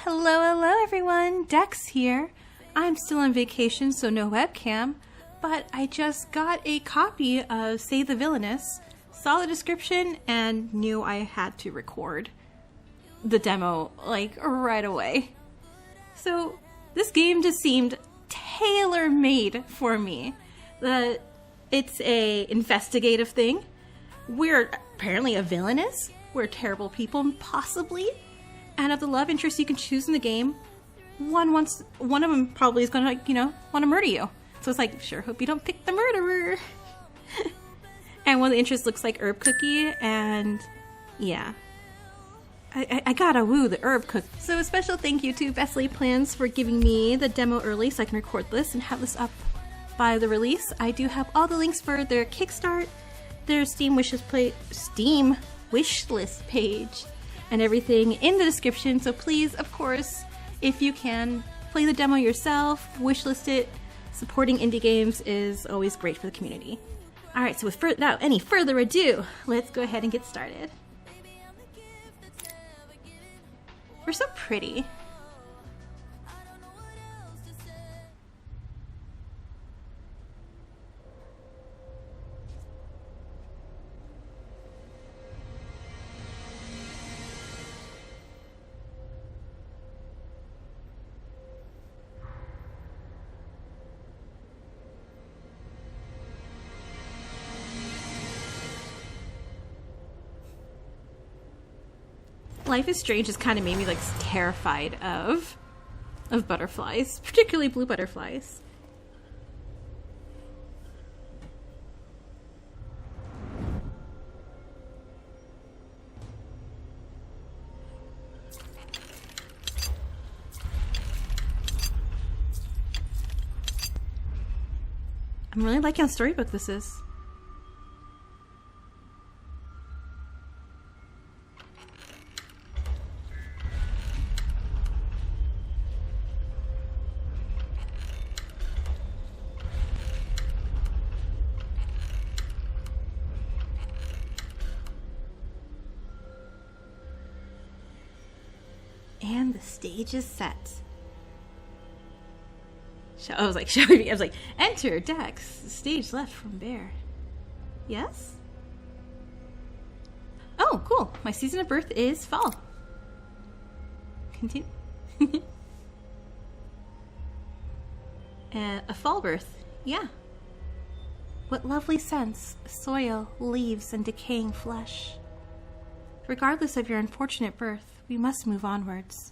Hello everyone, Dex here. I'm still on vacation, so no webcam, but I just got a copy of Save the Villainess, saw the description, and knew I had to record the demo, like, right away. So, this game just seemed tailor-made for me. It's a investigative thing. We're apparently a villainess. We're terrible people, possibly. And of the love interests you can choose in the game, one of them probably is gonna, want to murder you. So it's like, sure, hope you don't pick the murderer. And one of the interests looks like Herb Cookie, and yeah. I gotta woo the Herb Cookie. So a special thank you to Best Laid Plans for giving me the demo early so I can record this and have this up by the release. I do have all the links for their Kickstart, their Steam wishlist page, and everything in the description. So please, of course, if you can, play the demo yourself, wishlist it. Supporting indie games is always great for the community. Alright, so without any further ado, let's go ahead and get started. We're so pretty. Life is Strange has kind of made me like terrified of butterflies, particularly blue butterflies. I'm really liking how storybook this is. And the stage is set. I was like, enter Dex. Stage left from Bear. Yes? Oh, cool. My season of birth is fall. Continue. A fall birth. Yeah. What lovely scents, soil, leaves, and decaying flesh. Regardless of your unfortunate birth, we must move onwards.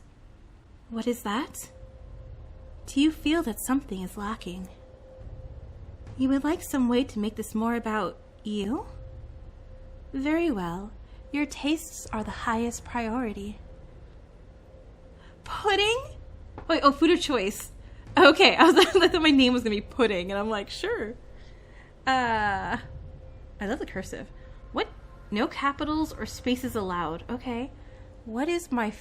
What is that? Do you feel that something is lacking? You would like some way to make this more about you? Very well. Your tastes are the highest priority. Pudding? Wait, oh, food of choice. Okay, I thought my name was gonna be Pudding, and I'm like, sure. I love the cursive. What? No capitals or spaces allowed. Okay. What is my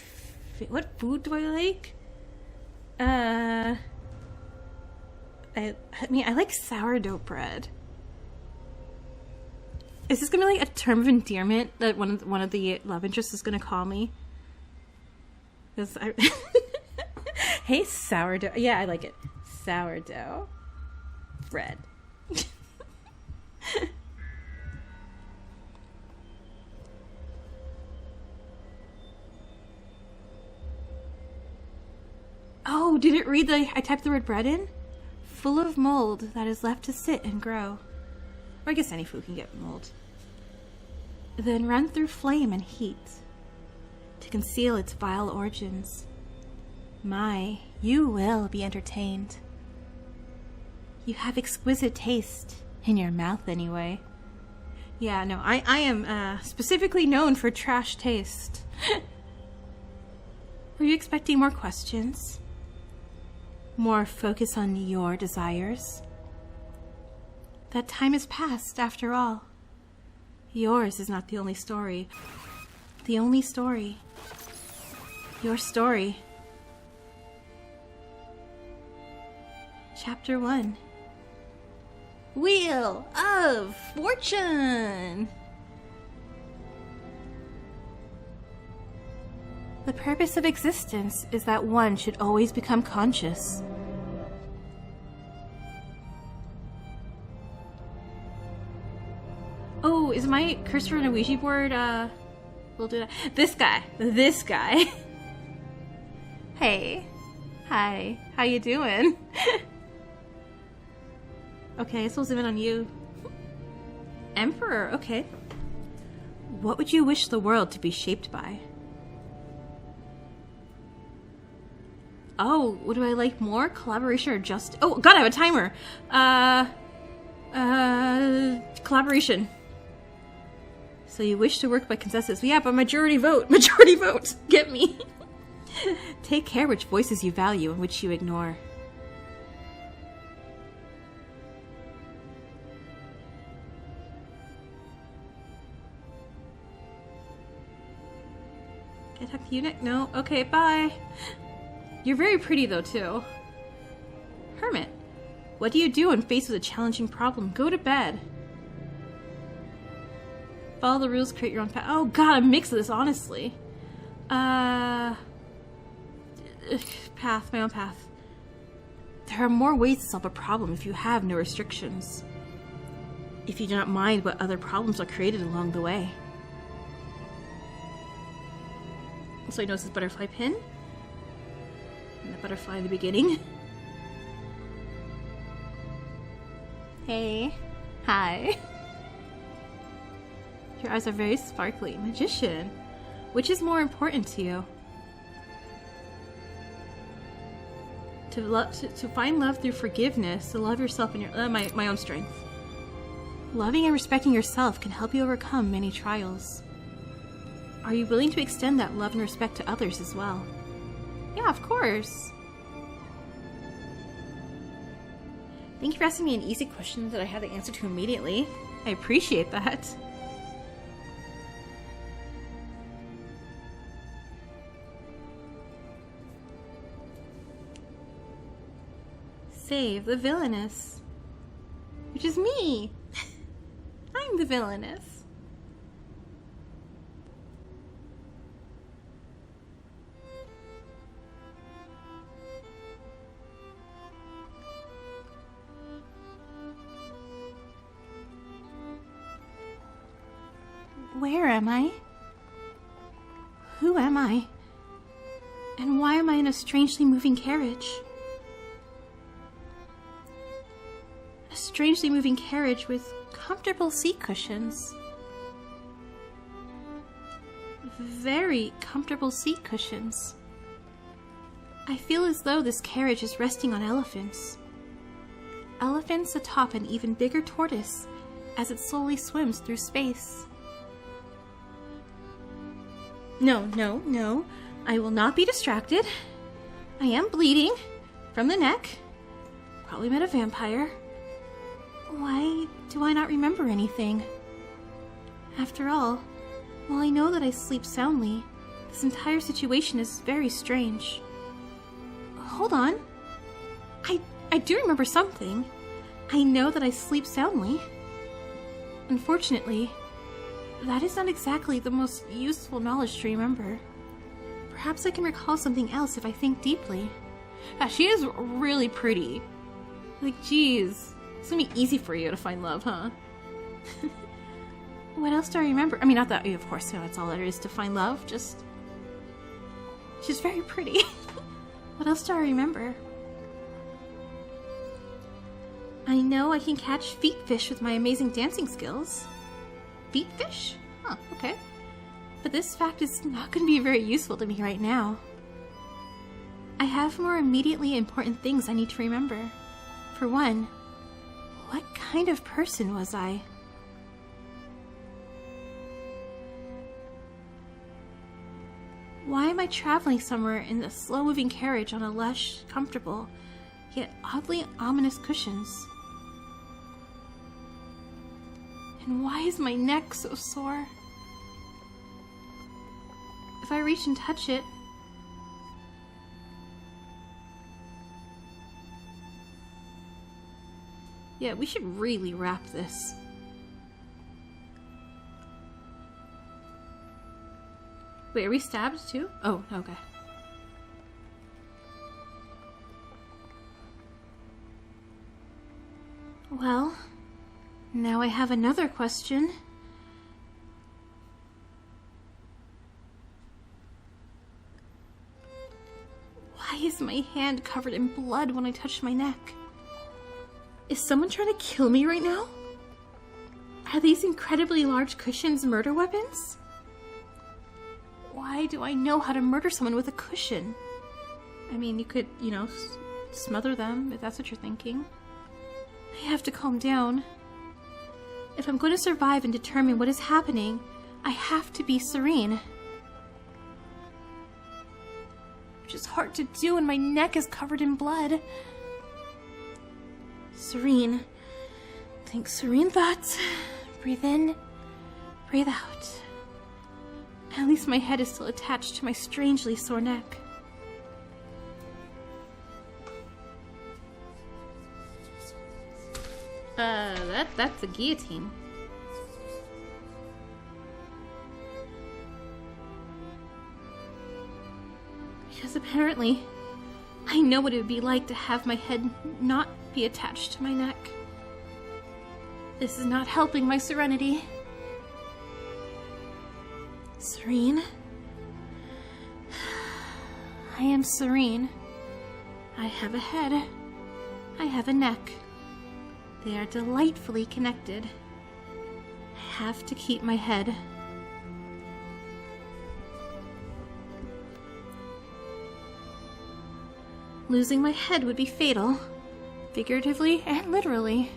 what food do I like? I mean, I like sourdough bread. Is this gonna be like a term of endearment that one of the love interests is gonna call me? Because hey, sourdough. Yeah, I like it. Sourdough bread. Oh, did it read I typed the word bread in? Full of mold that is left to sit and grow. Or I guess any food can get mold. Then run through flame and heat to conceal its vile origins. My, you will be entertained. You have exquisite taste, in your mouth anyway. Yeah, no, I am specifically known for trash taste. Were you expecting more questions? More focus on your desires? That time is past, after all. Yours is not the only story. The only story. Your story. Chapter 1. Wheel of Fortune! The purpose of existence is that one should always become conscious. Oh, is my cursor on a Ouija board? We'll do that. This guy. Hey. Hi. How you doing? Okay, so we'll zoom in on you. Emperor, okay. What would you wish the world to be shaped by? Oh, what do I like more? Collaboration or just... Oh, God, I have a timer! Collaboration. So you wish to work by consensus. Yeah, but majority vote! Majority vote! Get me! Take care which voices you value and which you ignore. Can I talk to you next? No? Okay, bye! You're very pretty though, too. Hermit. What do you do when faced with a challenging problem? Go to bed. Follow the rules, create your own path. Oh god, a mix of this, honestly. Path, my own path. There are more ways to solve a problem if you have no restrictions. If you do not mind what other problems are created along the way. Also, I noticed this butterfly pin. And the butterfly in the beginning. Hey. Hi. Your eyes are very sparkly. Magician. Which is more important to you? To find love through forgiveness, to love yourself and your my own strength. Loving and respecting yourself can help you overcome many trials. Are you willing to extend that love and respect to others as well? Yeah, of course. Thank you for asking me an easy question that I had the answer to immediately. I appreciate that. Save the Villainess. Which is me! I'm the Villainess. Where am I? Who am I? And why am I in a strangely moving carriage? A strangely moving carriage with comfortable seat cushions. Very comfortable seat cushions. I feel as though this carriage is resting on elephants. Elephants atop an even bigger tortoise as it slowly swims through space. No. I will not be distracted. I am bleeding from the neck. Probably met a vampire. Why do I not remember anything? After all, while I know that I sleep soundly, this entire situation is very strange. Hold on. I do remember something. I know that I sleep soundly. Unfortunately, that is not exactly the most useful knowledge to remember. Perhaps I can recall something else if I think deeply. She is really pretty. Like, geez. It's gonna be easy for you to find love, huh? What else do I remember? I mean, not that, of course, that's all there is to find love, just... She's very pretty. What else do I remember? I know I can catch feet fish with my amazing dancing skills. Feet fish? Huh, okay. But this fact is not going to be very useful to me right now. I have more immediately important things I need to remember. For one, what kind of person was I? Why am I traveling somewhere in a slow-moving carriage on a lush, comfortable, yet oddly ominous cushions? And why is my neck so sore? If I reach and touch it... Yeah, we should really wrap this. Wait, are we stabbed too? Oh, okay. Well, now I have another question. Why is my hand covered in blood when I touch my neck? Is someone trying to kill me right now? Are these incredibly large cushions murder weapons? Why do I know how to murder someone with a cushion? I mean, you could, you know, smother them, if that's what you're thinking. I have to calm down. If I'm going to survive and determine what is happening, I have to be serene. Which is hard to do when my neck is covered in blood. Serene. Think serene thoughts. Breathe in, breathe out. At least my head is still attached to my strangely sore neck. That's a guillotine. Because apparently, I know what it would be like to have my head not be attached to my neck. This is not helping my serenity. Serene? I am serene. I have a head. I have a neck. They are delightfully connected. I have to keep my head. Losing my head would be fatal, figuratively and literally.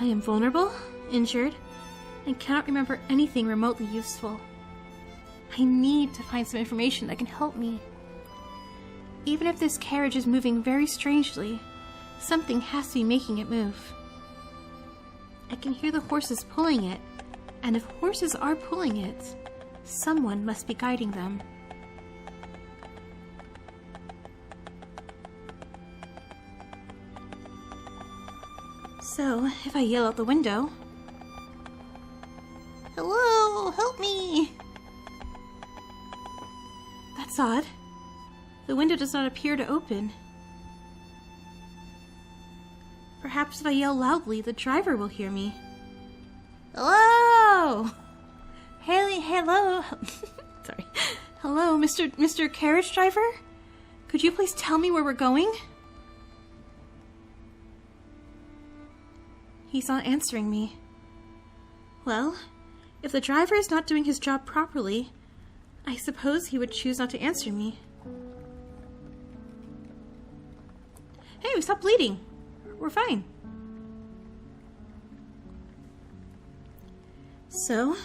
I am vulnerable, injured, and cannot remember anything remotely useful. I need to find some information that can help me. Even if this carriage is moving very strangely, something has to be making it move. I can hear the horses pulling it, and if horses are pulling it, someone must be guiding them. So, if I yell out the window, "Hello, help me!" That's odd. The window does not appear to open. Perhaps if I yell loudly, the driver will hear me. Hello! Hello! Sorry. Hello, Mr. Carriage Driver? Could you please tell me where we're going? He's not answering me. Well, if the driver is not doing his job properly, I suppose he would choose not to answer me. Hey, we stopped bleeding. We're fine. So,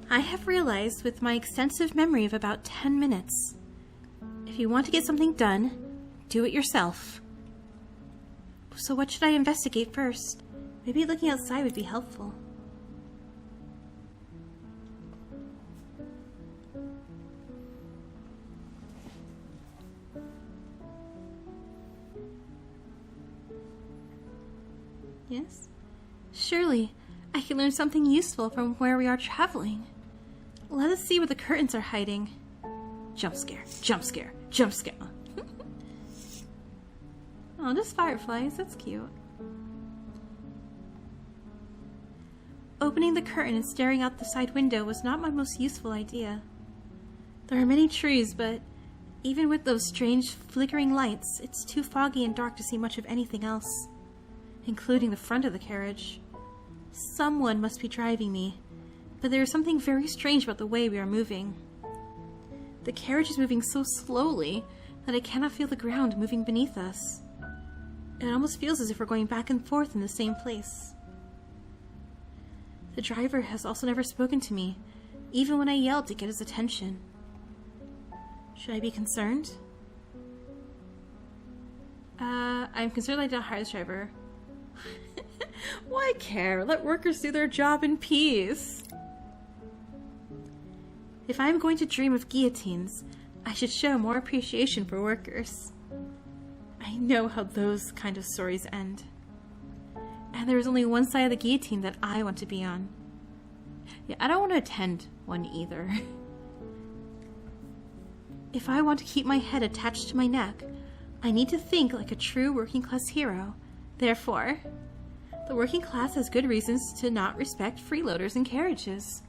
I have realized with my extensive memory of about 10 minutes, if you want to get something done, do it yourself. So what should I investigate first? Maybe looking outside would be helpful. Yes? Surely, I can learn something useful from where we are traveling. Let us see where the curtains are hiding. Jump scare, jump scare, jump scare. Oh, just fireflies, that's cute. Opening the curtain and staring out the side window was not my most useful idea. There are many trees, but even with those strange flickering lights, it's too foggy and dark to see much of anything else, including the front of the carriage. Someone must be driving me, but there is something very strange about the way we are moving. The carriage is moving so slowly that I cannot feel the ground moving beneath us. It almost feels as if we're going back and forth in the same place. The driver has also never spoken to me, even when I yelled to get his attention. Should I be concerned? I'm concerned I did not hire this driver. Why care? Let workers do their job in peace. If I am going to dream of guillotines, I should show more appreciation for workers. I know how those kind of stories end. And there is only one side of the guillotine that I want to be on. Yeah, I don't want to attend one either. If I want to keep my head attached to my neck, I need to think like a true working-class hero. Therefore, the working class has good reasons to not respect freeloaders and carriages.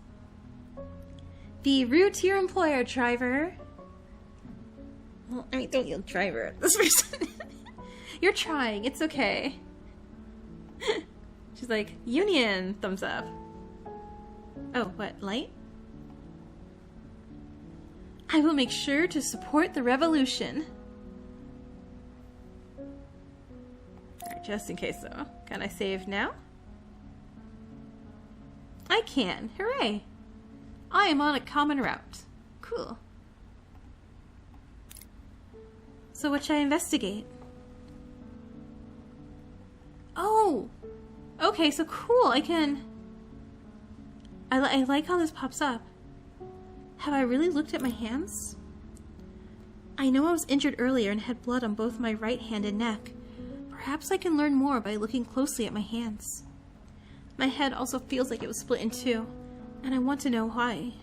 Be rude to your employer, driver. Well, I mean, don't yell driver at this person. You're trying, it's okay. She's like, union, thumbs up. Oh, what, light? I will make sure to support the revolution. Alright, just in case though. Can I save now? I can, hooray! I am on a common route. Cool. So what should I investigate? Oh! Okay, so cool, I can... I like how this pops up. Have I really looked at my hands? I know I was injured earlier and had blood on both my right hand and neck. Perhaps I can learn more by looking closely at my hands. My head also feels like it was split in two, and I want to know why.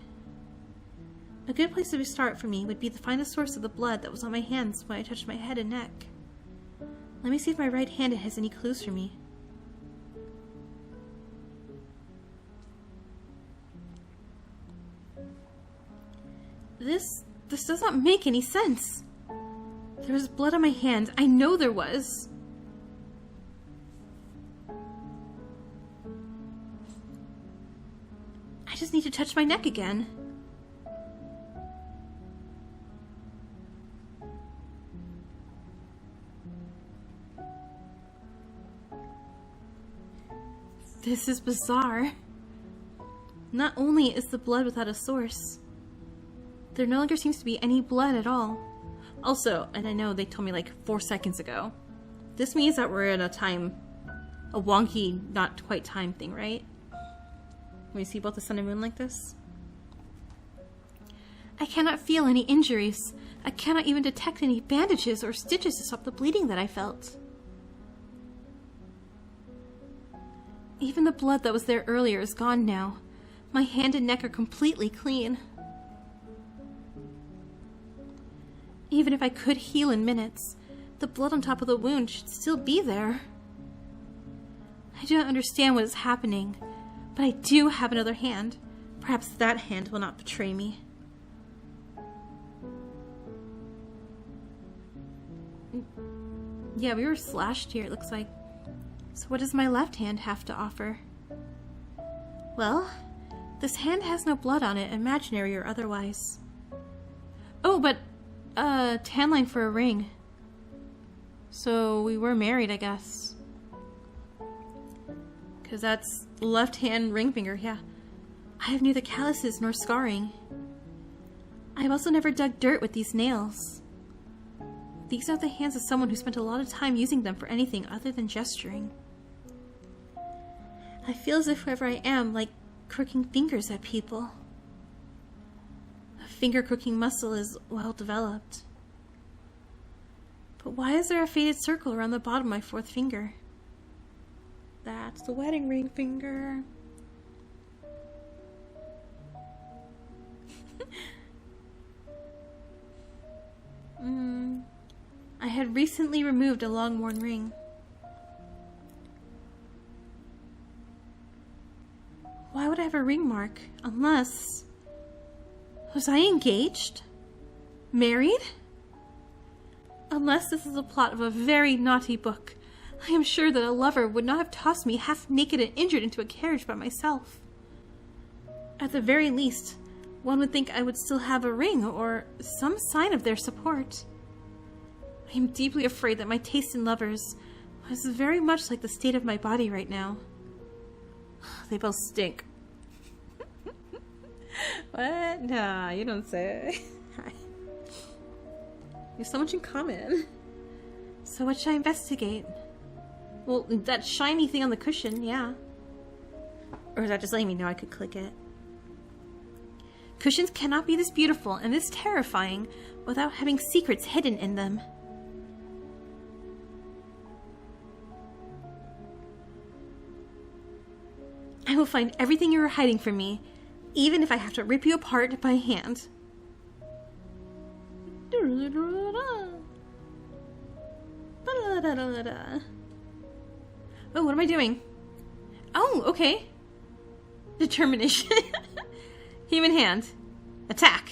A good place to start for me would be to find the source of the blood that was on my hands when I touched my head and neck. Let me see if my right hand has any clues for me. This does not make any sense. There was blood on my hand. I know there was. I just need to touch my neck again. This is bizarre. Not only is the blood without a source, there no longer seems to be any blood at all. Also, and I know they told me like 4 seconds ago, this means that we're in a wonky, not quite time thing, right? When you see both the sun and moon like this? I cannot feel any injuries. I cannot even detect any bandages or stitches to stop the bleeding that I felt. Even the blood that was there earlier is gone now. My hand and neck are completely clean. Even if I could heal in minutes, the blood on top of the wound should still be there. I do not understand what is happening, but I do have another hand. Perhaps that hand will not betray me. Yeah, we were slashed here, it looks like. So what does my left hand have to offer? Well, this hand has no blood on it, imaginary or otherwise. Oh, but tan line for a ring. So we were married, I guess. Because that's left hand ring finger, yeah. I have neither calluses nor scarring. I have also never dug dirt with these nails. These are the hands of someone who spent a lot of time using them for anything other than gesturing. I feel as if whoever I am, like crooking fingers at people. A finger crooking muscle is well developed. But why is there a faded circle around the bottom of my fourth finger? That's the wedding ring finger. I had recently removed a long-worn ring. Why would I have a ring mark? Unless... Was I engaged? Married? Unless this is a plot of a very naughty book, I am sure that a lover would not have tossed me half naked and injured into a carriage by myself. At the very least, one would think I would still have a ring or some sign of their support. I am deeply afraid that my taste in lovers was very much like the state of my body right now. They both stink. What? Nah, you don't say. We have so much in common. So what should I investigate? Well, that shiny thing on the cushion, yeah. Or is that just letting me know I could click it? Cushions cannot be this beautiful and this terrifying without having secrets hidden in them. I will find everything you are hiding from me, even if I have to rip you apart by hand. Oh, what am I doing? Oh, okay. Determination. Human hand. Attack.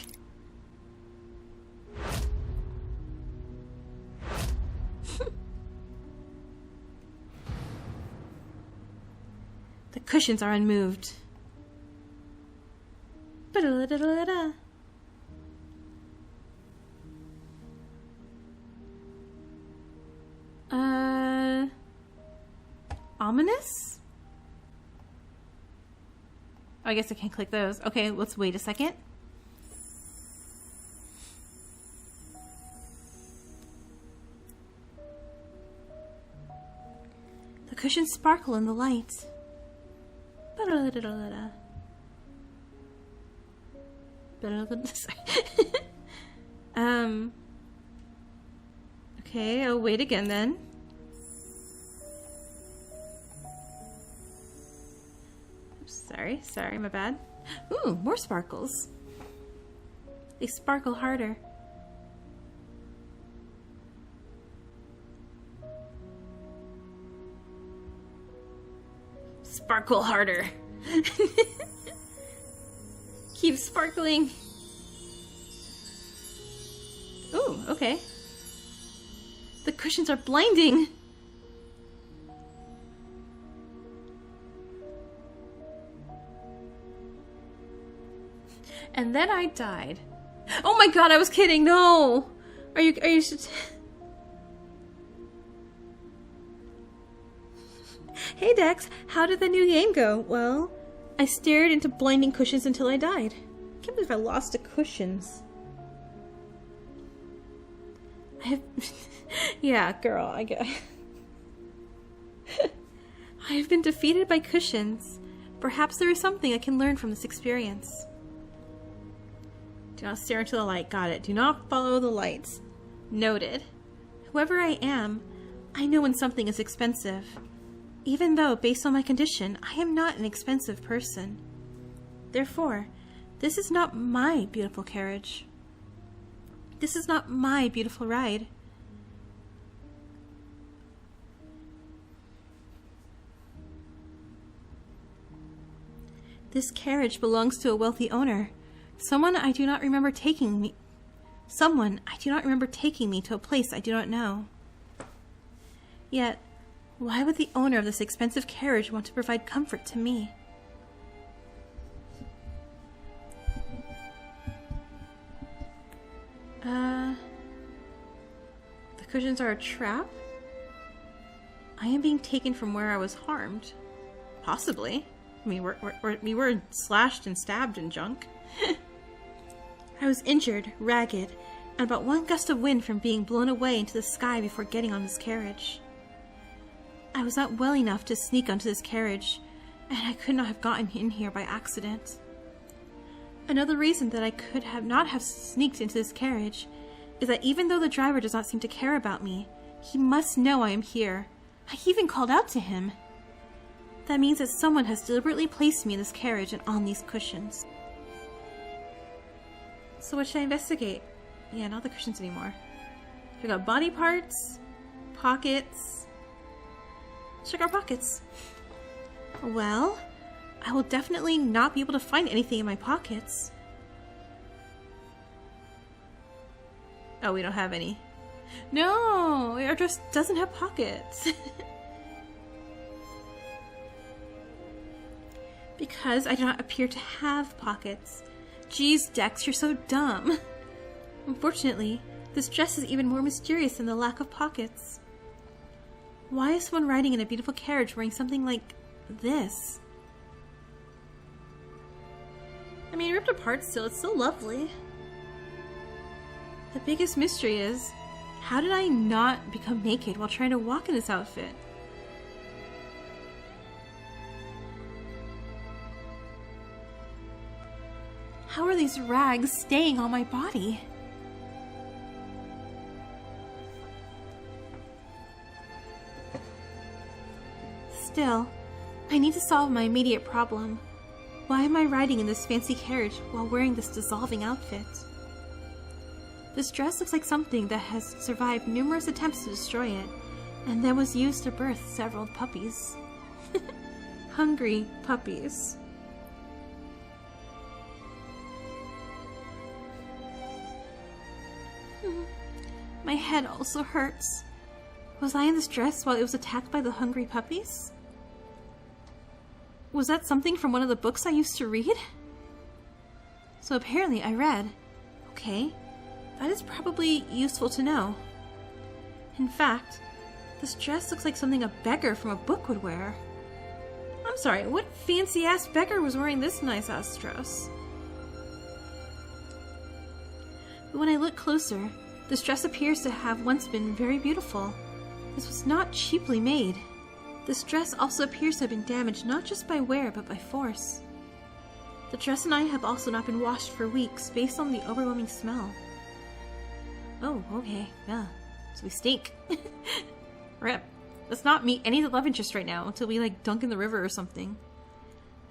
The cushions are unmoved. Ominous? Oh, I guess I can't click those. Okay, let's wait a second. The cushions sparkle in the light. Okay, I'll wait again then. Oops, sorry, my bad. Ooh, more sparkles. They sparkle harder. Sparkle harder. Keep sparkling. Ooh, okay. The cushions are blinding. And then I died. Oh my god, I was kidding. No. Are you Hey Dex, how did the new game go? Well, I stared into blinding cushions until I died. I can't believe I lost to cushions. Yeah, girl, I get. I have been defeated by cushions. Perhaps there is something I can learn from this experience. Do not stare into the light. Got it. Do not follow the lights. Noted. Whoever I am, I know when something is expensive. Even though, based on my condition, I am not an expensive person. Therefore, this is not my beautiful carriage. This is not my beautiful ride. This carriage belongs to a wealthy owner. Someone I do not remember taking me to a place I do not know. Yet, why would the owner of this expensive carriage want to provide comfort to me? The cushions are a trap? I am being taken from where I was harmed. Possibly. I mean, we were slashed and stabbed and junk. I was injured, ragged, and about one gust of wind from being blown away into the sky before getting on this carriage. I was not well enough to sneak onto this carriage, and I could not have gotten in here by accident. Another reason that I could not have sneaked into this carriage is that even though the driver does not seem to care about me, he must know I am here. I even called out to him. That means that someone has deliberately placed me in this carriage and on these cushions. So what should I investigate? Yeah, not the cushions anymore. We got body parts, pockets. Let's check our pockets. Well, I will definitely not be able to find anything in my pockets. Oh, we don't have any. No, our dress doesn't have pockets. Because I do not appear to have pockets. Geez, Dex, you're so dumb. Unfortunately, this dress is even more mysterious than the lack of pockets. Why is someone riding in a beautiful carriage wearing something like this? I mean, ripped apart still, it's still lovely. The biggest mystery is, how did I not become naked while trying to walk in this outfit? How are these rags staying on my body? Still, I need to solve my immediate problem. Why am I riding in this fancy carriage while wearing this dissolving outfit? This dress looks like something that has survived numerous attempts to destroy it, and then was used to birth several puppies. Hungry puppies. My head also hurts. Was I in this dress while it was attacked by the hungry puppies? Was that something from one of the books I used to read? So apparently I read. Okay, that is probably useful to know. In fact, this dress looks like something a beggar from a book would wear. I'm sorry, what fancy-ass beggar was wearing this nice-ass dress? But when I look closer, this dress appears to have once been very beautiful. This was not cheaply made. This dress also appears to have been damaged not just by wear, but by force. The dress and I have also not been washed for weeks, based on the overwhelming smell. Oh, okay, yeah. So we stink. Rip. Let's not meet any of the love interests right now until we, like, dunk in the river or something.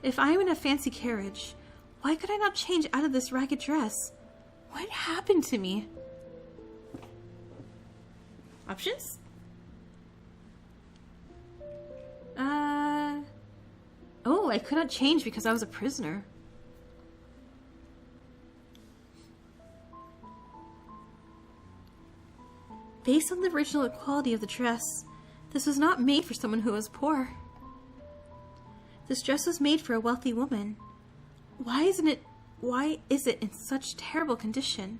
If I am in a fancy carriage, why could I not change out of this ragged dress? What happened to me? Options? Oh, I could not change because I was a prisoner. Based on the original quality of the dress, this was not made for someone who was poor. This dress was made for a wealthy woman. Why is it in such terrible condition?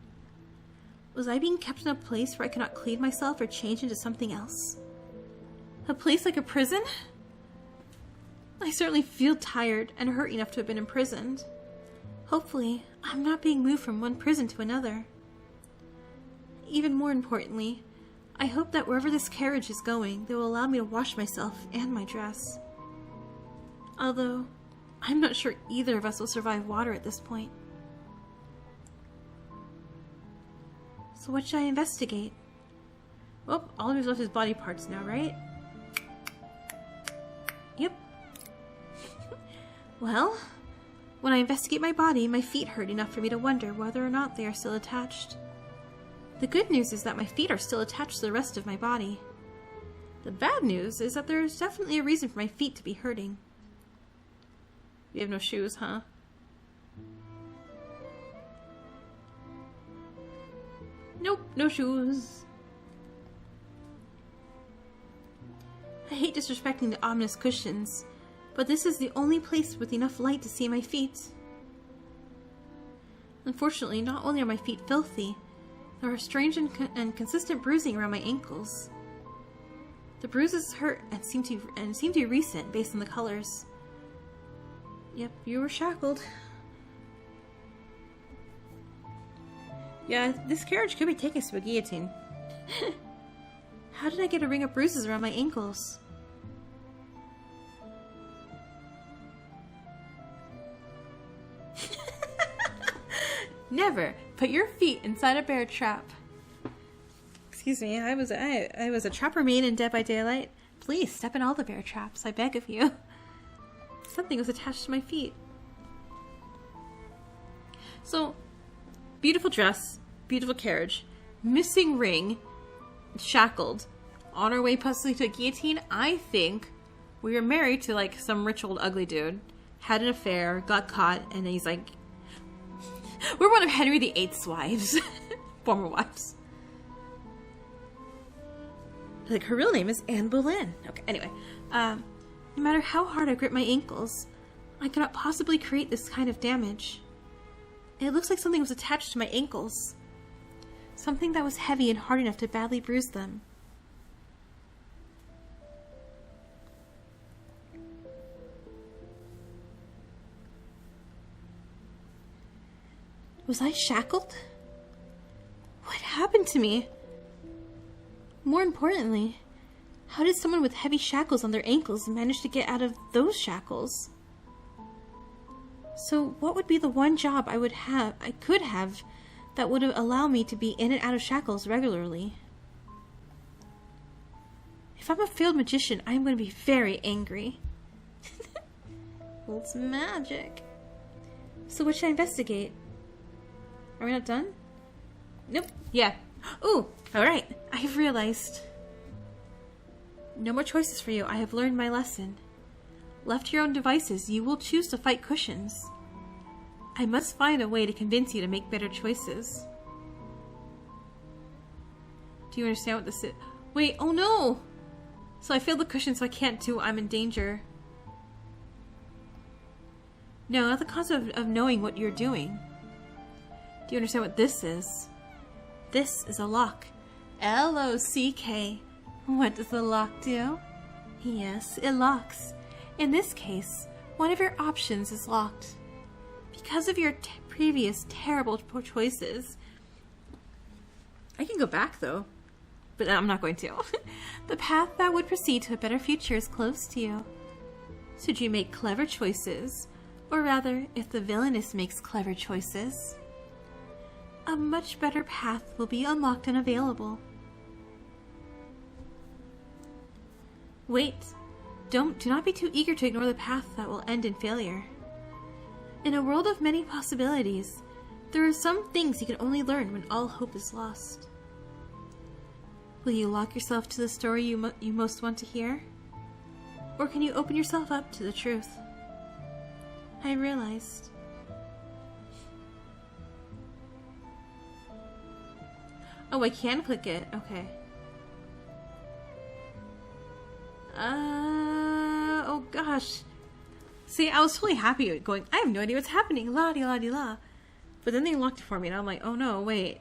Was I being kept in a place where I cannot clean myself or change into something else? A place like a prison? I certainly feel tired and hurt enough to have been imprisoned. Hopefully, I'm not being moved from one prison to another. Even more importantly, I hope that wherever this carriage is going, they will allow me to wash myself and my dress. Although, I'm not sure either of us will survive water at this point. So what should I investigate? Well, all there's left is body parts now, right? Yep. Well, when I investigate my body, my feet hurt enough for me to wonder whether or not they are still attached. The good news is that my feet are still attached to the rest of my body. The bad news is that there is definitely a reason for my feet to be hurting. You have no shoes, huh? Nope, no shoes. I hate disrespecting the ominous cushions, but this is the only place with enough light to see my feet. Unfortunately, not only are my feet filthy, there are strange and consistent bruising around my ankles. The bruises hurt and seem to be recent based on the colors. Yep, you were shackled. Yeah, this carriage could be taken to a guillotine. How did I get a ring of bruises around my ankles? Never put your feet inside a bear trap. Excuse me, I was a trapper maid in Dead by Daylight. Please step in all the bear traps, I beg of you. Something was attached to my feet. So, beautiful dress, beautiful carriage, missing ring, shackled, on our way possibly to a guillotine. I think we were married to like some rich old ugly dude, had an affair, got caught, and then he's like, we're one of Henry VIII's wives, former wives. Like, her real name is Anne Boleyn. Okay, anyway, no matter how hard I grip my ankles, I cannot possibly create this kind of damage. It looks like something was attached to my ankles. Something that was heavy and hard enough to badly bruise them. Was I shackled? What happened to me? More importantly, how did someone with heavy shackles on their ankles manage to get out of those shackles? So what would be the one job I could have that would allow me to be in and out of shackles regularly? If I'm a failed magician, I'm going to be very angry. Well, it's magic. So what should I investigate? Are we not done? Nope. Yeah. Ooh, alright. I have realized. No more choices for you. I have learned my lesson. Left to your own devices, you will choose to fight cushions. I must find a way to convince you to make better choices. Do you understand what this is? Wait, oh no! So I failed the cushion, so I can't do. I'm in danger. No, not the concept of knowing what you're doing. Do you understand what this is? This is a lock. L-O-C-K. What does the lock do? Yes, it locks. In this case, one of your options is locked. Because of your previous terrible choices. I can go back though, but I'm not going to. The path that would proceed to a better future is close to you. Should you make clever choices, or rather, if the villainess makes clever choices, a much better path will be unlocked and available. Wait, do not be too eager to ignore the path that will end in failure. In a world of many possibilities, there are some things you can only learn when all hope is lost. Will you lock yourself to the story you most want to hear? Or can you open yourself up to the truth? I realized. Oh, I can click it. Okay. Oh gosh. See, I was really happy going, I have no idea what's happening. La-di-la-di-la. But then they unlocked it for me and I'm like, oh no, wait.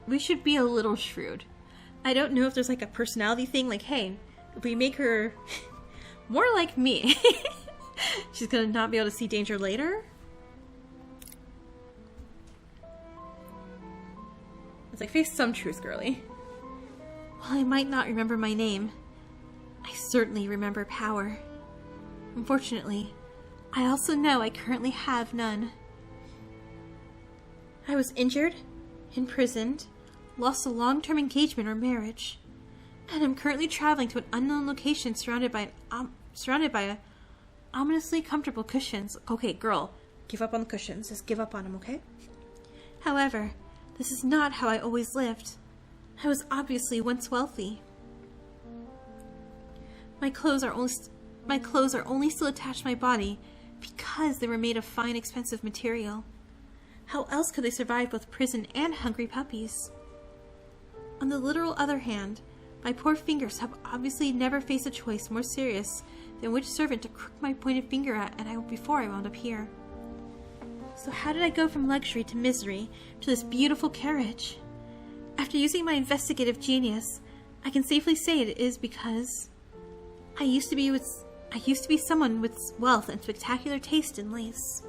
We should be a little shrewd. I don't know if there's like a personality thing, like, hey, if we make her more like me, she's gonna not be able to see danger later? It's like, face some truth, girly. While I might not remember my name, I certainly remember power. Unfortunately, I also know I currently have none. I was injured, imprisoned, lost a long-term engagement or marriage, and I'm currently traveling to an unknown location surrounded by ominously comfortable cushions. Okay, girl, give up on the cushions. Just give up on them, okay? However, this is not how I always lived. I was obviously once wealthy. My clothes are only still attached to my body because they were made of fine, expensive material. How else could they survive both prison and hungry puppies? On the literal other hand, my poor fingers have obviously never faced a choice more serious than which servant to crook my pointed finger at before I wound up here. So how did I go from luxury to misery to this beautiful carriage? After using my investigative genius, I can safely say it is because I used to be someone with wealth and spectacular taste in lace.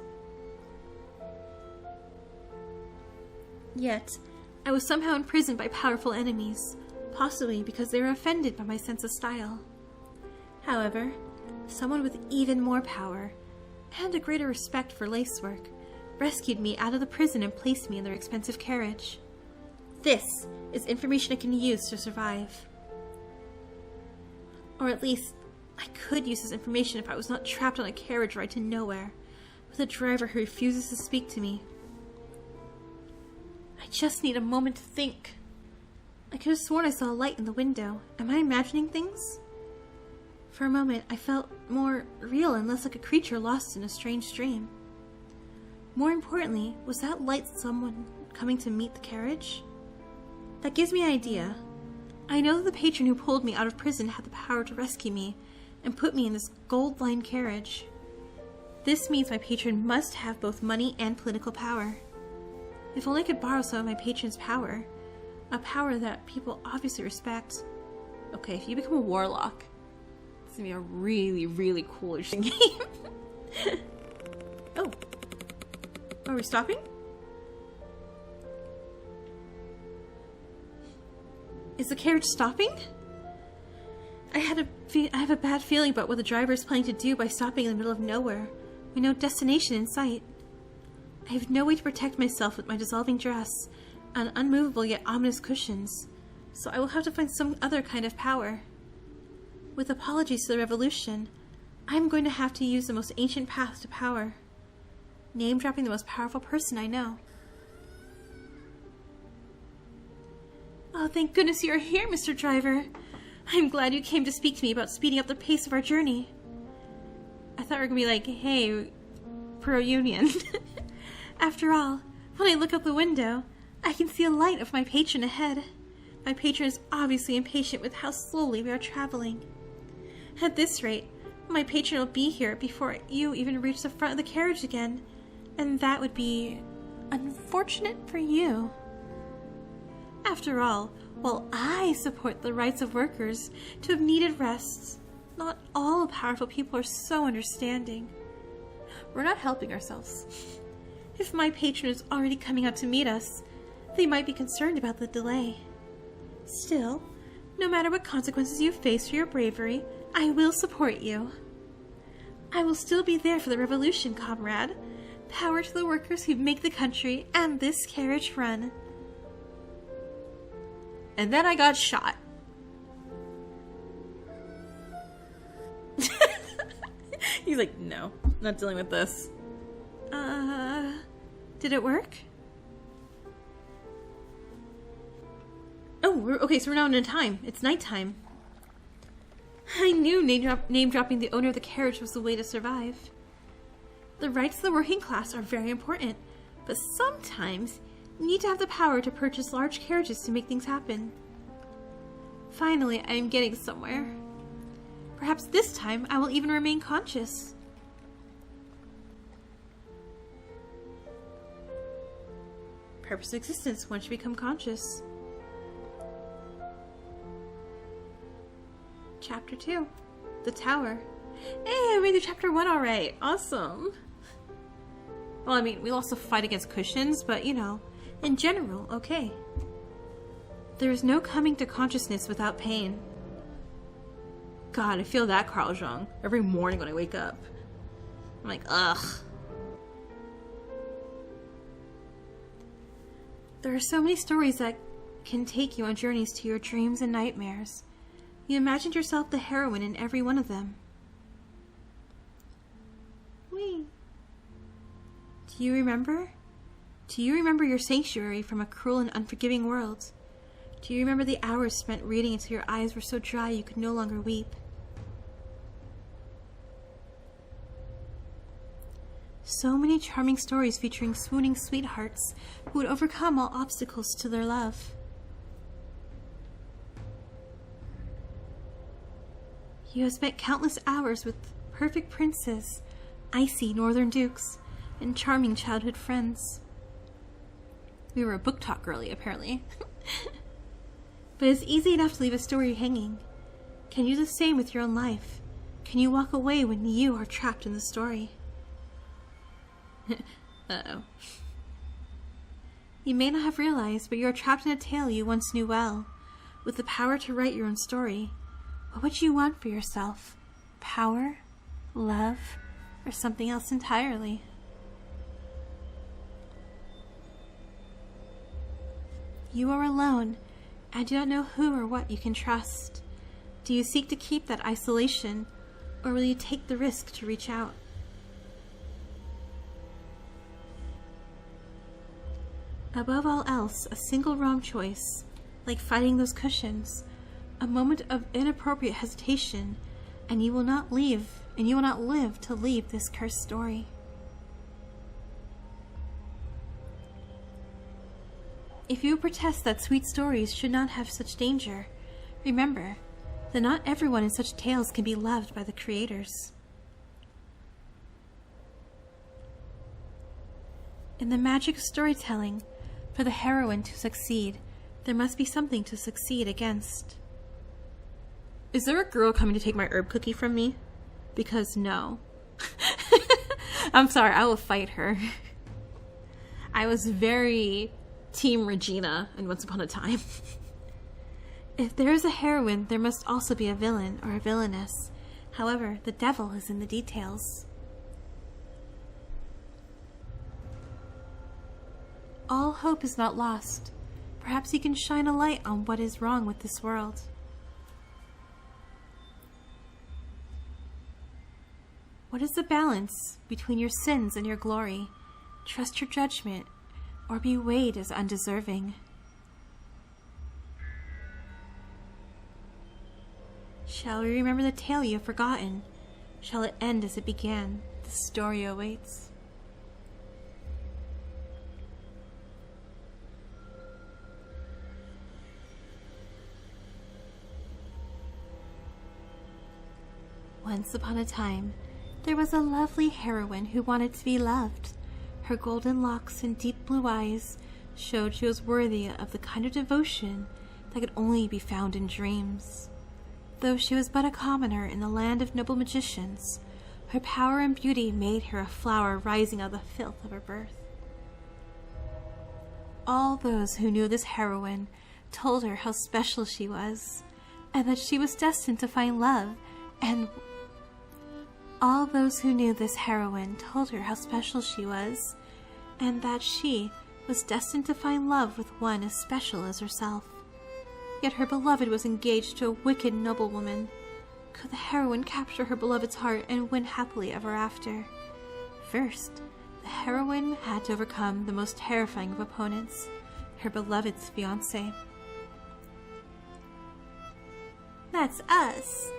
Yet, I was somehow imprisoned by powerful enemies, possibly because they were offended by my sense of style. However, someone with even more power, and a greater respect for lacework, rescued me out of the prison and placed me in their expensive carriage. This is information I can use to survive. Or at least, I could use this information if I was not trapped on a carriage ride to nowhere, with a driver who refuses to speak to me. I just need a moment to think. I could have sworn I saw a light in the window. Am I imagining things? For a moment, I felt more real and less like a creature lost in a strange dream. More importantly, was that light someone coming to meet the carriage? That gives me an idea. I know that the patron who pulled me out of prison had the power to rescue me and put me in this gold-lined carriage. This means my patron must have both money and political power. If only I could borrow some of my patron's power. A power that people obviously respect. Okay, if you become a warlock, it's gonna be a really, really cool game. Oh. Are we stopping? Is the carriage stopping? I have a bad feeling about what the driver is planning to do by stopping in the middle of nowhere, with no destination in sight. I have no way to protect myself with my dissolving dress and unmovable yet ominous cushions, so I will have to find some other kind of power. With apologies to the revolution, I am going to have to use the most ancient path to power. Name dropping the most powerful person I know. Oh, thank goodness you are here, Mr. Driver. I'm glad you came to speak to me about speeding up the pace of our journey. I thought we were going to be like, hey, pro-union. After all, when I look out the window, I can see a light of my patron ahead. My patron is obviously impatient with how slowly we are traveling. At this rate, my patron will be here before you even reach the front of the carriage again, and that would be unfortunate for you. After all, while I support the rights of workers to have needed rests, not all powerful people are so understanding. We're not helping ourselves. If my patron is already coming out to meet us, they might be concerned about the delay. Still, no matter what consequences you face for your bravery, I will support you. I will still be there for the revolution, comrade. Power to the workers who make the country and this carriage run. And then I got shot. He's like, no, not dealing with this. Did it work? Oh, okay, so we're now in time. It's nighttime. I knew name dropping the owner of the carriage was the way to survive. The rights of the working class are very important, but sometimes you need to have the power to purchase large carriages to make things happen. Finally, I am getting somewhere. Perhaps this time I will even remain conscious. Purpose of existence once you become conscious. Chapter 2. The Tower. Hey, I made it chapter 1 alright. Awesome. Well, I mean, we'll also fight against cushions, but you know, in general, okay. There is no coming to consciousness without pain. God, I feel that, Carl Jung, every morning when I wake up. I'm like, ugh. There are so many stories that can take you on journeys to your dreams and nightmares. You imagined yourself the heroine in every one of them. Whee! Do you remember? Do you remember your sanctuary from a cruel and unforgiving world? Do you remember the hours spent reading until your eyes were so dry you could no longer weep? So many charming stories featuring swooning sweethearts who would overcome all obstacles to their love. You have spent countless hours with perfect princes, icy northern dukes, and charming childhood friends. We were a book talk girly, apparently. But it's easy enough to leave a story hanging. Can you do the same with your own life? Can you walk away when you are trapped in the story? Uh-oh. You may not have realized, but you are trapped in a tale you once knew well. With the power to write your own story, what would you want for yourself? Power? Love? Or something else entirely? You are alone, and do not know who or what you can trust. Do you seek to keep that isolation, or will you take the risk to reach out? Above all else, a single wrong choice, like fighting those cushions, a moment of inappropriate hesitation, and you will not live to leave this cursed story. If you protest that sweet stories should not have such danger, remember that not everyone in such tales can be loved by the creators. In the magic of storytelling, for the heroine to succeed, there must be something to succeed against. Is there a girl coming to take my herb cookie from me? Because no. I'm sorry, I will fight her. I was very Team Regina in Once Upon a Time. If there is a heroine, there must also be a villain or a villainess. However, the devil is in the details. All hope is not lost. Perhaps you can shine a light on what is wrong with this world. What is the balance between your sins and your glory? Trust your judgment, or be weighed as undeserving. Shall we remember the tale you have forgotten? Shall it end as it began? The story awaits. Once upon a time, there was a lovely heroine who wanted to be loved. Her golden locks and deep blue eyes showed she was worthy of the kind of devotion that could only be found in dreams. Though she was but a commoner in the land of noble magicians, her power and beauty made her a flower rising out of the filth of her birth. All those who knew this heroine told her how special she was, and that she was destined to find love, and all those who knew this heroine told her how special she was, and that she was destined to find love with one as special as herself. Yet her beloved was engaged to a wicked noblewoman. Could the heroine capture her beloved's heart and win happily ever after? First, the heroine had to overcome the most terrifying of opponents, her beloved's fiancé. That's us!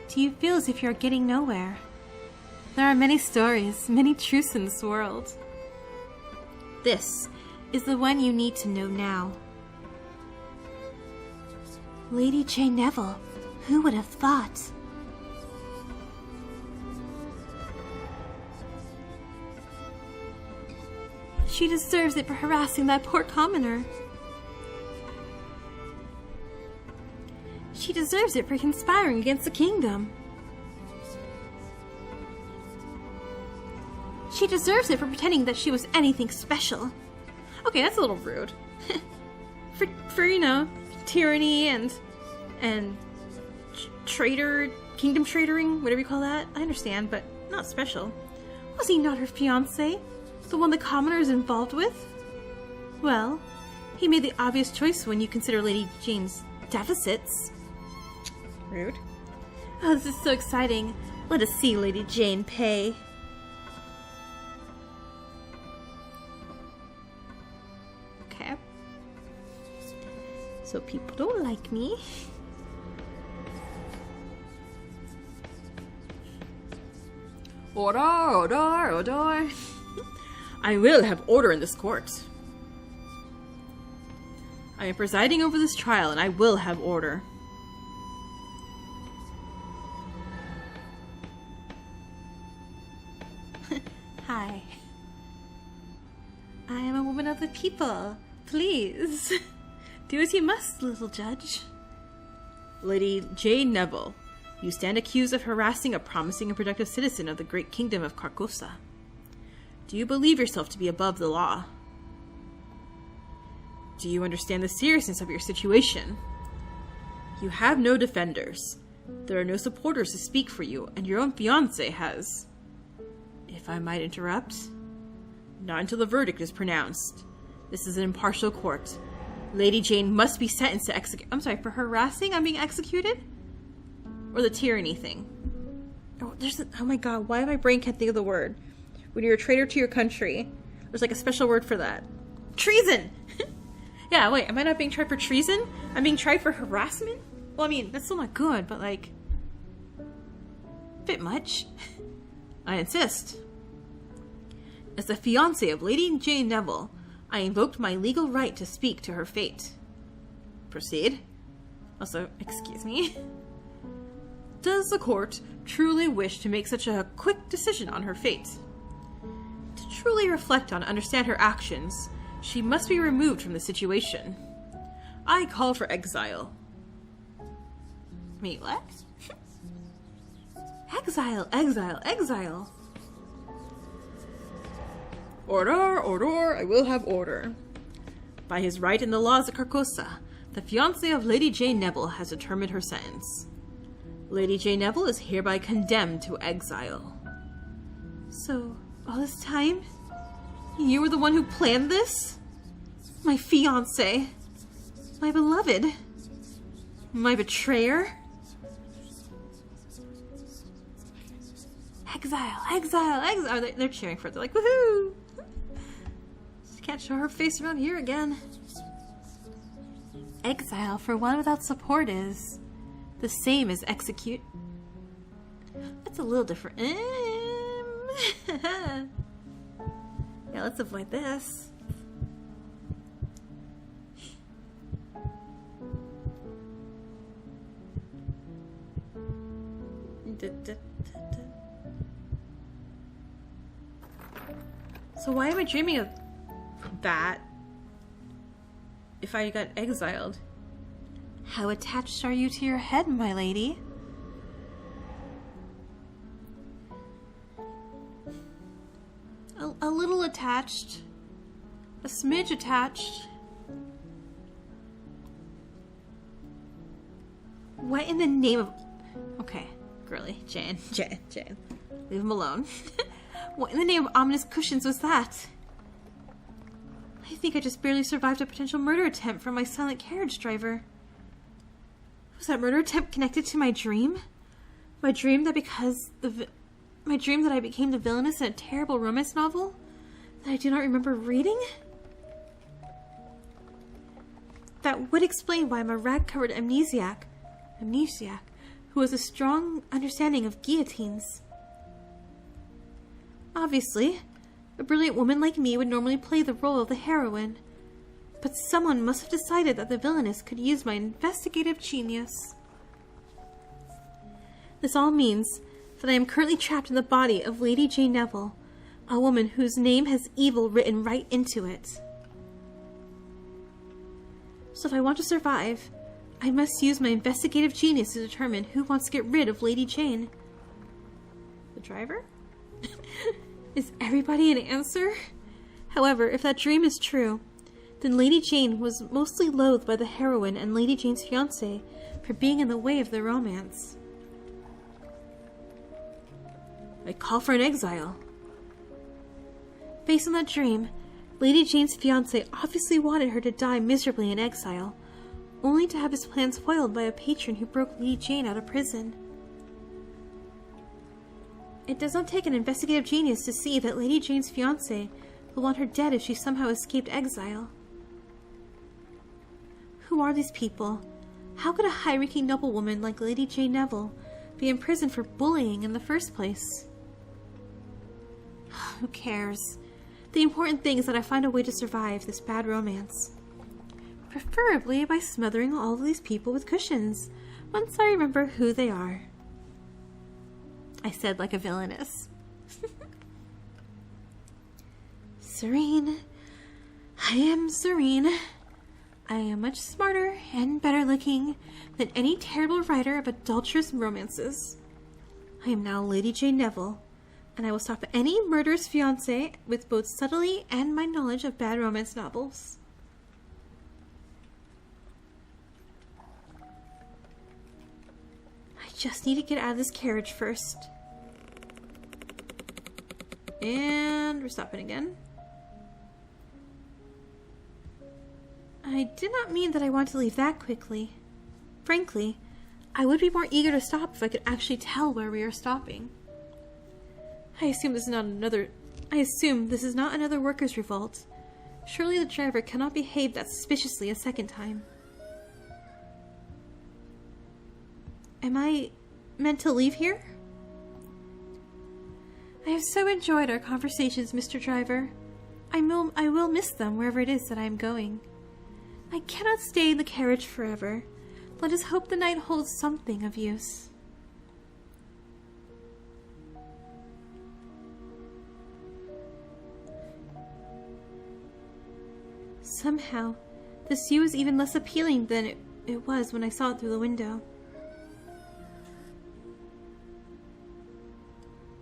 Do you feel as if you're getting nowhere? There are many stories, many truths in this world. This is the one you need to know now. Lady Jane Neville, who would have thought? She deserves it for harassing that poor commoner. She deserves it for conspiring against the kingdom. She deserves it for pretending that she was anything special. Okay, that's a little rude. for you know, tyranny and traitor, kingdom traitoring, whatever you call that. I understand, but not special. Was he not her fiancé? The one the commoner is involved with? Well, he made the obvious choice when you consider Lady Jane's deficits. Rude. Oh, this is so exciting. Let us see Lady Jane pay. Okay. So people don't like me. Order, order, order. I will have order in this court. I am presiding over this trial, and I will have order. Hi. I am a woman of the people. Please. Do as you must, little judge. Lady Jane Neville, you stand accused of harassing a promising and productive citizen of the great kingdom of Carcosa. Do you believe yourself to be above the law? Do you understand the seriousness of your situation? You have no defenders. There are no supporters to speak for you, and your own fiancé has... If I might interrupt? Not until the verdict is pronounced. This is an impartial court. Lady Jane must be sentenced to execute... I'm sorry, for harassing? I'm being executed? Or the tyranny thing? Oh my god, why my brain can't think of the word? When you're a traitor to your country, there's like a special word for that. Treason! Yeah, wait, am I not being tried for treason? I'm being tried for harassment? Well, I mean, that's still not good, but like... a bit much. I insist. As the fiancé of Lady Jane Neville, I invoked my legal right to speak to her fate. Proceed. Also, excuse me. Does the court truly wish to make such a quick decision on her fate? To truly reflect on and understand her actions, she must be removed from the situation. I call for exile. Wait, what? Exile, exile, exile. Order, order, I will have order. By his right in the laws of Carcosa, the fiancé of Lady Jane Neville has determined her sentence. Lady Jane Neville is hereby condemned to exile. So, all this time, you were the one who planned this? My fiancé. My beloved. My betrayer. Exile, exile, exile. They're cheering for it. They're like, woohoo! She can't show her face around here again. Exile for one without support is the same as execute. That's a little different. Yeah, let's avoid this. So why am I dreaming of that if I got exiled? How attached are you to your head, my lady? A little attached. A smidge attached. What in the name of... Okay, girly. Jane. Leave him alone. What in the name of ominous cushions was that? I think I just barely survived a potential murder attempt from my silent carriage driver. Was that murder attempt connected to my dream? My dream that I became the villainess in a terrible romance novel that I do not remember reading? That would explain why I'm a rag-covered amnesiac who has a strong understanding of guillotines. Obviously, a brilliant woman like me would normally play the role of the heroine, but someone must have decided that the villainess could use my investigative genius. This all means that I am currently trapped in the body of Lady Jane Neville, a woman whose name has evil written right into it. So if I want to survive, I must use my investigative genius to determine who wants to get rid of Lady Jane. The driver? Is everybody an answer? However, if that dream is true, then Lady Jane was mostly loathed by the heroine and Lady Jane's fiancé for being in the way of their romance. I call for an exile. Based on that dream, Lady Jane's fiancé obviously wanted her to die miserably in exile, only to have his plans foiled by a patron who broke Lady Jane out of prison. It does not take an investigative genius to see that Lady Jane's fiancé will want her dead if she somehow escaped exile. Who are these people? How could a high-ranking noblewoman like Lady Jane Neville be imprisoned for bullying in the first place? Who cares? The important thing is that I find a way to survive this bad romance. Preferably by smothering all of these people with cushions, once I remember who they are. I said like a villainess. Serene. I am serene. I am much smarter and better looking than any terrible writer of adulterous romances. I am now Lady Jane Neville, and I will stop any murderous fiancé with both subtlety and my knowledge of bad romance novels. I just need to get out of this carriage first. And we're stopping again. I did not mean that I want to leave that quickly. Frankly, I would be more eager to stop if I could actually tell where we are stopping. I assume this is not another workers' revolt. Surely the driver cannot behave that suspiciously a second time. Am I meant to leave here? I have so enjoyed our conversations, Mr. Driver. I will miss them wherever it is that I am going. I cannot stay in the carriage forever. Let us hope the night holds something of use. Somehow, this view is even less appealing than it was when I saw it through the window.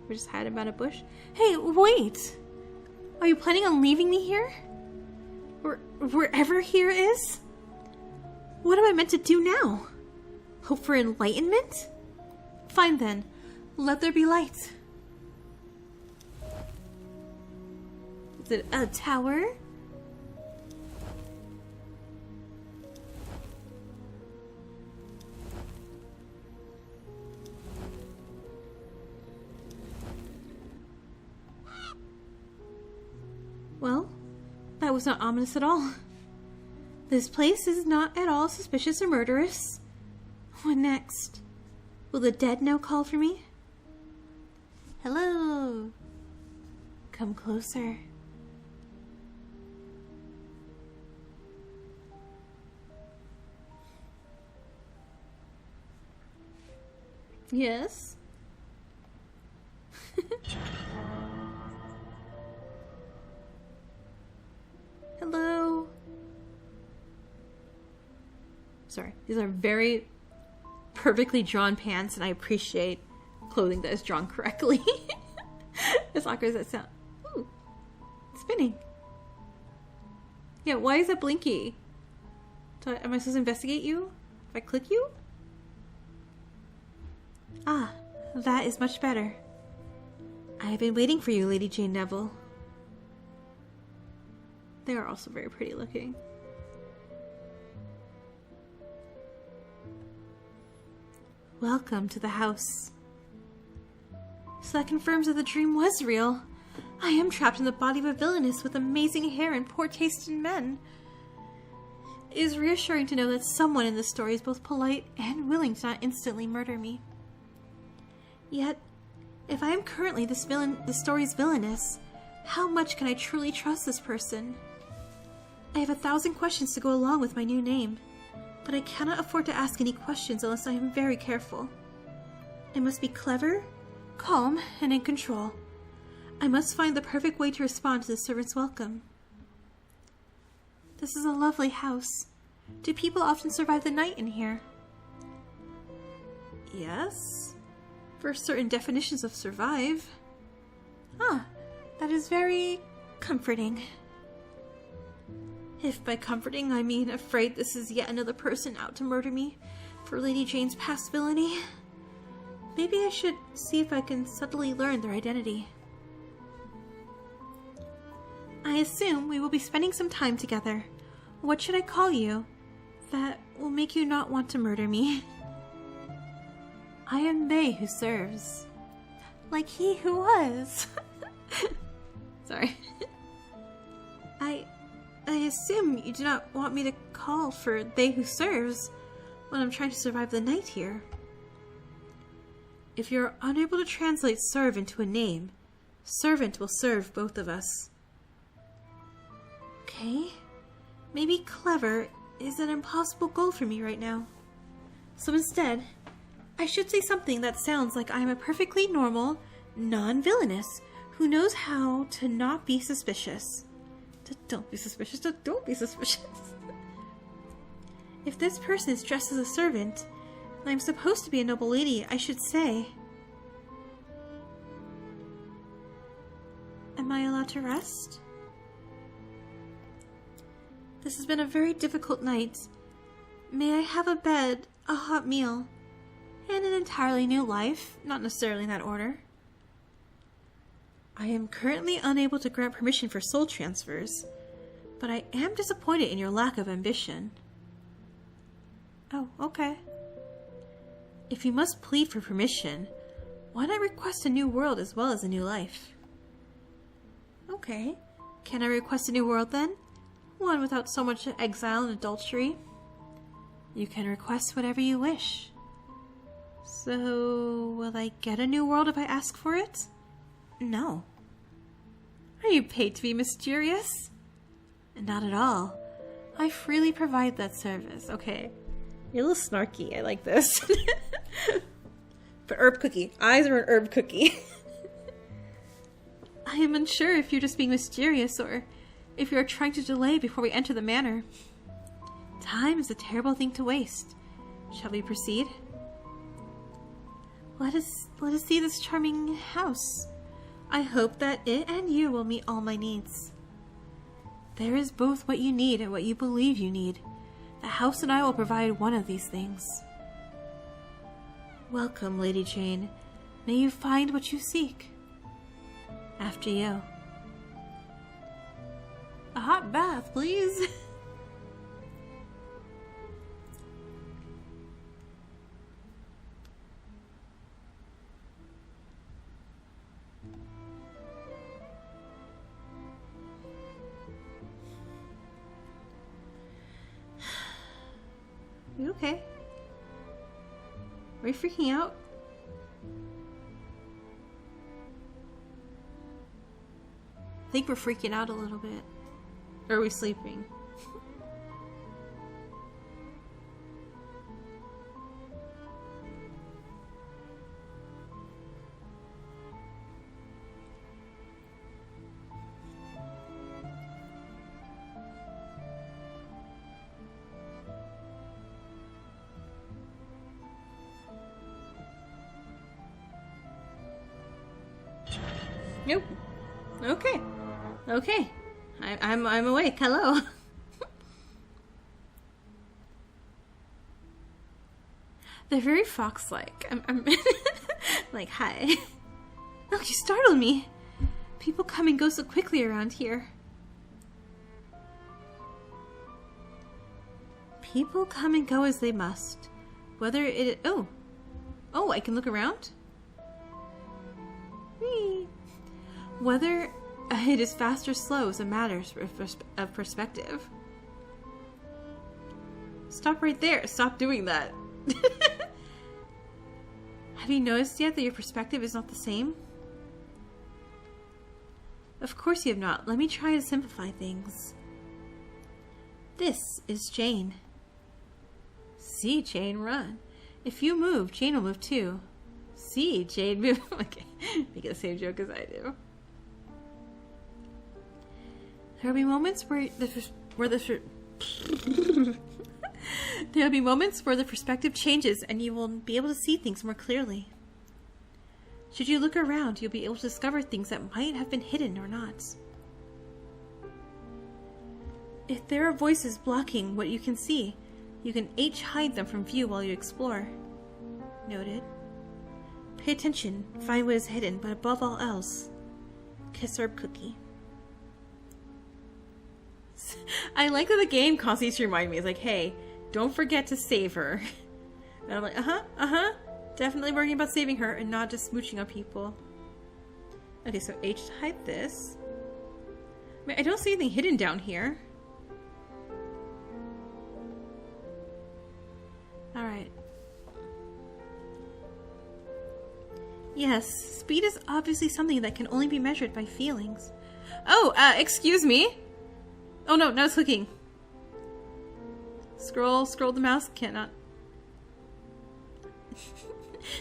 We're just hiding behind a bush. Hey, wait! Are you planning on leaving me here? Or wherever here is? What am I meant to do now? Hope for enlightenment? Fine then. Let there be light. Is it a tower? was not ominous at all. This place is not at all suspicious or murderous. What next? Will the dead now call for me? Hello. Come closer. Yes? Hello? Sorry, these are very perfectly drawn pants, and I appreciate clothing that is drawn correctly. As awkward as that sounds. Ooh, spinning. Yeah, why is that blinky? Am I supposed to investigate you? If I click you? Ah, that is much better. I have been waiting for you, Lady Jane Neville. They are also very pretty looking. Welcome to the house. So that confirms that the dream was real. I am trapped in the body of a villainess with amazing hair and poor taste in men. It is reassuring to know that someone in this story is both polite and willing to not instantly murder me. Yet, if I am currently the story's villainess, how much can I truly trust this person? I have 1,000 questions to go along with my new name, but I cannot afford to ask any questions unless I am very careful. I must be clever, calm, and in control. I must find the perfect way to respond to the servant's welcome. This is a lovely house. Do people often survive the night in here? Yes. For certain definitions of survive. Ah, that is very comforting. If by comforting I mean afraid this is yet another person out to murder me for Lady Jane's past villainy, maybe I should see if I can subtly learn their identity. I assume we will be spending some time together. What should I call you that will make you not want to murder me? I am they who serves. Like he who was. Sorry. I assume you do not want me to call for they who serves when I'm trying to survive the night here. If you're unable to translate serve into a name, servant will serve both of us. Okay. Maybe clever is an impossible goal for me right now. So instead, I should say something that sounds like I'm a perfectly normal, non-villainous who knows how to not be suspicious. Don't be suspicious. Don't be suspicious. If this person is dressed as a servant, and I'm supposed to be a noble lady, I should say... Am I allowed to rest? This has been a very difficult night. May I have a bed, a hot meal, and an entirely new life, not necessarily in that order. I am currently unable to grant permission for soul transfers, but I am disappointed in your lack of ambition. Oh, okay. If you must plead for permission, why not request a new world as well as a new life? Okay. Can I request a new world then? One without so much exile and adultery? You can request whatever you wish. So, will I get a new world if I ask for it? No. Are you paid to be mysterious? Not at all. I freely provide that service. Okay. You're a little snarky. I like this. But herb cookie. Eyes are an herb cookie. I am unsure if you're just being mysterious or if you are trying to delay before we enter the manor. Time is a terrible thing to waste. Shall we proceed? Let us see this charming house. I hope that it and you will meet all my needs. There is both what you need and what you believe you need. The house and I will provide one of these things. Welcome, Lady Jane. May you find what you seek. After you. A hot bath, please. Okay. Are we freaking out? I think we're freaking out a little bit. Or are we sleeping? Nope. Okay. Okay. I'm awake. Hello. They're very fox-like. I'm like, hi. Oh, you startled me. People come and go so quickly around here. People come and go as they must. Whether it... Oh, I can look around? Whee. Whether it is fast or slow is a matter of perspective. Stop right there. Stop doing that. Have you noticed yet that your perspective is not the same? Of course you have not. Let me try to simplify things. This is Jane. See, Jane, run. If you move, Jane will move too. See, Jane, move. Okay, make the same joke as I do. There will be moments where there'll be moments where the perspective changes and you will be able to see things more clearly. Should you look around, you'll be able to discover things that might have been hidden or not. If there are voices blocking what you can see, you can H hide them from view while you explore. Noted. Pay attention, find what is hidden, but above all else, kiss herb cookie. I like that the game constantly used to remind me, it's like, hey, don't forget to save her. And I'm like, definitely worrying about saving her and not just smooching on people. Okay, so H to hide this. I mean, I don't see anything hidden down here. Alright. Yes, speed is obviously something that can only be measured by feelings. Oh, excuse me. Oh no, it's clicking. Scroll the mouse, cannot.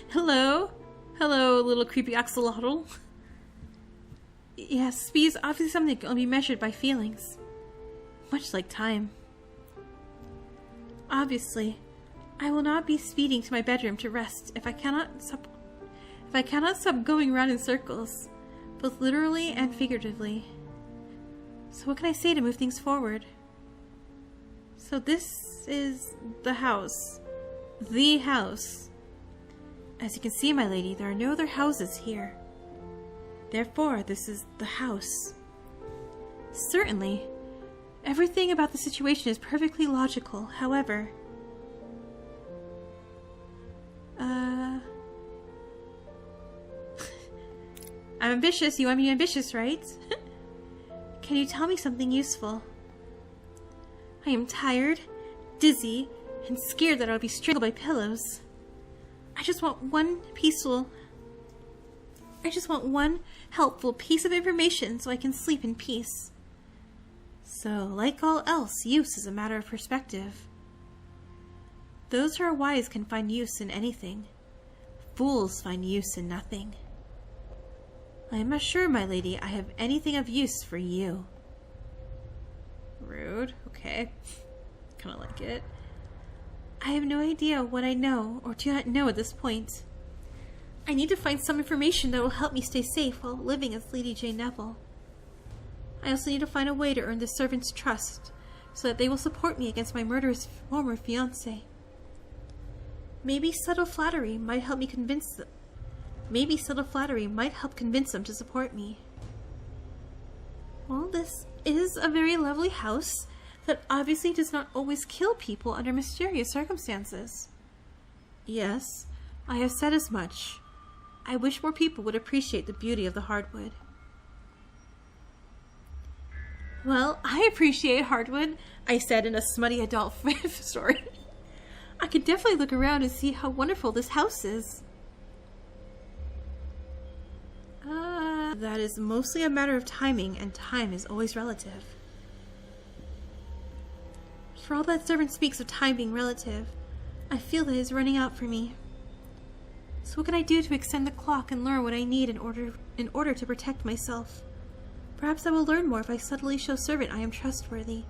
Hello, little creepy axolotl. Yes, speed is obviously something that can only be measured by feelings. Much like time. Obviously, I will not be speeding to my bedroom to rest if I cannot stop going around in circles, both literally and figuratively. So what can I say to move things forward? So this is the house. The house. As you can see, my lady, there are no other houses here. Therefore, this is the house. Certainly. Everything about the situation is perfectly logical. However... I'm ambitious. You want me to be ambitious, right? Can you tell me something useful? I am tired, dizzy, and scared that I'll be strangled by pillows. I just want one helpful piece of information so I can sleep in peace. So, like all else, use is a matter of perspective. Those who are wise can find use in anything. Fools find use in nothing. I am not sure, my lady, I have anything of use for you. Rude. Okay. Kinda like it. I have no idea what I know or do not know at this point. I need to find some information that will help me stay safe while living as Lady Jane Neville. I also need to find a way to earn the servants' trust so that they will support me against my murderous former fiancé. Maybe subtle flattery might help convince them to support me. Well, this is a very lovely house that obviously does not always kill people under mysterious circumstances. Yes, I have said as much. I wish more people would appreciate the beauty of the hardwood. Well, I appreciate hardwood, I said in a smutty adult story. I could definitely look around and see how wonderful this house is. That is mostly a matter of timing, and time is always relative. For all that servant speaks of time being relative, I feel that it is running out for me. So what can I do to extend the clock and learn what I need in order to protect myself? Perhaps I will learn more if I subtly show servant I am trustworthy.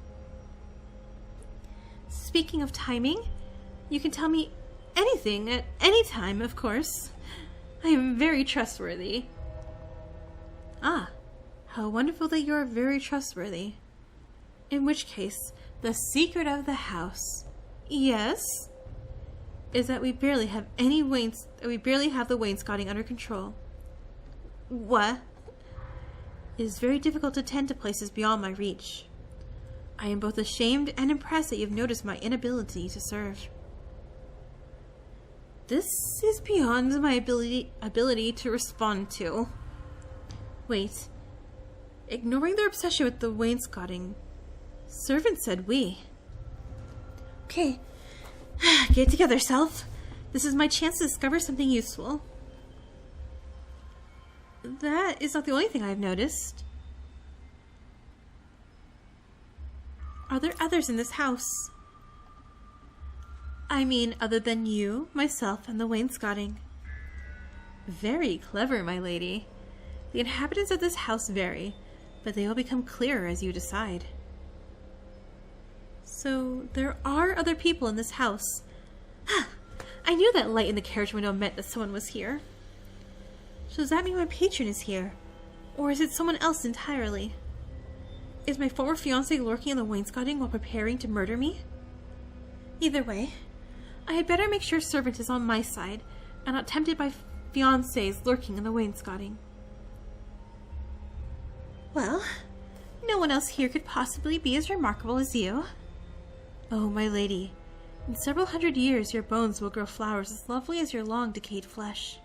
Speaking of timing, you can tell me anything at any time, of course. I am very trustworthy. Ah, how wonderful that you are very trustworthy. In which case, the secret of the house, yes, is that we barely have the wainscoting under control. What? It is very difficult to tend to places beyond my reach. I am both ashamed and impressed that you have noticed my inability to serve. This is beyond my ability to respond to. Wait. Ignoring their obsession with the wainscoting, servant said we. Okay. Get it together, self. This is my chance to discover something useful. That is not the only thing I have noticed. Are there others in this house? I mean, other than you, myself, and the wainscoting. Very clever, my lady. The inhabitants of this house vary, but they will become clearer as you decide. So, there are other people in this house. I knew that light in the carriage window meant that someone was here. So does that mean my patron is here? Or is it someone else entirely? Is my former fiancé lurking in the wainscoting while preparing to murder me? Either way, I had better make sure servant is on my side, and not tempted by fiancés lurking in the wainscoting. Well, no one else here could possibly be as remarkable as you. Oh, my lady, in several hundred years your bones will grow flowers as lovely as your long decayed flesh.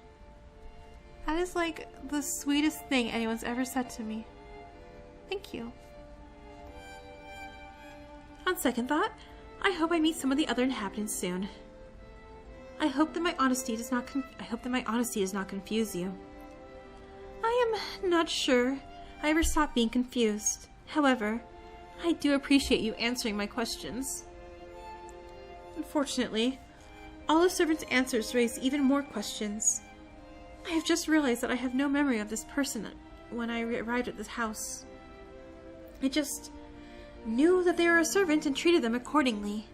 That is like the sweetest thing anyone's ever said to me. Thank you. On second thought, I hope I meet some of the other inhabitants soon. I hope that my honesty does not confuse you. I am not sure I ever stopped being confused. However, I do appreciate you answering my questions. Unfortunately, all the servants' answers raise even more questions. I have just realized that I have no memory of this person when I arrived at this house. I just knew that they were a servant and treated them accordingly.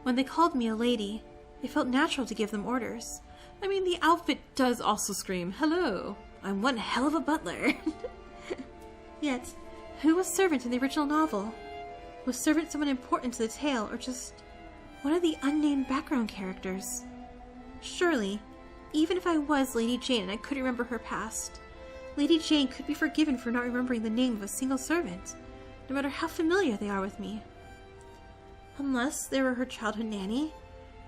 When they called me a lady, it felt natural to give them orders. I mean, the outfit does also scream, "Hello, I'm one hell of a butler." Yet, who was servant in the original novel? Was servant someone important to the tale, or just one of the unnamed background characters? Surely, even if I was Lady Jane and I couldn't remember her past, Lady Jane could be forgiven for not remembering the name of a single servant, no matter how familiar they are with me. Unless they were her childhood nanny,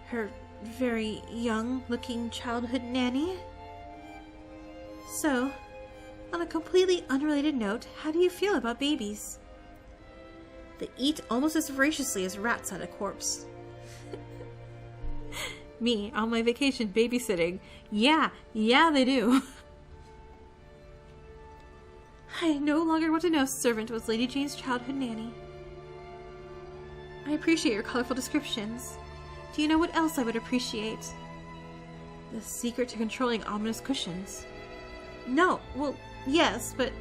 her very young-looking childhood nanny. So, on a completely unrelated note, how do you feel about babies? They eat almost as voraciously as rats at a corpse. Me, on my vacation babysitting. Yeah, they do. I no longer want to know servant was Lady Jane's childhood nanny. I appreciate your colorful descriptions. Do you know what else I would appreciate? The secret to controlling ominous cushions. No, well, yes, but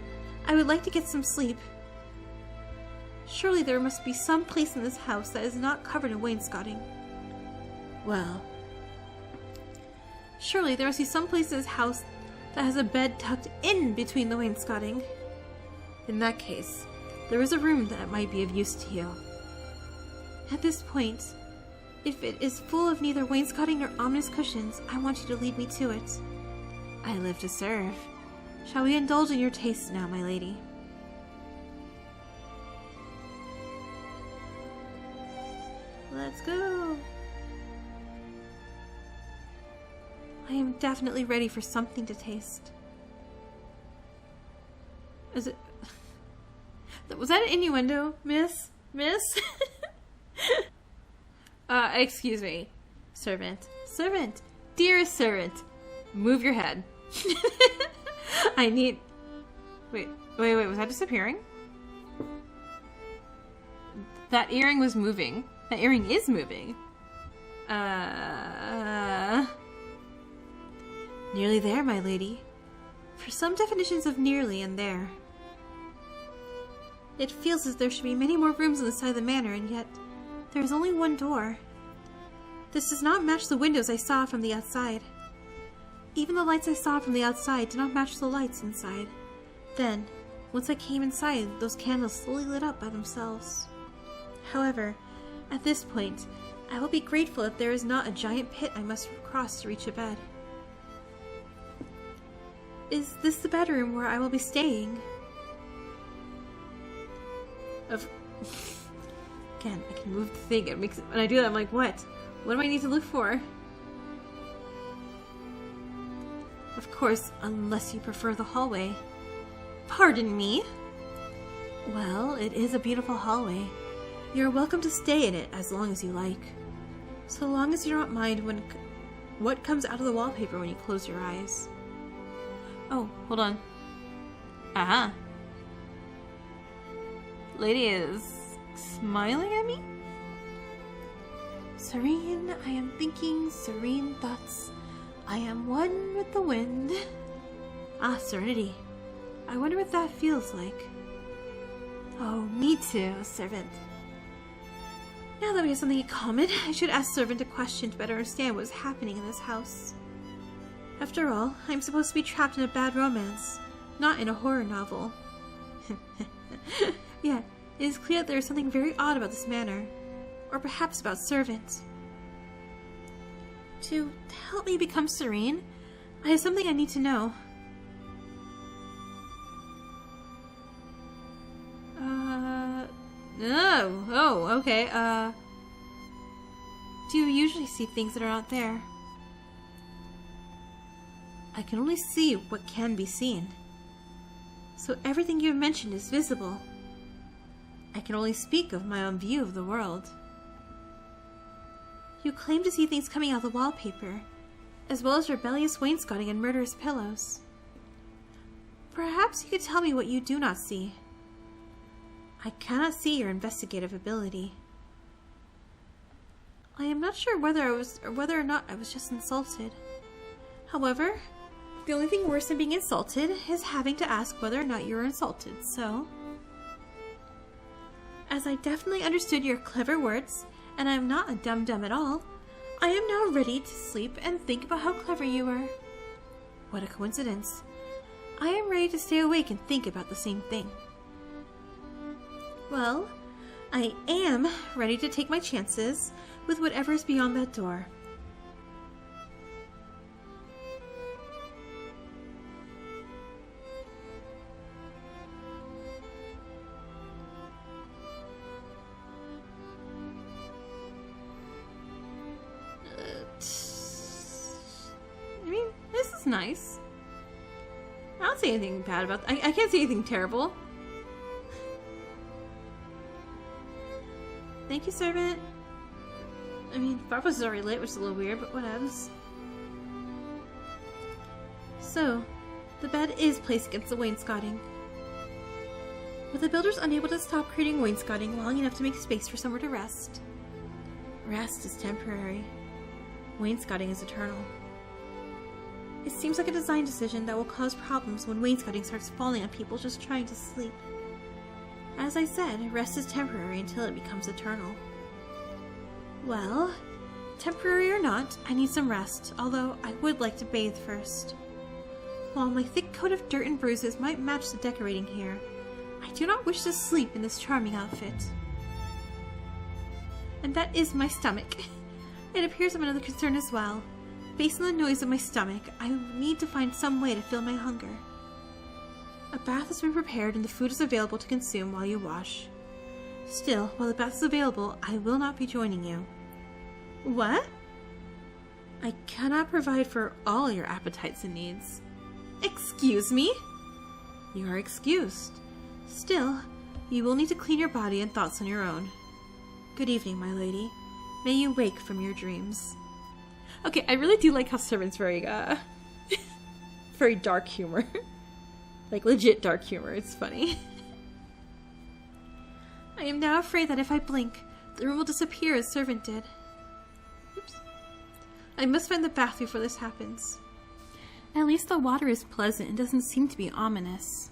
I would like to get some sleep. Surely there must be some place in this house that is not covered in wainscoting. Well, surely there must be some place in this house that has a bed tucked in between the wainscoting. In that case, there is a room that might be of use to you. At this point, if it is full of neither wainscoting nor ominous cushions, I want you to lead me to it. I live to serve. Shall we indulge in your tastes now, my lady? Let's go! I am definitely ready for something to taste. Is it... Was that an innuendo, miss? Miss? Excuse me. Servant. Servant. Dearest servant. Move your head. I need... Wait, was that disappearing? That earring was moving. That earring is moving. Nearly there, my lady. For some definitions of nearly and there. It feels as there should be many more rooms on the side of the manor, and yet there is only one door. This does not match the windows I saw from the outside. Even the lights I saw from the outside did not match the lights inside. Then, once I came inside, those candles slowly lit up by themselves. However, at this point, I will be grateful if there is not a giant pit I must cross to reach a bed. Is this the bedroom where I will be staying? Again, I can move the thing. It makes when I do that, I'm like, what? What do I need to look for? Of course, unless you prefer the hallway. Pardon me? Well, it is a beautiful hallway. You're welcome to stay in it as long as you like. So long as you don't mind what comes out of the wallpaper when you close your eyes. Oh, hold on. Aha. Lady is smiling at me? Serene, I am thinking serene thoughts. I am one with the wind. Ah, serenity. I wonder what that feels like. Oh, me too, servant. Now that we have something in common, I should ask servant a question to better understand what is happening in this house. After all, I'm supposed to be trapped in a bad romance, not in a horror novel. Yet, it is clear that there is something very odd about this manor, or perhaps about servant. To help me become serene, I have something I need to know. Okay, do you usually see things that are not there? I can only see what can be seen. So everything you have mentioned is visible. I can only speak of my own view of the world. You claim to see things coming out of the wallpaper, as well as rebellious wainscoting and murderous pillows. Perhaps you could tell me what you do not see. I cannot see your investigative ability. I am not sure whether or not I was just insulted. However, the only thing worse than being insulted is having to ask whether or not you were insulted, so... As I definitely understood your clever words, and I am not a dum-dum at all, I am now ready to sleep and think about how clever you were. What a coincidence. I am ready to stay awake and think about the same thing. Well, I am ready to take my chances with whatever is beyond that door. I mean, this is nice. I don't say anything bad about that. I can't say anything terrible. Thank you, servant. I mean, Fireplace is already lit, which is a little weird, but whatevs. So, the bed is placed against the wainscoting. Were the builders unable to stop creating wainscoting long enough to make space for somewhere to rest? Rest is temporary. Wainscoting is eternal. It seems like a design decision that will cause problems when wainscoting starts falling on people just trying to sleep. As I said, rest is temporary until it becomes eternal. Well, temporary or not, I need some rest, although I would like to bathe first. While my thick coat of dirt and bruises might match the decorating here, I do not wish to sleep in this charming outfit. And that is my stomach. It appears I'm another concern as well. Based on the noise of my stomach, I need to find some way to fill my hunger. A bath has been prepared and the food is available to consume while you wash. Still, while the bath is available, I will not be joining you. What? I cannot provide for all your appetites and needs. Excuse me? You are excused. Still, you will need to clean your body and thoughts on your own. Good evening, my lady. May you wake from your dreams. Okay, I really do like how Servant's very, very dark humor. Like, legit dark humor. It's funny. I am now afraid that if I blink, the room will disappear as Servant did. Oops. I must find the bath before this happens. At least the water is pleasant and doesn't seem to be ominous.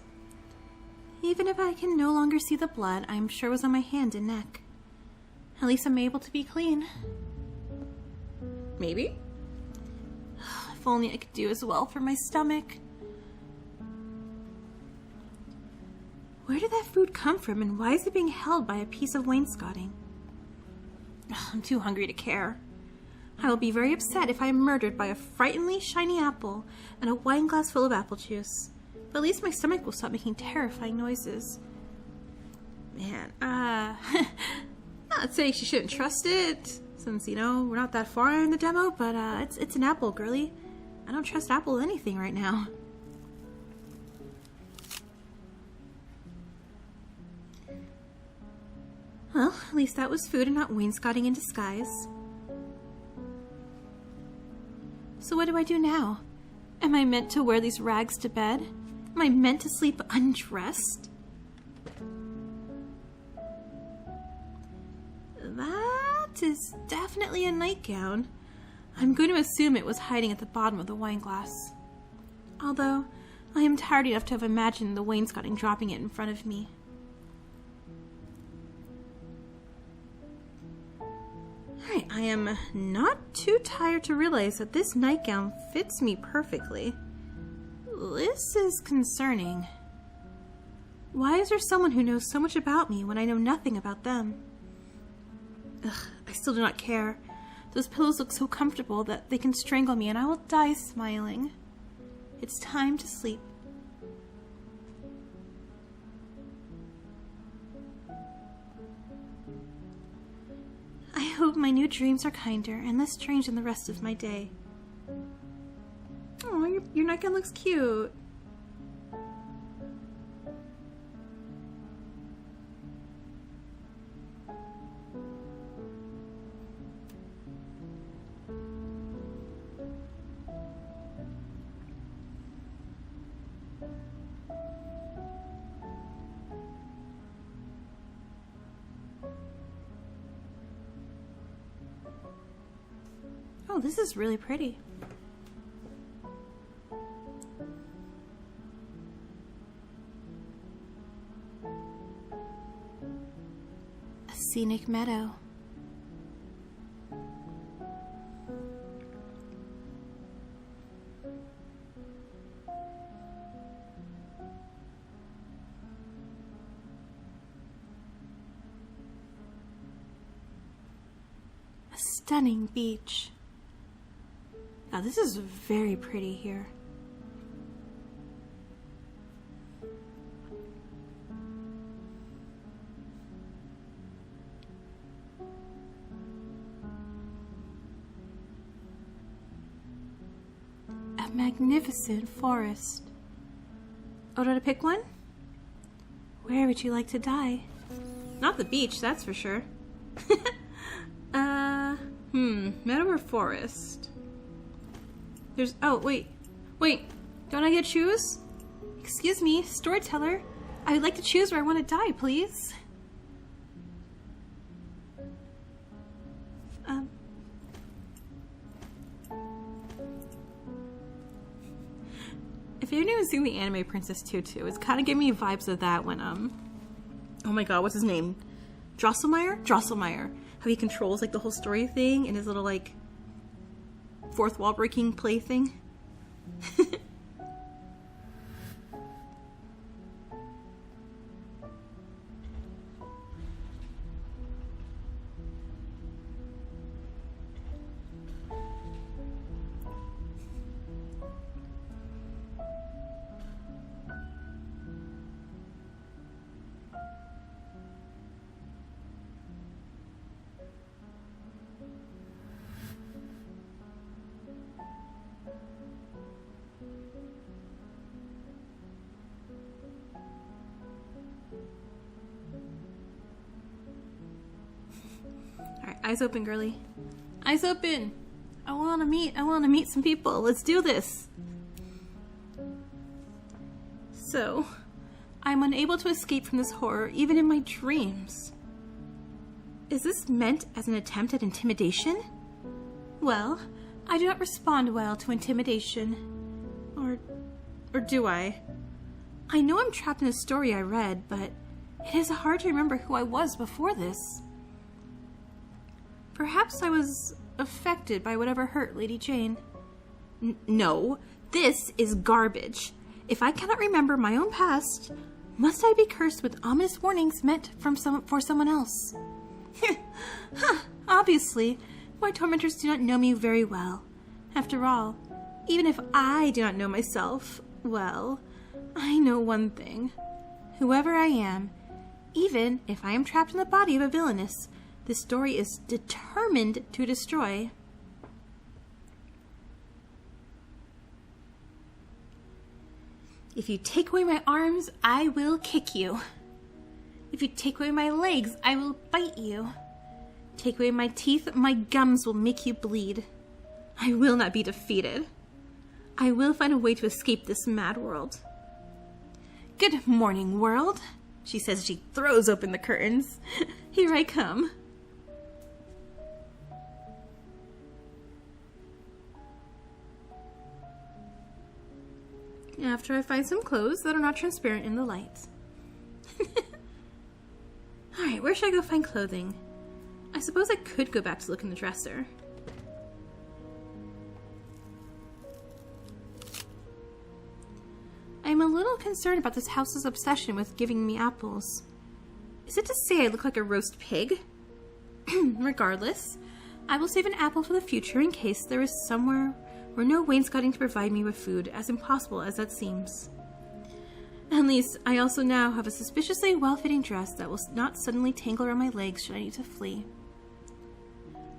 Even if I can no longer see the blood, I am sure it was on my hand and neck. At least I'm able to be clean. Maybe? If only I could do as well for my stomach. Where did that food come from, and why is it being held by a piece of wainscoting? I'm too hungry to care. I will be very upset if I am murdered by a frighteningly shiny apple and a wine glass full of apple juice. But at least my stomach will stop making terrifying noises. Man, not saying she shouldn't trust it, since, you know, we're not that far in the demo, but it's an apple, girly. I don't trust Apple with anything right now. Well, at least that was food and not wainscoting in disguise. So what do I do now? Am I meant to wear these rags to bed? Am I meant to sleep undressed? That is definitely a nightgown. I'm going to assume it was hiding at the bottom of the wine glass. Although, I am tired enough to have imagined the wainscoting dropping it in front of me. Alright, I am not too tired to realize that this nightgown fits me perfectly. This is concerning. Why is there someone who knows so much about me when I know nothing about them? Ugh, I still do not care. Those pillows look so comfortable that they can strangle me and I will die smiling. It's time to sleep. I hope my new dreams are kinder and less strange than the rest of my day. Oh, your nightgown looks cute. Oh, this is really pretty. A scenic meadow. A stunning beach. Now this is very pretty here. A magnificent forest. Oh, did I pick one? Where would you like to die? Not the beach, that's for sure. Meadow or forest? There's, oh, wait, don't I get to choose? Excuse me, storyteller. I would like to choose where I want to die, please. If anyone's seen the anime Princess Tutu, it's kind of giving me vibes of that when, oh my god, what's his name? Drosselmeyer. How he controls, like, the whole story thing in his little, like, fourth wall breaking play thing. Alright, eyes open, girly. Eyes open! I want to meet some people. Let's do this. So, I'm unable to escape from this horror even in my dreams. Is this meant as an attempt at intimidation? Well, I do not respond well to intimidation. Or do I? I know I'm trapped in a story I read, but it is hard to remember who I was before this. Perhaps I was affected by whatever hurt Lady Jane. No, this is garbage. If I cannot remember my own past, must I be cursed with ominous warnings meant for someone else? Obviously, my tormentors do not know me very well. After all, even if I do not know myself, well, I know one thing. Whoever I am, even if I am trapped in the body of a villainess, this story is determined to destroy. If you take away my arms, I will kick you. If you take away my legs, I will bite you. Take away my teeth, my gums will make you bleed. I will not be defeated. I will find a way to escape this mad world. Good morning, world, she says as she throws open the curtains. Here I come. After I find some clothes that are not transparent in the light. Alright, where should I go find clothing? I suppose I could go back to look in the dresser. I'm a little concerned about this house's obsession with giving me apples. Is it to say I look like a roast pig? Regardless, I will save an apple for the future in case there is somewhere where no wainscoting to provide me with food, as impossible as that seems. At least, I also now have a suspiciously well-fitting dress that will not suddenly tangle around my legs should I need to flee.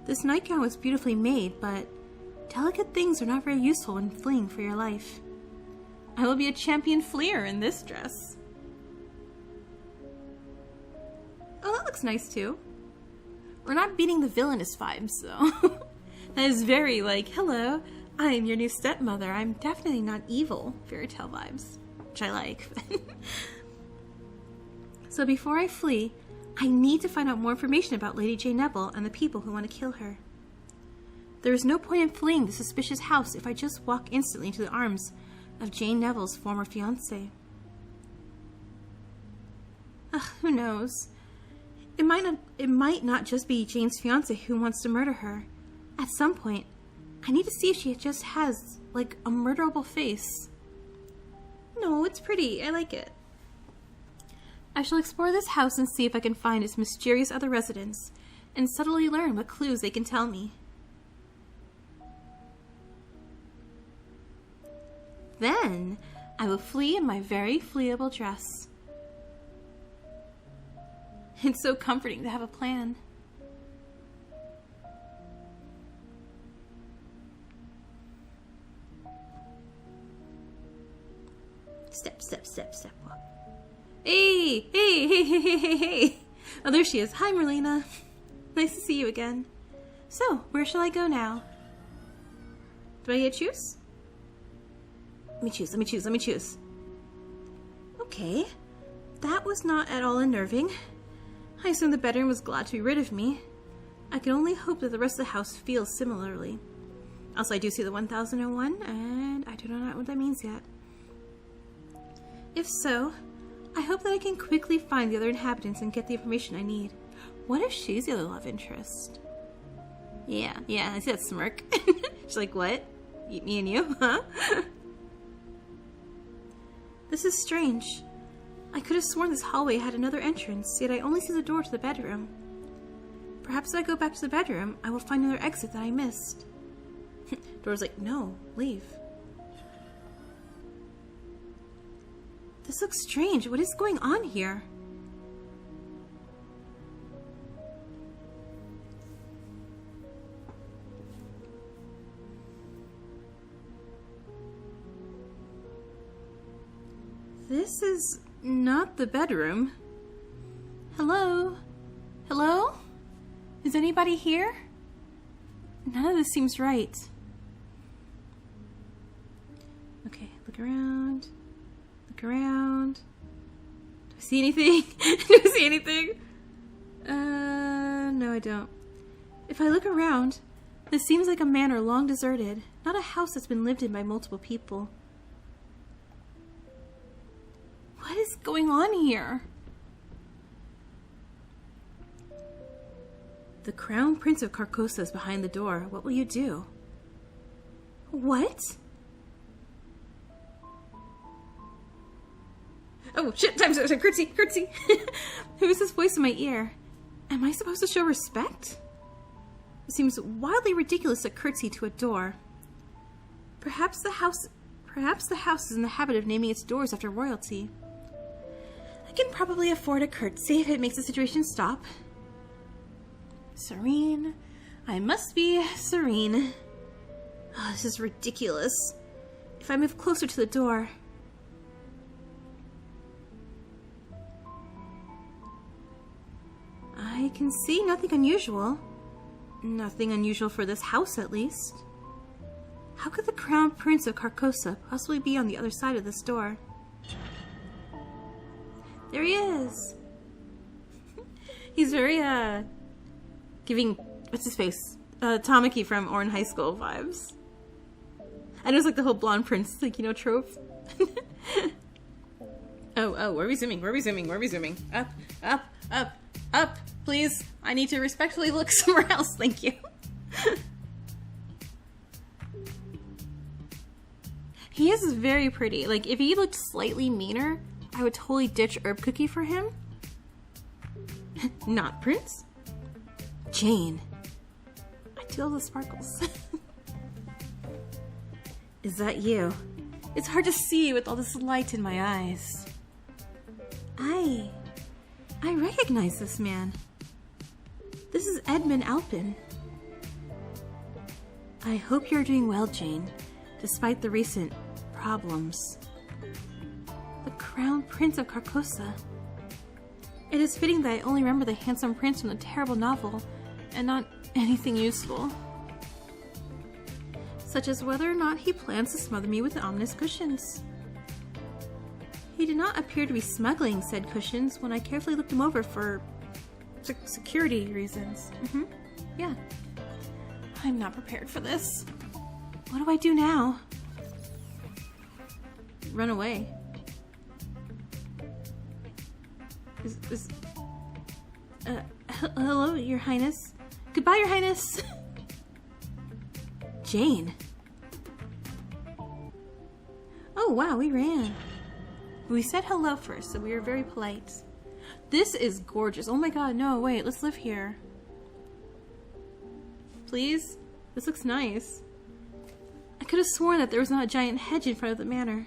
This nightgown was beautifully made, but delicate things are not very useful when fleeing for your life. I will be a champion fleer in this dress. Oh, that looks nice too. We're not beating the villainous vibes, though. That is very like, hello, I am your new stepmother. I'm definitely not evil fairy tale vibes, which I like. So before I flee, I need to find out more information about Lady Jane Neville and the people who want to kill her. There is no point in fleeing the suspicious house if I just walk instantly into the arms of Jane Neville's former fiancé. Who knows? It might not just be Jane's fiancé who wants to murder her. At some point, I need to see if she just has, like, a murderable face. No, it's pretty. I like it. I shall explore this house and see if I can find its mysterious other residents, and subtly learn what clues they can tell me. Then, I will flee in my very fleeable dress. It's so comforting to have a plan. Step, step, step, step, walk. Hey! Oh, there she is. Hi, Merlina. Nice to see you again. So, where shall I go now? Do I get to choose? Let me choose. Okay. That was not at all unnerving. I assume the bedroom was glad to be rid of me. I can only hope that the rest of the house feels similarly. Also, I do see the 1001, and I do not know what that means yet. If so, I hope that I can quickly find the other inhabitants and get the information I need. What if she's the other love interest? Yeah, I see that smirk. She's like, what? Me and you, huh? This is strange. I could have sworn this hallway had another entrance, yet I only see the door to the bedroom. Perhaps if I go back to the bedroom, I will find another exit that I missed. Dora's like, no, leave. This looks strange. What is going on here? This is not the bedroom. Hello? Hello? Is anybody here? None of this seems right. Okay, look around. Look around. Do I see anything? Do I see anything? No, I don't. If I look around, this seems like a manor long deserted, not a house that's been lived in by multiple people. What is going on here? The Crown Prince of Carcosa is behind the door. What will you do? What? Oh, shit! Time to curtsy! Curtsy! Who is this voice in my ear? Am I supposed to show respect? It seems wildly ridiculous to curtsy to a door. Perhaps the house is in the habit of naming its doors after royalty. I can probably afford a curtsy if it makes the situation stop. Serene. I must be serene. Oh, this is ridiculous. If I move closer to the door... I can see nothing unusual. Nothing unusual for this house, at least. How could the Crown Prince of Carcosa possibly be on the other side of this door? There he is! He's very, giving, what's his face? Tamaki from Orin High School vibes. And it was like the whole blonde prince, like, you know, trope. Oh, where are we zooming? Where are we zooming? Where are we zooming? Up, up, up, up! Please, I need to respectfully look somewhere else, thank you. He is very pretty. Like, if he looked slightly meaner, I would totally ditch Herb Cookie for him. Not Prince. Jane. I do all the sparkles. Is that you? It's hard to see with all this light in my eyes. I recognize this man. This is Edmund Alpin. I hope you're doing well, Jane, despite the recent problems. The Crown Prince of Carcosa. It is fitting that I only remember the handsome prince from the terrible novel, and not anything useful. Such as whether or not he plans to smother me with the ominous cushions. He did not appear to be smuggling said cushions when I carefully looked him over for security reasons. Yeah. I'm not prepared for this. What do I do now? Run away. Hello, Your Highness. Goodbye, Your Highness. Jane. Oh, wow, we ran. We said hello first, so we were very polite. This is gorgeous. Oh my god, no, wait, let's live here. Please? This looks nice. I could have sworn that there was not a giant hedge in front of the manor.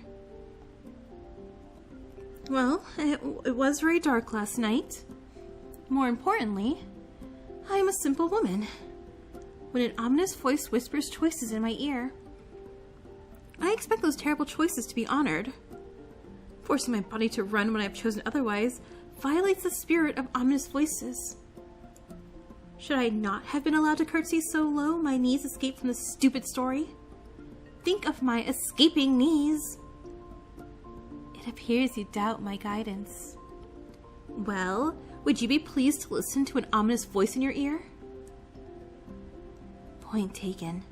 Well, it was very dark last night. More importantly, I am a simple woman. When an ominous voice whispers choices in my ear, I expect those terrible choices to be honored. Forcing my body to run when I have chosen otherwise violates the spirit of ominous voices. Should I not have been allowed to curtsy so low my knees escape from this stupid story? Think of my escaping knees. It appears you doubt my guidance. Well, would you be pleased to listen to an ominous voice in your ear? Point taken.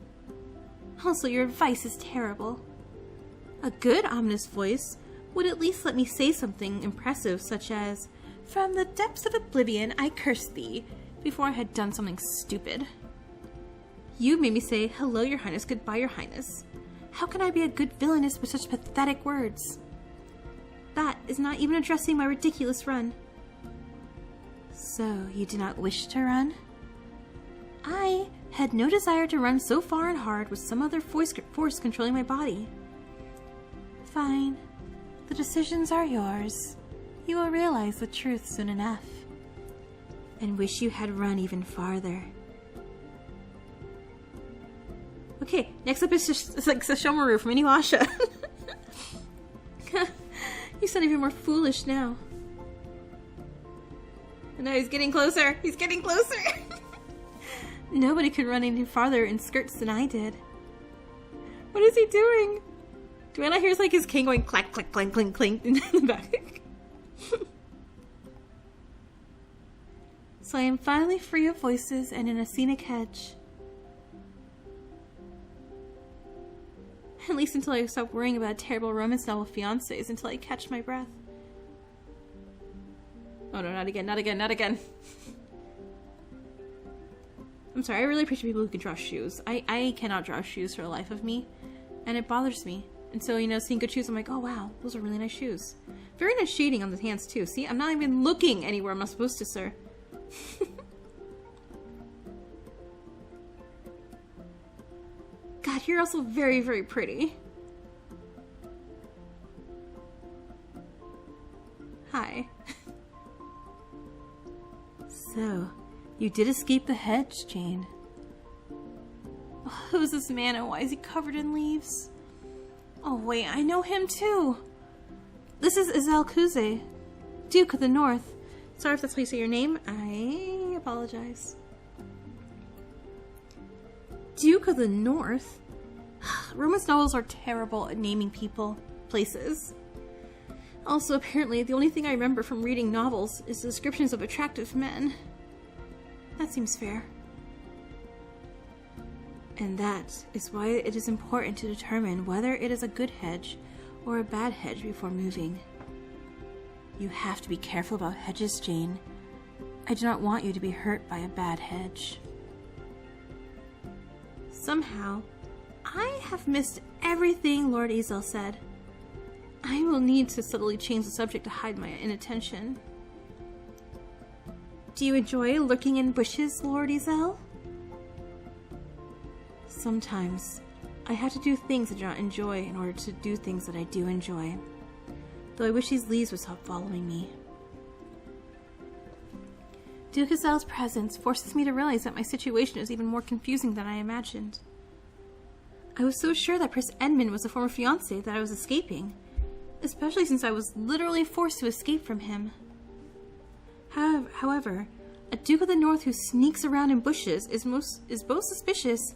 Also, your advice is terrible. A good ominous voice would at least let me say something impressive, such as, "From the depths of oblivion I curse thee," before I had done something stupid. You made me say, "Hello, Your Highness, goodbye, Your Highness." How can I be a good villainess with such pathetic words? That is not even addressing my ridiculous run. So, you do not wish to run? I had no desire to run so far and hard with some other force controlling my body. Fine. The decisions are yours. You will realize the truth soon enough. And wish you had run even farther. Okay, next up is just, it's like Sashomaru from Inuyasha. You sound even more foolish now. And now he's getting closer. He's getting closer. Nobody could run any farther in skirts than I did. What is he doing? Do I not hear like his cane going clack, clack, clank, clink, clink in the back? So I am finally free of voices and in a scenic hedge. At least until I stop worrying about terrible romance novel fiancés until I catch my breath. Oh no, not again, not again, not again. I'm sorry, I really appreciate people who can draw shoes. I cannot draw shoes for the life of me, and it bothers me. And so, you know, seeing good shoes, I'm like, oh wow, those are really nice shoes. Very nice shading on the hands too. See, I'm not even looking anywhere I'm not supposed to, sir. God, you're also very, very pretty. Hi. So, you did escape the hedge, Jane. Oh, who's this man and why is he covered in leaves? Oh wait, I know him too. This is Izel Kuze, Duke of the North. Sorry if that's how you say your name. I apologize. Duke of the North? Romance novels are terrible at naming people, places. Also, apparently, the only thing I remember from reading novels is the descriptions of attractive men. That seems fair. And that is why it is important to determine whether it is a good hedge or a bad hedge before moving. You have to be careful about hedges, Jane. I do not want you to be hurt by a bad hedge. Somehow, I have missed everything Lord Isekai said. I will need to subtly change the subject to hide my inattention. Do you enjoy lurking in bushes, Lord Isekai? Sometimes, I have to do things I do not enjoy in order to do things that I do enjoy. Though I wish these leaves would stop following me. Duke Isel's presence forces me to realize that my situation is even more confusing than I imagined. I was so sure that Prince Edmund was a former fiancé that I was escaping, especially since I was literally forced to escape from him. However, a Duke of the North who sneaks around in bushes is both suspicious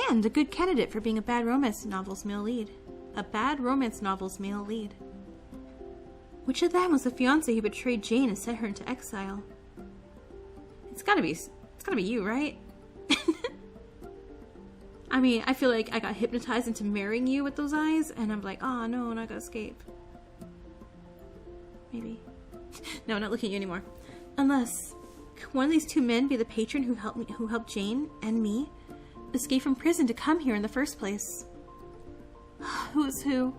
and a good candidate for being a bad romance novel's male lead. A bad romance novel's male lead. Which of them was the fiancé who betrayed Jane and sent her into exile? It's gotta be you, right? I mean, I feel like I got hypnotized into marrying you with those eyes, and I'm like, oh no, and I gotta escape. Maybe. No, not looking at you anymore. Unless, could one of these two men be the patron who helped Jane and me escape from prison to come here in the first place? Who is who?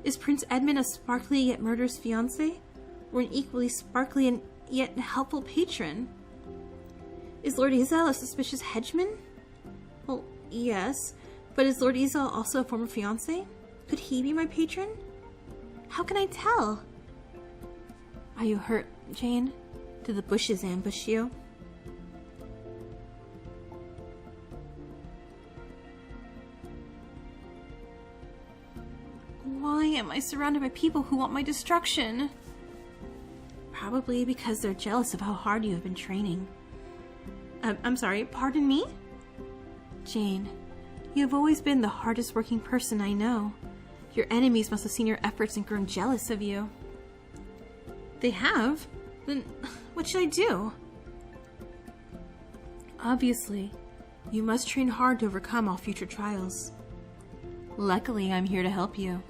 Is Prince Edmund a sparkly yet murderous fiancé? Or an equally sparkly and yet helpful patron? Is Lord Isekai a suspicious hedgeman? Well, yes, but is Lord Isekai also a former fiancé? Could he be my patron? How can I tell? Are you hurt, Jane? Did the bushes ambush you? Why am I surrounded by people who want my destruction? Probably because they're jealous of how hard you have been training. I'm sorry, pardon me? Jane, you have always been the hardest working person I know. Your enemies must have seen your efforts and grown jealous of you. They have? Then what should I do? Obviously, you must train hard to overcome all future trials. Luckily, I'm here to help you.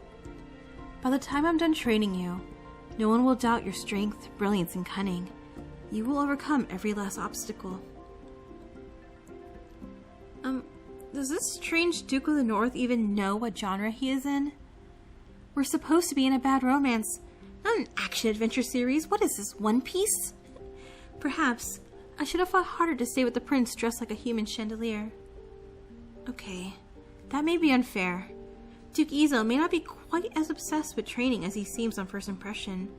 By the time I'm done training you, no one will doubt your strength, brilliance, and cunning. You will overcome every last obstacle. Does this strange Duke of the North even know what genre he is in? We're supposed to be in a bad romance, not an action-adventure series. What is this, One Piece? Perhaps I should have fought harder to stay with the prince dressed like a human chandelier. Okay, that may be unfair. Duke Isekai may not be quite as obsessed with training as he seems on first impression.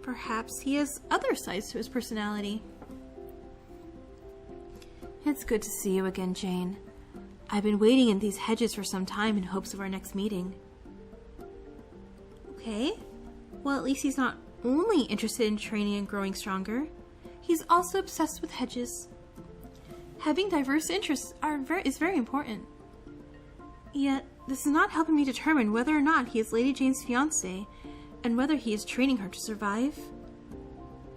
Perhaps he has other sides to his personality. It's good to see you again, Jane. I've been waiting in these hedges for some time in hopes of our next meeting. Okay, well at least he's not only interested in training and growing stronger. He's also obsessed with hedges. Having diverse interests is very important. Yet, this is not helping me determine whether or not he is Lady Jane's fiancé, and whether he is training her to survive,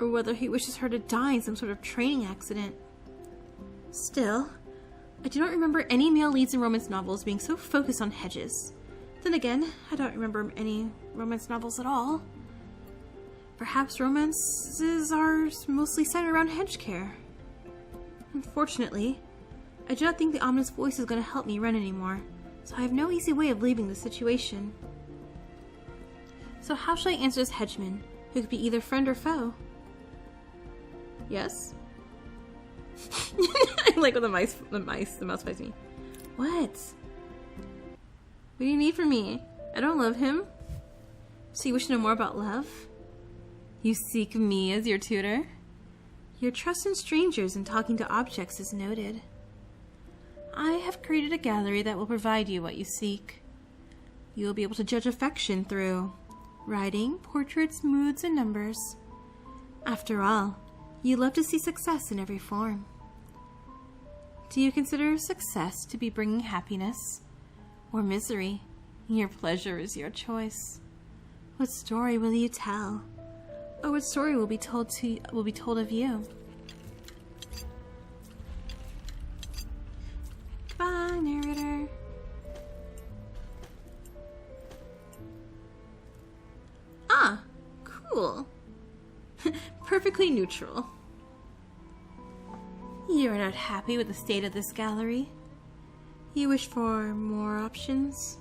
or whether he wishes her to die in some sort of training accident. Still, I do not remember any male leads in romance novels being so focused on hedges. Then again, I don't remember any romance novels at all. Perhaps romances are mostly centered around hedge care. Unfortunately, I do not think the ominous voice is going to help me run anymore, so I have no easy way of leaving the situation. So how shall I answer this hedgeman, who could be either friend or foe? Yes? I like when the mouse fights me. What? What do you need from me? I don't love him. So you wish to know more about love? You seek me as your tutor? Your trust in strangers and talking to objects is noted. I have created a gallery that will provide you what you seek. You will be able to judge affection through writing, portraits, moods, and numbers. After all, you love to see success in every form. Do you consider success to be bringing happiness or misery? Your pleasure is your choice. What story will you tell? Or what story will be told of you? Bye, narrator. Ah, cool. Perfectly neutral. You are not happy with the state of this gallery. You wish for more options.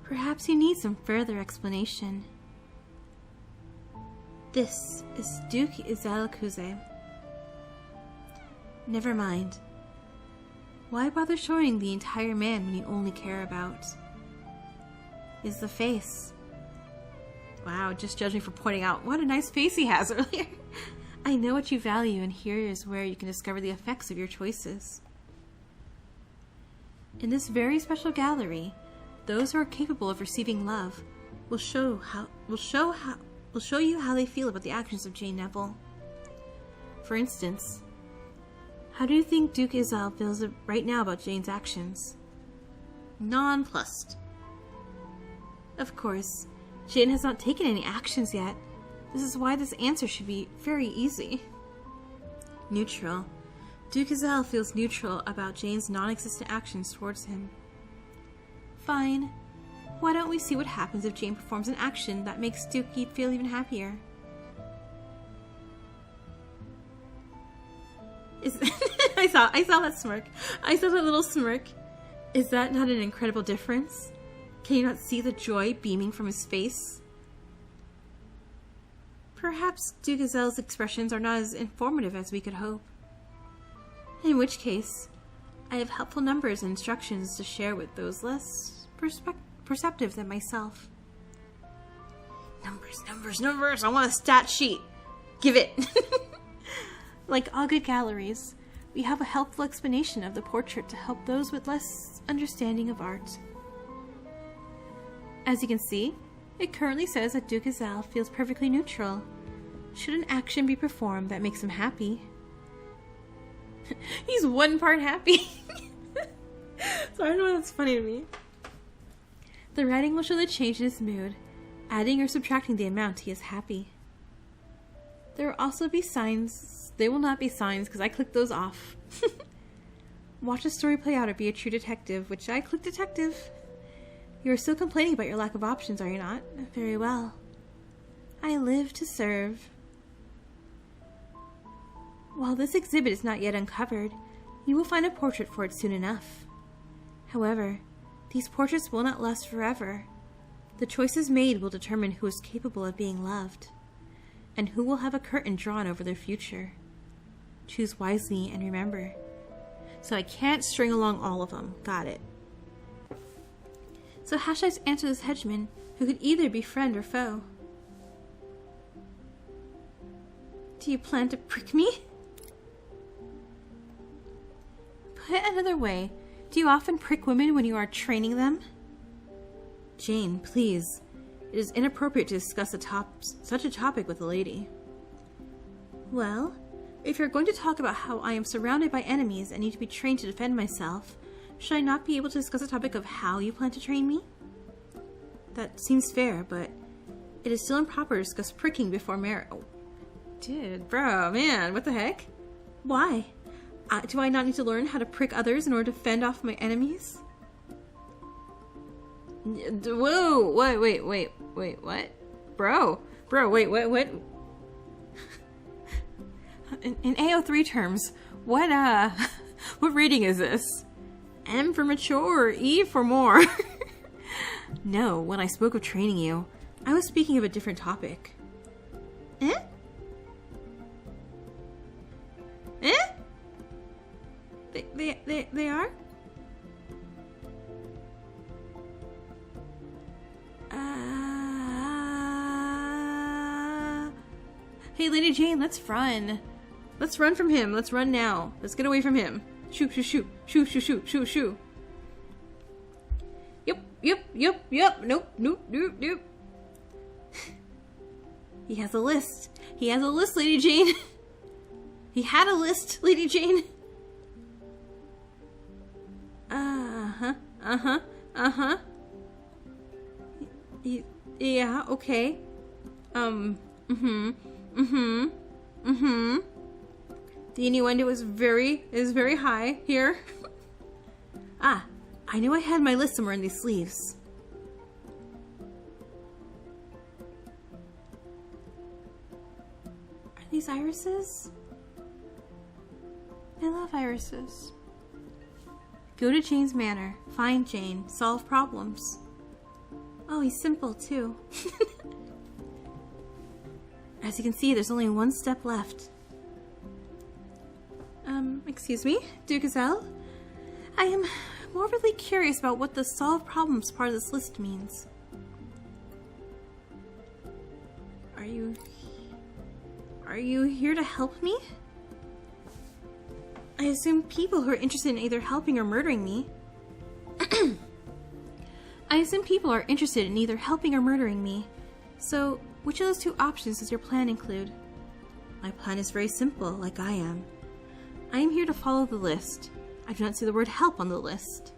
Perhaps you need some further explanation. This is Duke Isekai. Never mind. Why bother showing the entire man when you only care about is the face? Wow, just judge me for pointing out what a nice face he has earlier. I know what you value, and here is where you can discover the effects of your choices. In this very special gallery, those who are capable of receiving love will show you how they feel about the actions of Jane Neville. For instance, how do you think Duke Isekai feels right now about Jane's actions? Nonplussed. Of course, Jane has not taken any actions yet. This is why this answer should be very easy. Neutral. Duke Isekai feels neutral about Jane's non-existent actions towards him. Fine. Why don't we see what happens if Jane performs an action that makes Duke feel even happier? I saw that smirk. I saw that little smirk. Is that not an incredible difference? Can you not see the joy beaming from his face? Perhaps Duke Isekai's expressions are not as informative as we could hope. In which case, I have helpful numbers and instructions to share with those less perceptive than myself. Numbers! I want a stat sheet! Give it! Like all good galleries, we have a helpful explanation of the portrait to help those with less understanding of art. As you can see, it currently says that Duke Isekai feels perfectly neutral. Should an action be performed that makes him happy? He's one part happy. So I don't know why that's funny to me. The writing will show the change in his mood, adding or subtracting the amount he is happy. There will also be signs. They will not be signs because I clicked those off. Watch the story play out or be a true detective, which I clicked detective. You are still complaining about your lack of options, are you not? Very well. I live to serve. While this exhibit is not yet uncovered, you will find a portrait for it soon enough. However, these portraits will not last forever. The choices made will determine who is capable of being loved, and who will have a curtain drawn over their future. Choose wisely and remember. So I can't string along all of them. Got it. So how should I answer this hedgeman, who could either be friend or foe? Do you plan to prick me? Put another way, do you often prick women when you are training them? Jane, please. It is inappropriate to discuss such a topic with a lady. Well, If you're going to talk about how I am surrounded by enemies and need to be trained to defend myself, should I not be able to discuss the topic of how you plan to train me? That seems fair, but it is still improper to discuss pricking before marriage. Oh. Dude, bro, man, what the heck? Why? Do I not need to learn how to prick others in order to fend off my enemies? Whoa, wait, what? Bro, wait, what? In AO3 terms, what rating is this? M for mature, E for more. No, when I spoke of training you, I was speaking of a different topic. Eh? They are? Hey, Lady Jane, let's run. Let's run from him. Let's run now. Let's get away from him. Shoot. Yep. Nope. He has a list. He has a list, Lady Jane. He had a list, Lady Jane. Yeah, okay. The innuendo is very high here. I knew I had my list somewhere in these sleeves. Are these irises? I love irises. Go to Jane's manor, find Jane, solve problems. Oh, he's simple too. As you can see, there's only one step left. Excuse me, Ducazelle? I am morbidly curious about what the solve problems part of this list means. Are you here to help me? I assume people who are interested in either helping or murdering me. So, which of those two options does your plan include? My plan is very simple, like I am. I am here to follow the list. I do not see the word help on the list.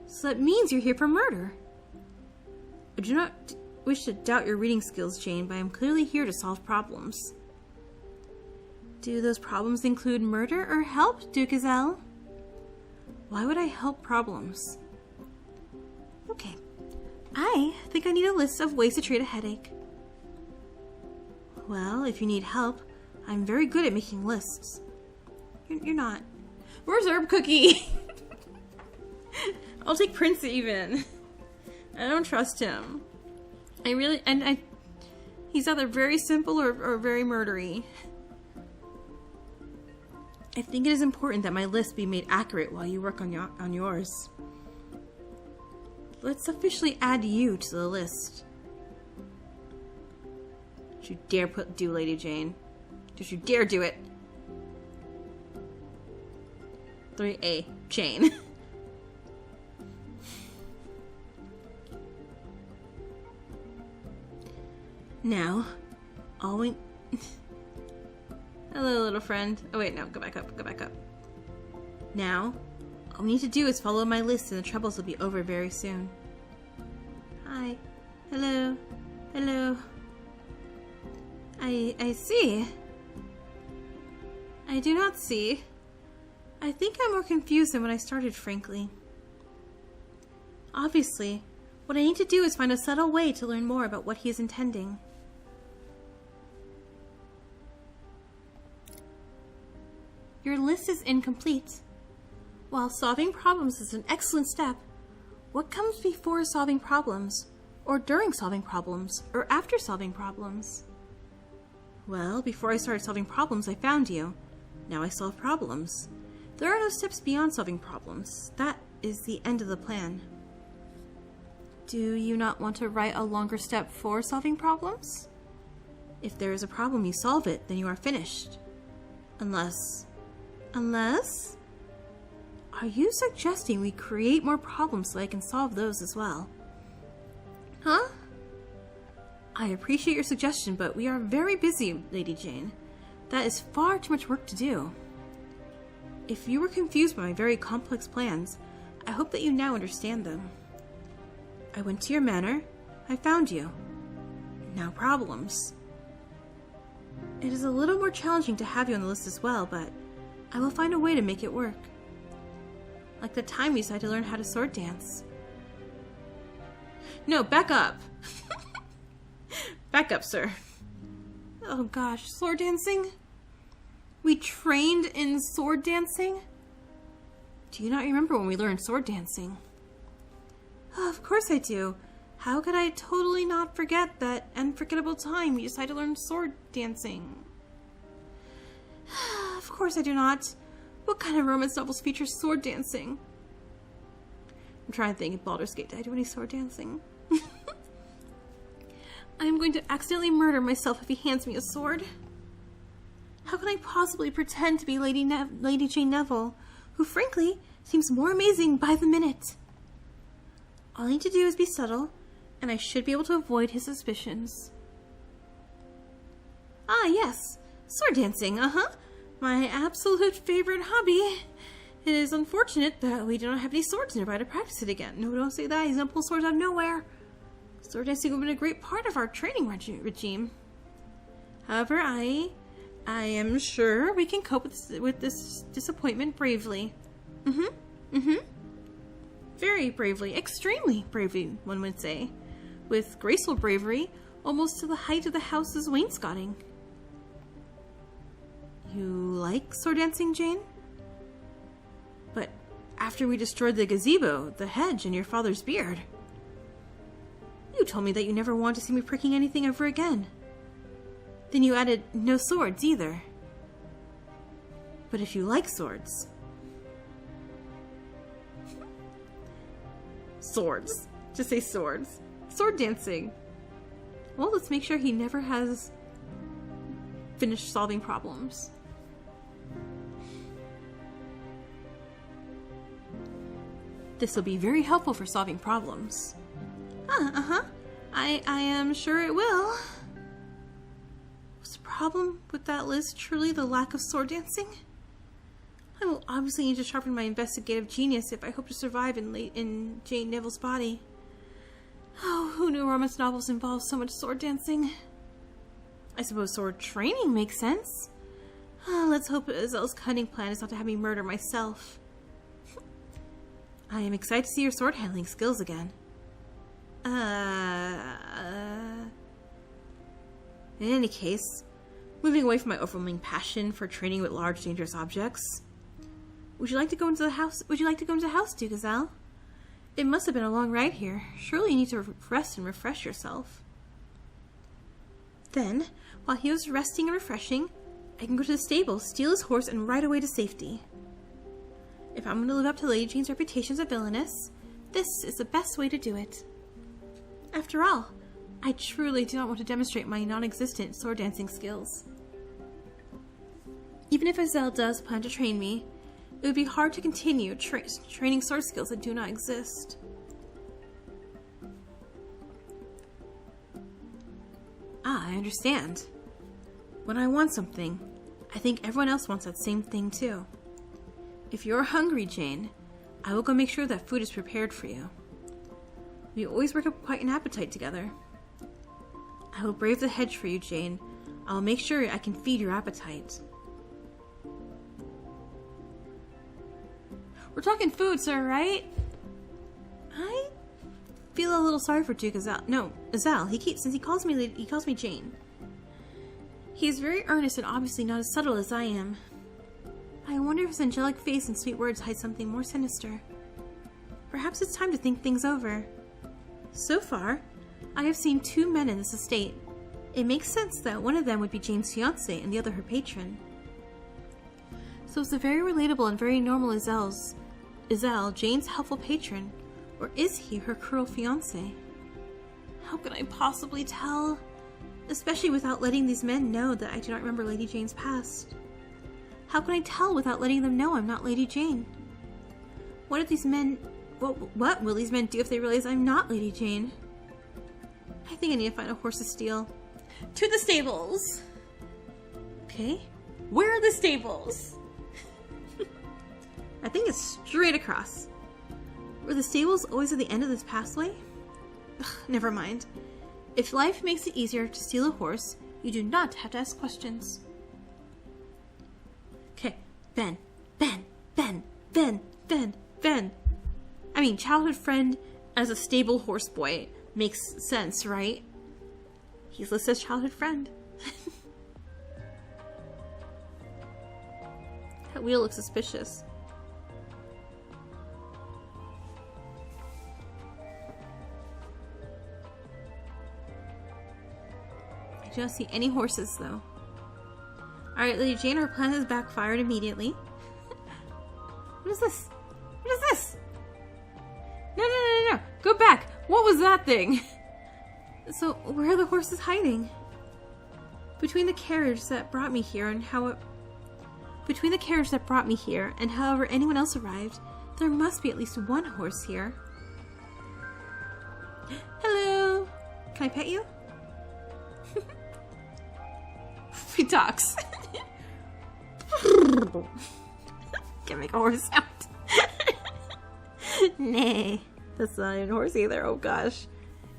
So that means you're here for murder. I do not wish to doubt your reading skills, Jane, but I am clearly here to solve problems. Do those problems include murder or help, Ducazelle? Why would I help problems? Okay. I think I need a list of ways to treat a headache. Well, if you need help, I'm very good at making lists. You're not. Where's Herb Cookie? I'll take Prince even. I don't trust him. He's either very simple or very murdery. I think it is important that my list be made accurate while you work on yours. Let's officially add you to the list. Don't you dare do Lady Jane. Don't you dare do it. 3A, Jane. Now, all we... Hello, little friend. Oh wait, no, go back up. Now, all we need to do is follow my list and the troubles will be over very soon. Hi. Hello. I see. I do not see. I think I'm more confused than when I started, frankly. Obviously, what I need to do is find a subtle way to learn more about what he is intending. Your list is incomplete. While solving problems is an excellent step, what comes before solving problems? Or during solving problems? Or after solving problems? Well, before I started solving problems, I found you. Now I solve problems. There are no steps beyond solving problems. That is the end of the plan. Do you not want to write a longer step for solving problems? If there is a problem, you solve it, then you are finished. Unless? Are you suggesting we create more problems so I can solve those as well? Huh? I appreciate your suggestion, but we are very busy, Lady Jane. That is far too much work to do. If you were confused by my very complex plans, I hope that you now understand them. I went to your manor. I found you. Now problems. It is a little more challenging to have you on the list as well, but I will find a way to make it work. Like the time we decided to learn how to sword dance. No, back up. Back up, sir. Oh gosh, sword dancing? We trained in sword dancing? Do you not remember when we learned sword dancing? Oh, of course I do. How could I totally not forget that unforgettable time we decided to learn sword dancing? Of course I do not. What kind of romance novels feature sword dancing? I'm trying to think if Baldur's Gate, did I do any sword dancing? I'm going to accidentally murder myself if he hands me a sword. How can I possibly pretend to be Lady Jane Neville, who frankly seems more amazing by the minute? All I need to do is be subtle, and I should be able to avoid his suspicions. Ah, yes. Sword dancing, My absolute favorite hobby. It is unfortunate that we do not have any swords nearby to practice it again. No, don't say that. He's gonna pull swords out of nowhere. Sword dancing would have been a great part of our training regime. However, I am sure we can cope with this disappointment bravely. Very bravely. Extremely bravely, one would say. With graceful bravery, almost to the height of the house's wainscoting. You like sword dancing, Jane? But after we destroyed the gazebo, the hedge, and your father's beard, you told me that you never wanted to see me pricking anything ever again. Then you added no swords either. But if you like swords... Swords. Just say swords. Sword dancing. Well, let's make sure he never has finished solving problems. This will be very helpful for solving problems. I am sure it will. Was the problem with that list truly the lack of sword dancing? I will obviously need to sharpen my investigative genius if I hope to survive in Jane Neville's body. Oh, who knew romance novels involve so much sword dancing? I suppose sword training makes sense. Let's hope Azel's cunning plan is not to have me murder myself. I am excited to see your sword handling skills again. In any case, moving away from my overwhelming passion for training with large, dangerous objects, would you like to go into the house? Duke Azel? It must have been a long ride here. Surely you need to rest and refresh yourself. Then, while he was resting and refreshing, I can go to the stable, steal his horse, and ride away to safety. If I'm going to live up to Lady Jane's reputation as a villainess, this is the best way to do it. After all, I truly do not want to demonstrate my non-existent sword dancing skills. Even if Azel does plan to train me, it would be hard to continue training sword skills that do not exist. I understand. When I want something, I think everyone else wants that same thing too. If you're hungry, Jane, I will go make sure that food is prepared for you. We always work up quite an appetite together. I will brave the hedge for you, Jane. I will make sure I can feed your appetite. We're talking food, sir, right? I feel a little sorry for Duke Azel. No, Azel. He calls me Jane. He is very earnest and obviously not as subtle as I am. I wonder if his angelic face and sweet words hide something more sinister. Perhaps it's time to think things over. So far, I have seen 2 men in this estate. It makes sense that one of them would be Jane's fiancé and the other her patron. So is the very relatable and very normal Azel Jane's helpful patron, or is he her cruel fiancé? How can I possibly tell? Especially without letting these men know that I do not remember Lady Jane's past. How can I tell without letting them know I'm not Lady Jane? What will these men do if they realize I'm not Lady Jane? I think I need to find a horse to steal. To the stables! Okay, Where are the stables? I think it's straight across. Were the stables always at the end of this pathway? Ugh, never mind. If life makes it easier to steal a horse, you do not have to ask questions. Okay, Ben. I mean, childhood friend as a stable horse boy makes sense, right? He's listed as childhood friend. That wheel looks suspicious. I don't see any horses, though. Alright, Lady Jane, her plan has backfired immediately. What is this? What is this? No. Go back. What was that thing? So, where are the horses hiding? Between the carriage that brought me here and however anyone else arrived, there must be at least one horse here. Hello. Can I pet you? He talks. Can't make a horse sound. Nay. That's not even a horse either. Oh gosh.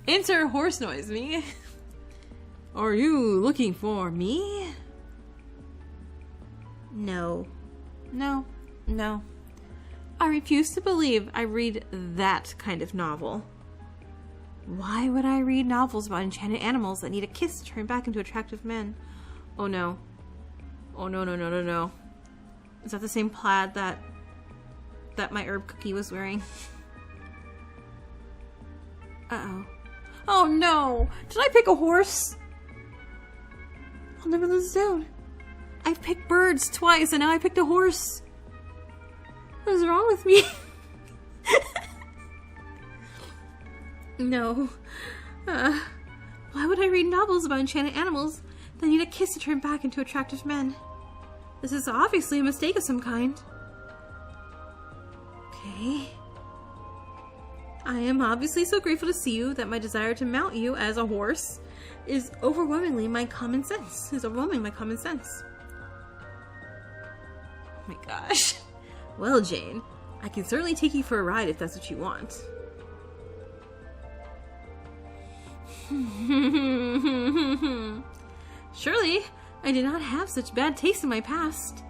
Enter horse noise me. Are you looking for me? No. I refuse to believe I read that kind of novel. Why would I read novels about enchanted animals that need a kiss to turn back into attractive men? Oh no. Oh no. Is that the same plaid that my herb cookie was wearing? Uh-oh. Oh no! Did I pick a horse? I'll never live this down. I've picked birds twice and now I picked a horse. What is wrong with me? No. Why would I read novels about enchanted animals that need a kiss to turn back into attractive men? This is obviously a mistake of some kind. Okay. I am obviously so grateful to see you that my desire to mount you as a horse is overwhelmingly my common sense. Oh my gosh. Well, Jane, I can certainly take you for a ride if that's what you want. Surely, I did not have such bad taste in my past.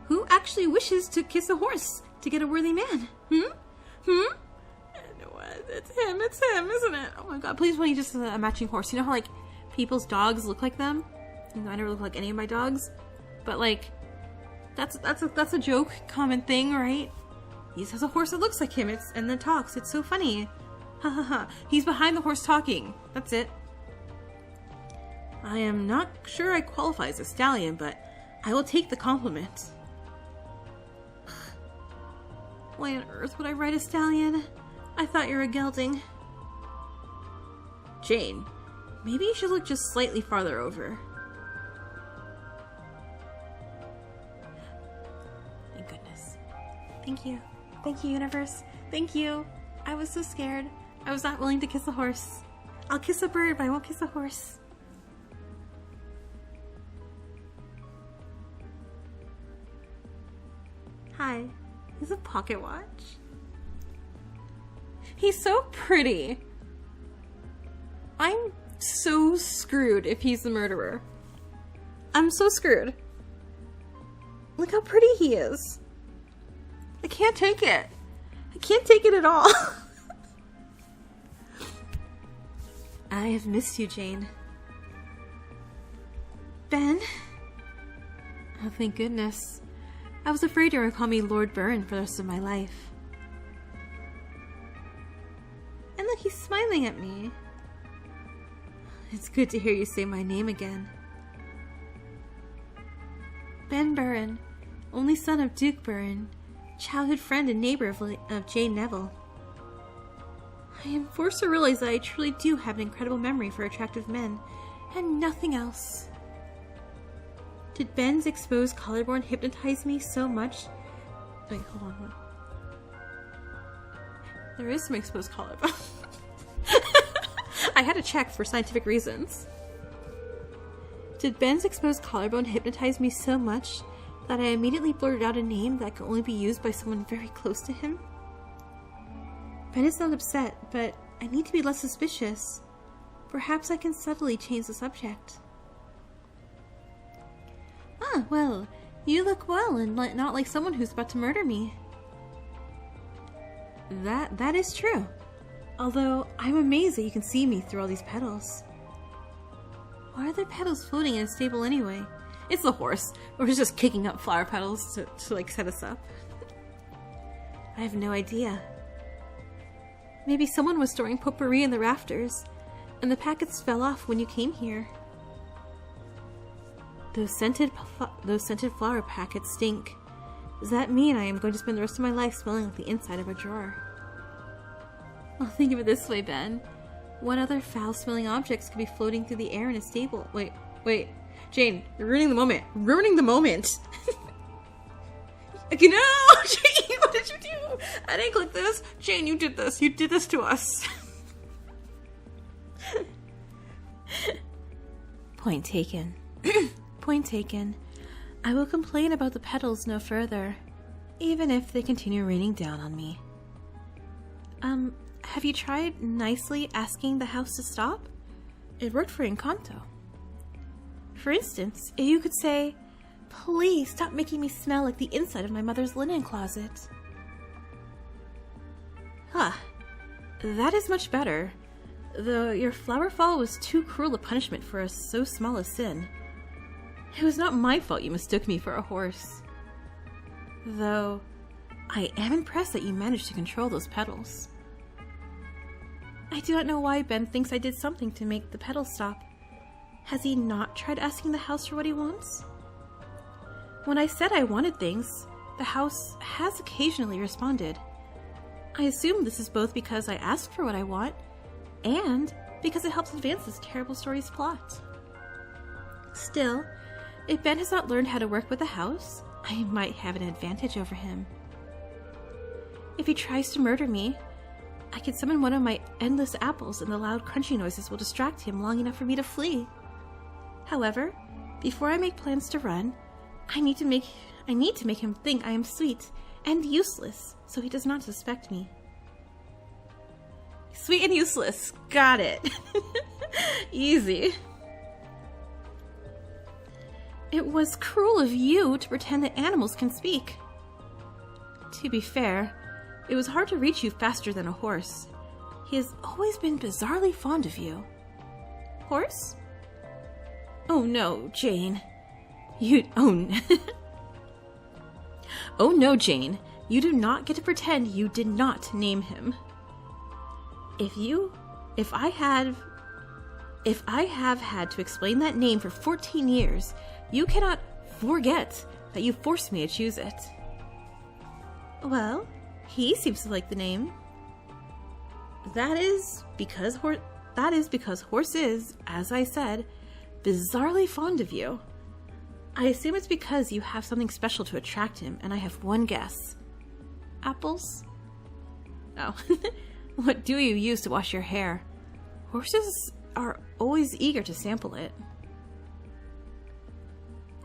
Who actually wishes to kiss a horse to get a worthy man? It's him, isn't it? Oh my god, please when he just a matching horse. You know how like people's dogs look like them? You know, I never look like any of my dogs. But like that's a joke, common thing, right? He has a horse that looks like him, and then talks. It's so funny. Ha ha ha. He's behind the horse talking. That's it. I am not sure I qualify as a stallion, but I will take the compliment. Why on earth would I ride a stallion? I thought you were a gelding. Jane, maybe you should look just slightly farther over. Thank goodness. Thank you. Thank you, universe. Thank you. I was so scared. I was not willing to kiss a horse. I'll kiss a bird, but I won't kiss a horse. Hi. Is a pocket watch? He's so pretty. I'm so screwed if he's the murderer. I'm so screwed. Look how pretty he is. I can't take it. I can't take it at all. I have missed you, Jane. Ben? Oh, thank goodness. I was afraid you were going to call me Lord Byrne for the rest of my life. And look, he's smiling at me. It's good to hear you say my name again. Ben Byrne, only son of Duke Byrne, childhood friend and neighbor of Jane Neville. I am forced to realize that I truly do have an incredible memory for attractive men, and nothing else. Did Ben's exposed collarbone hypnotize me so much? Wait, hold on. There is some exposed collarbone. I had to check for scientific reasons. Did Ben's exposed collarbone hypnotize me so much that I immediately blurted out a name that could only be used by someone very close to him? Ben is not upset, but I need to be less suspicious. Perhaps I can subtly change the subject. Ah, well, you look well and not like someone who's about to murder me. That is true. Although, I'm amazed that you can see me through all these petals. Why are there petals floating in a stable anyway? It's the horse. We're just kicking up flower petals to like set us up. I have no idea. Maybe someone was storing potpourri in the rafters, and the packets fell off when you came here. Those scented flower packets stink. Does that mean I am going to spend the rest of my life smelling like the inside of a drawer? Well, think of it this way, Ben. What other foul-smelling objects could be floating through the air in a stable? Wait. Jane, you're ruining the moment. Ruining the moment! Okay, no! Jane, what did you do? I didn't click this. Jane, you did this. You did this to us. Point taken. Point taken. I will complain about the petals no further, even if they continue raining down on me. Have you tried nicely asking the house to stop? It worked for Encanto. For instance, you could say, "Please stop making me smell like the inside of my mother's linen closet." Huh. That is much better. Though your flower fall was too cruel a punishment for so small a sin. It was not my fault you mistook me for a horse. Though, I am impressed that you managed to control those petals. I do not know why Ben thinks I did something to make the petals stop. Has he not tried asking the house for what he wants? When I said I wanted things, the house has occasionally responded. I assume this is both because I asked for what I want, and because it helps advance this terrible story's plot. Still, if Ben has not learned how to work with the house, I might have an advantage over him. If he tries to murder me, I can summon one of my endless apples and the loud crunchy noises will distract him long enough for me to flee. However, before I make plans to run, I need to make him think I am sweet and useless so he does not suspect me. Sweet and useless. Got it. Easy. It was cruel of you to pretend that animals can speak. To be fair, it was hard to reach you faster than a horse. He has always been bizarrely fond of you. Horse? Oh no, Jane. Oh no, Jane. You do not get to pretend you did not name him. If I have had to explain that name for 14 years, you cannot forget that you forced me to choose it. Well, he seems to like the name. That is because Horse is, as I said, bizarrely fond of you. I assume it's because you have something special to attract him, and I have one guess. Apples? Oh. What do you use to wash your hair? Horses are always eager to sample it.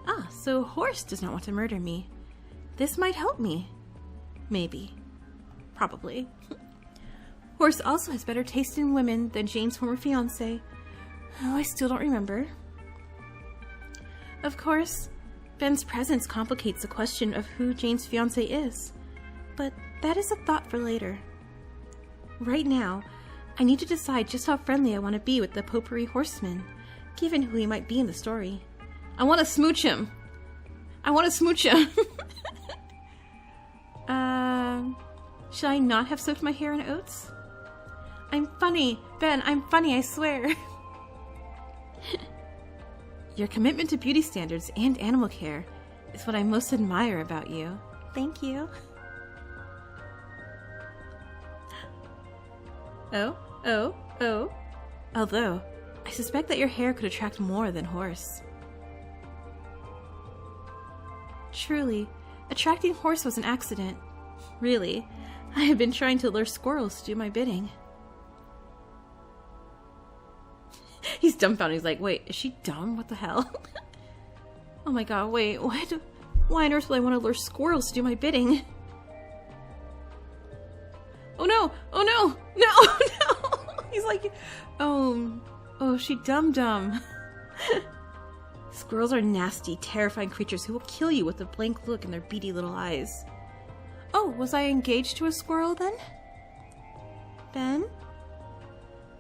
Ah, so Horse does not want to murder me. This might help me. Maybe. Probably. Horse also has better taste in women than Jane's former fiancé. Oh, I still don't remember. Of course, Ben's presence complicates the question of who Jane's fiancé is. But that is a thought for later. Right now, I need to decide just how friendly I want to be with the potpourri horseman, given who he might be in the story. I want to smooch him. Should I not have soaked my hair in oats? I'm funny, Ben, I'm funny, I swear. Your commitment to beauty standards and animal care is what I most admire about you. Thank you. Oh. Although, I suspect that your hair could attract more than Horse. Truly, attracting Horse was an accident. Really, I have been trying to lure squirrels to do my bidding. He's dumbfounded. He's like, wait, is she dumb? What the hell? Oh my god, wait, what? Why on earth would I want to lure squirrels to do my bidding? Oh no! Oh no! No! No! He's like, oh, she dumb. Squirrels are nasty, terrifying creatures who will kill you with a blank look in their beady little eyes. Oh, was I engaged to a squirrel then? Ben?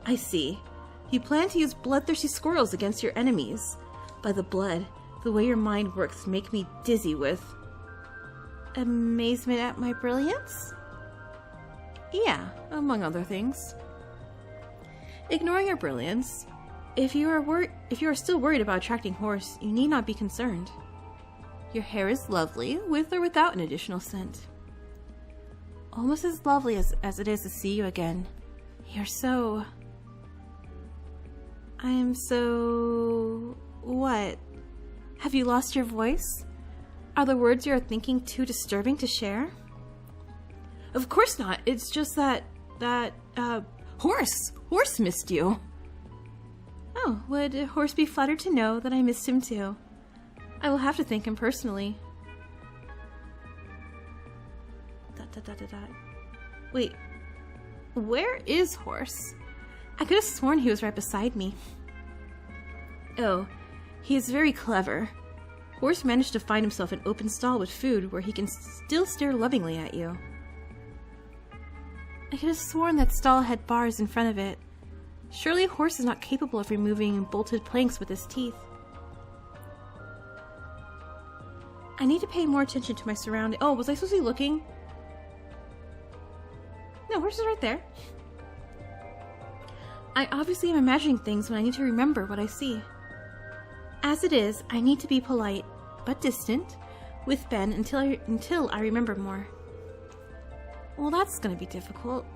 I see. You plan to use bloodthirsty squirrels against your enemies. By the blood, the way your mind works make me dizzy with amazement at my brilliance? Yeah, among other things. Ignoring your brilliance, if you are still worried about attracting horse, you need not be concerned. Your hair is lovely, with or without an additional scent. Almost as lovely as it is to see you again. You're so... I am so... What? Have you lost your voice? Are the words you are thinking too disturbing to share? Of course not. It's just that Horse missed you. Oh, would Horse be flattered to know that I missed him too? I will have to thank him personally. ... Wait, where is Horse? I could have sworn he was right beside me. Oh, he is very clever. Horse managed to find himself an open stall with food where he can still stare lovingly at you. I could have sworn that stall had bars in front of it. Surely Horse is not capable of removing bolted planks with his teeth. I need to pay more attention to my surroundings. Oh, was I supposed to be looking? No, Horse is right there. I obviously am imagining things when I need to remember what I see. As it is, I need to be polite, but distant, with Ben until I remember more. Well, that's gonna be difficult.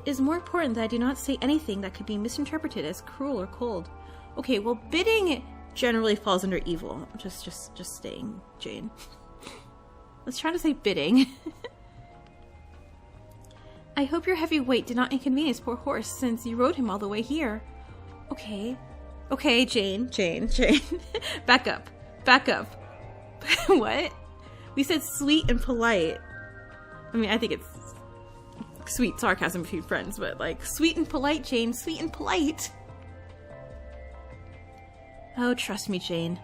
It is more important that I do not say anything that could be misinterpreted as cruel or cold. Okay, well, bidding generally falls under evil. Just staying, Jane. Let's try to say bidding. I hope your heavy weight did not inconvenience poor Horse, since you rode him all the way here. Okay. Okay, Jane. Back up. What? We said sweet and polite. I mean, I think it's sweet sarcasm between friends, but like, sweet and polite, Jane. Sweet and polite. Oh, trust me, Jane.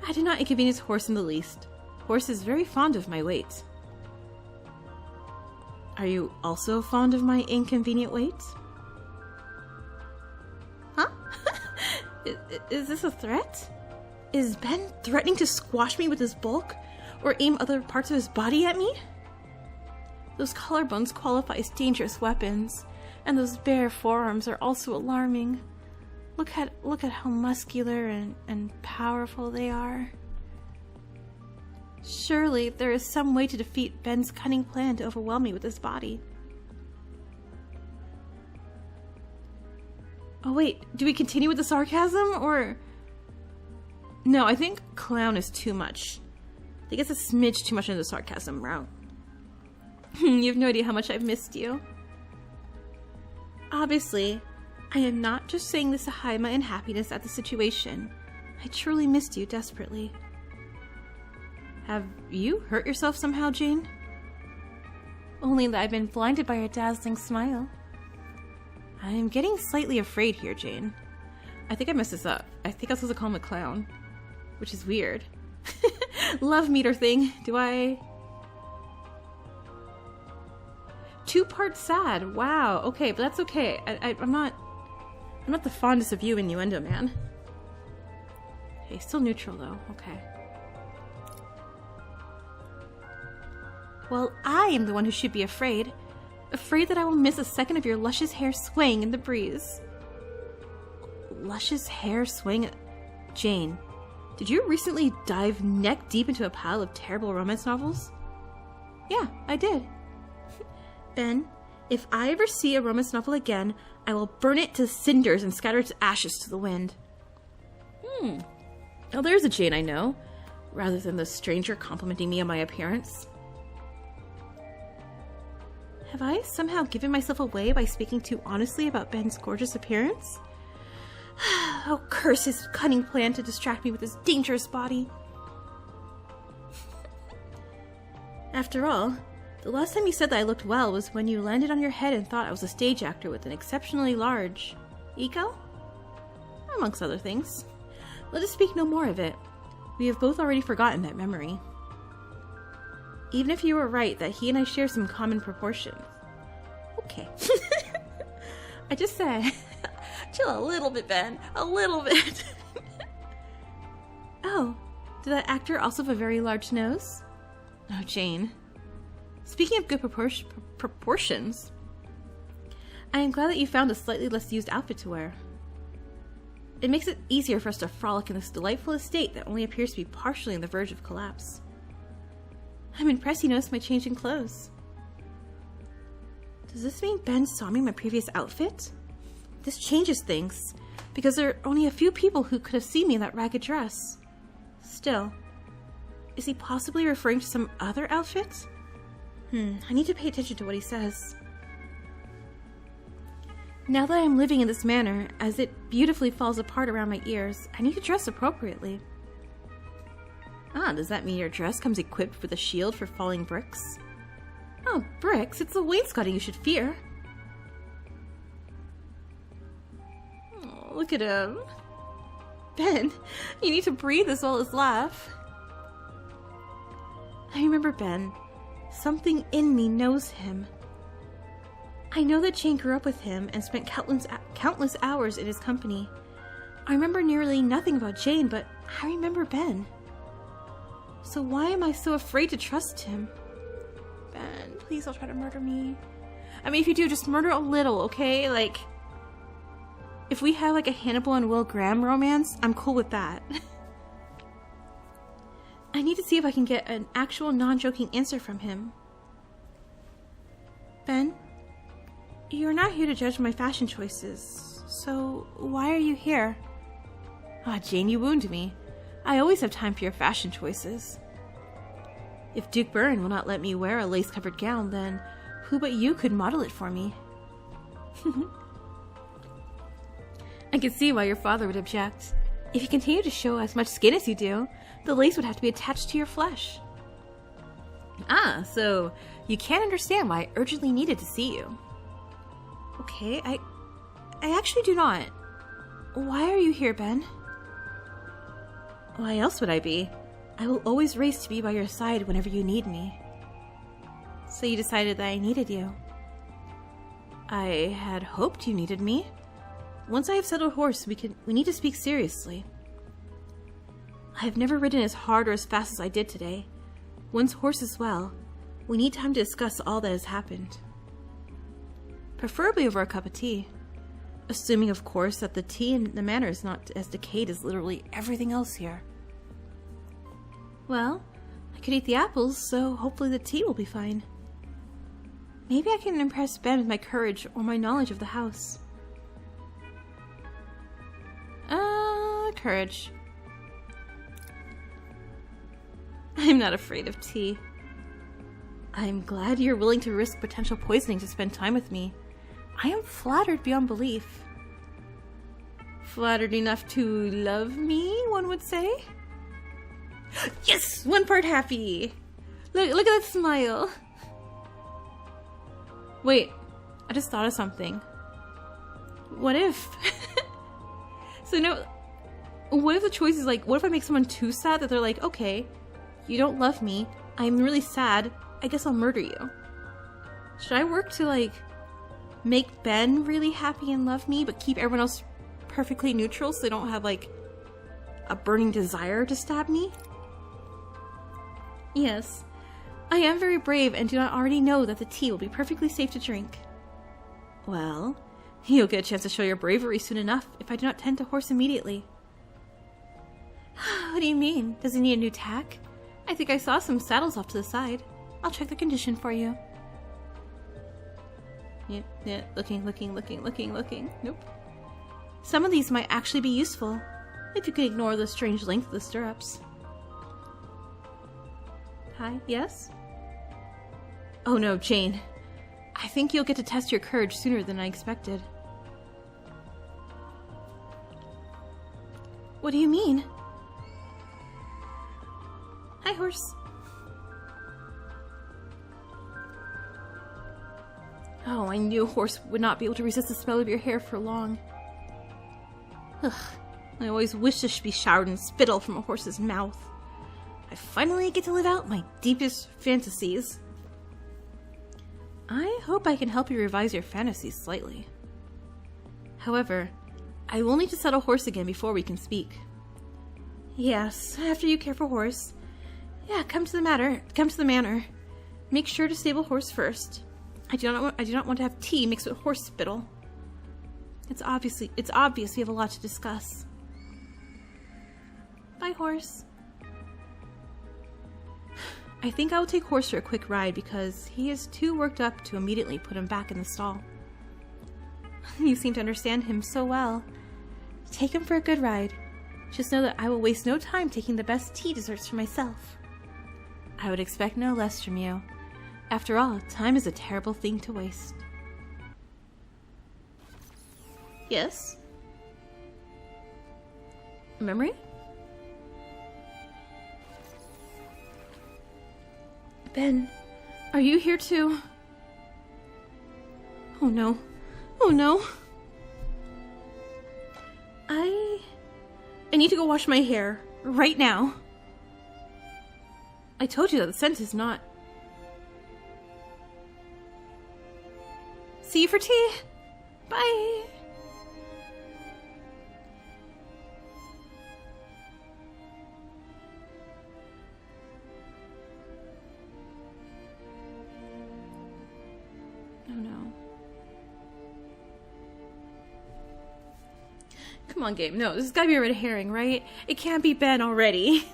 I did not inconvenience Horse in the least. Horse is very fond of my weight. Are you also fond of my inconvenient weight? Huh? Is this a threat? Is Ben threatening to squash me with his bulk? Or aim other parts of his body at me? Those collarbones qualify as dangerous weapons, and those bare forearms are also alarming. Look at how muscular and powerful they are. Surely there is some way to defeat Ben's cunning plan to overwhelm me with his body. Oh wait, do we continue with the sarcasm, or... No, I think clown is too much. I think it's a smidge too much into the sarcasm route. You have no idea how much I've missed you. Obviously, I am not just saying this to hide my unhappiness at the situation. I truly missed you desperately. Have you hurt yourself somehow, Jane? Only that I've been blinded by your dazzling smile. I am getting slightly afraid here, Jane. I think I messed this up. I think I was supposed to call him a clown, which is weird. Love meter thing. Do I... 2-part sad. Wow. Okay, but that's okay. I'm not the fondest of you, innuendo man. Okay, still neutral though. Okay. Well, I am the one who should be afraid. Afraid that I will miss a second of your luscious hair swaying in the breeze. Luscious hair swaying... Jane, did you recently dive neck deep into a pile of terrible romance novels? Yeah, I did. Ben, if I ever see a romance novel again, I will burn it to cinders and scatter its ashes to the wind. Oh, there's a Jane I know, rather than the stranger complimenting me on my appearance. Have I somehow given myself away by speaking too honestly about Ben's gorgeous appearance? Oh, curse his cunning plan to distract me with his dangerous body. After all, the last time you said that I looked well was when you landed on your head and thought I was a stage actor with an exceptionally large ego? Amongst other things. Let us speak no more of it. We have both already forgotten that memory. Even if you were right that he and I share some common proportions. Okay. I just said, chill a little bit, Ben. A little bit. Oh, did that actor also have a very large nose? Oh, Jane. Speaking of good proportions, I am glad that you found a slightly less used outfit to wear. It makes it easier for us to frolic in this delightful estate that only appears to be partially on the verge of collapse. I'm impressed you noticed my change in clothes. Does this mean Ben saw me in my previous outfit? This changes things, because there are only a few people who could have seen me in that ragged dress. Still, is he possibly referring to some other outfit? I need to pay attention to what he says. Now that I am living in this manor, as it beautifully falls apart around my ears, I need to dress appropriately. Ah, does that mean your dress comes equipped with a shield for falling bricks? Oh, bricks? It's the wainscoting you should fear. Oh, look at him. Ben, you need to breathe as well as laugh. I remember Ben. Something in me knows him. I know that Jane grew up with him and spent countless hours in his company. I remember nearly nothing about Jane, but I remember Ben. So why am I so afraid to trust him? Ben, please don't try to murder me. I mean, if you do, just murder a little, okay? Like, if we have like a Hannibal and Will Graham romance, I'm cool with that. I need to see if I can get an actual non-joking answer from him. Ben, you're not here to judge my fashion choices, so why are you here? Ah, Jane, you wound me. I always have time for your fashion choices. If Duke Byrne will not let me wear a lace-covered gown, then who but you could model it for me? I can see why your father would object. If you continue to show as much skin as you do, the lace would have to be attached to your flesh. Ah, so you can't understand why I urgently needed to see you. Okay, I actually do not. Why are you here, Ben? Why else would I be? I will always race to be by your side whenever you need me. So you decided that I needed you. I had hoped you needed me. Once I have settled horse, we need to speak seriously. I have never ridden as hard or as fast as I did today. Once horse is well, we need time to discuss all that has happened. Preferably over a cup of tea. Assuming, of course, that the tea in the manor is not as decayed as literally everything else here. Well, I could eat the apples, so hopefully the tea will be fine. Maybe I can impress Ben with my courage or my knowledge of the house. Courage. I'm not afraid of tea. I'm glad you're willing to risk potential poisoning to spend time with me. I am flattered beyond belief. Flattered enough to love me, one would say? Yes! One part happy! Look at that smile! Wait, I just thought of something. What if? So no, what if the choice is like, what if I make someone too sad that they're like, okay, you don't love me, I'm really sad, I guess I'll murder you. Should I work to like, make Ben really happy and love me, but keep everyone else perfectly neutral so they don't have like, a burning desire to stab me? Yes, I am very brave and do not already know that the tea will be perfectly safe to drink. Well, you'll get a chance to show your bravery soon enough if I do not tend to horse immediately. What do you mean? Does he need a new tack? I think I saw some saddles off to the side. I'll check the condition for you. Yeah, looking. Nope. Some of these might actually be useful, if you can ignore the strange length of the stirrups. Hi, yes? Oh no, Jane. I think you'll get to test your courage sooner than I expected. What do you mean? Hi, horse. Oh, I knew a horse would not be able to resist the smell of your hair for long. Ugh, I always wished I should be showered in spittle from a horse's mouth. I finally get to live out my deepest fantasies. I hope I can help you revise your fantasies slightly. However, I will need to saddle horse again before we can speak. Yes, after you care for horse. Yeah, come to the manor. Make sure to stable horse first. I do not want to have tea mixed with horse spittle. It's obvious we have a lot to discuss. Bye, horse. I think I will take horse for a quick ride because he is too worked up to immediately put him back in the stall. You seem to understand him so well. Take him for a good ride. Just know that I will waste no time taking the best tea desserts for myself. I would expect no less from you. After all, time is a terrible thing to waste. Yes? A memory? Ben, are you here too? Oh no. Oh no. I need to go wash my hair. Right now. I told you that the scent is not... See you for tea. Bye. Oh no. Come on, game. No, this has got to be a red herring, right? It can't be Ben already.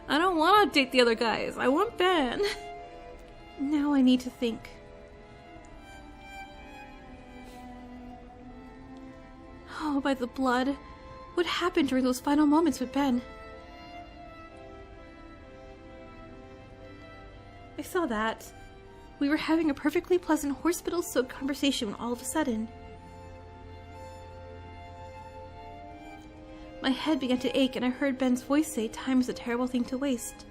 I don't want to date the other guys. I want Ben. Now I need to think. Oh, by the blood. What happened during those final moments with Ben? I saw that. We were having a perfectly pleasant hospital-soaked conversation when all of a sudden... my head began to ache and I heard Ben's voice say time is a terrible thing to waste.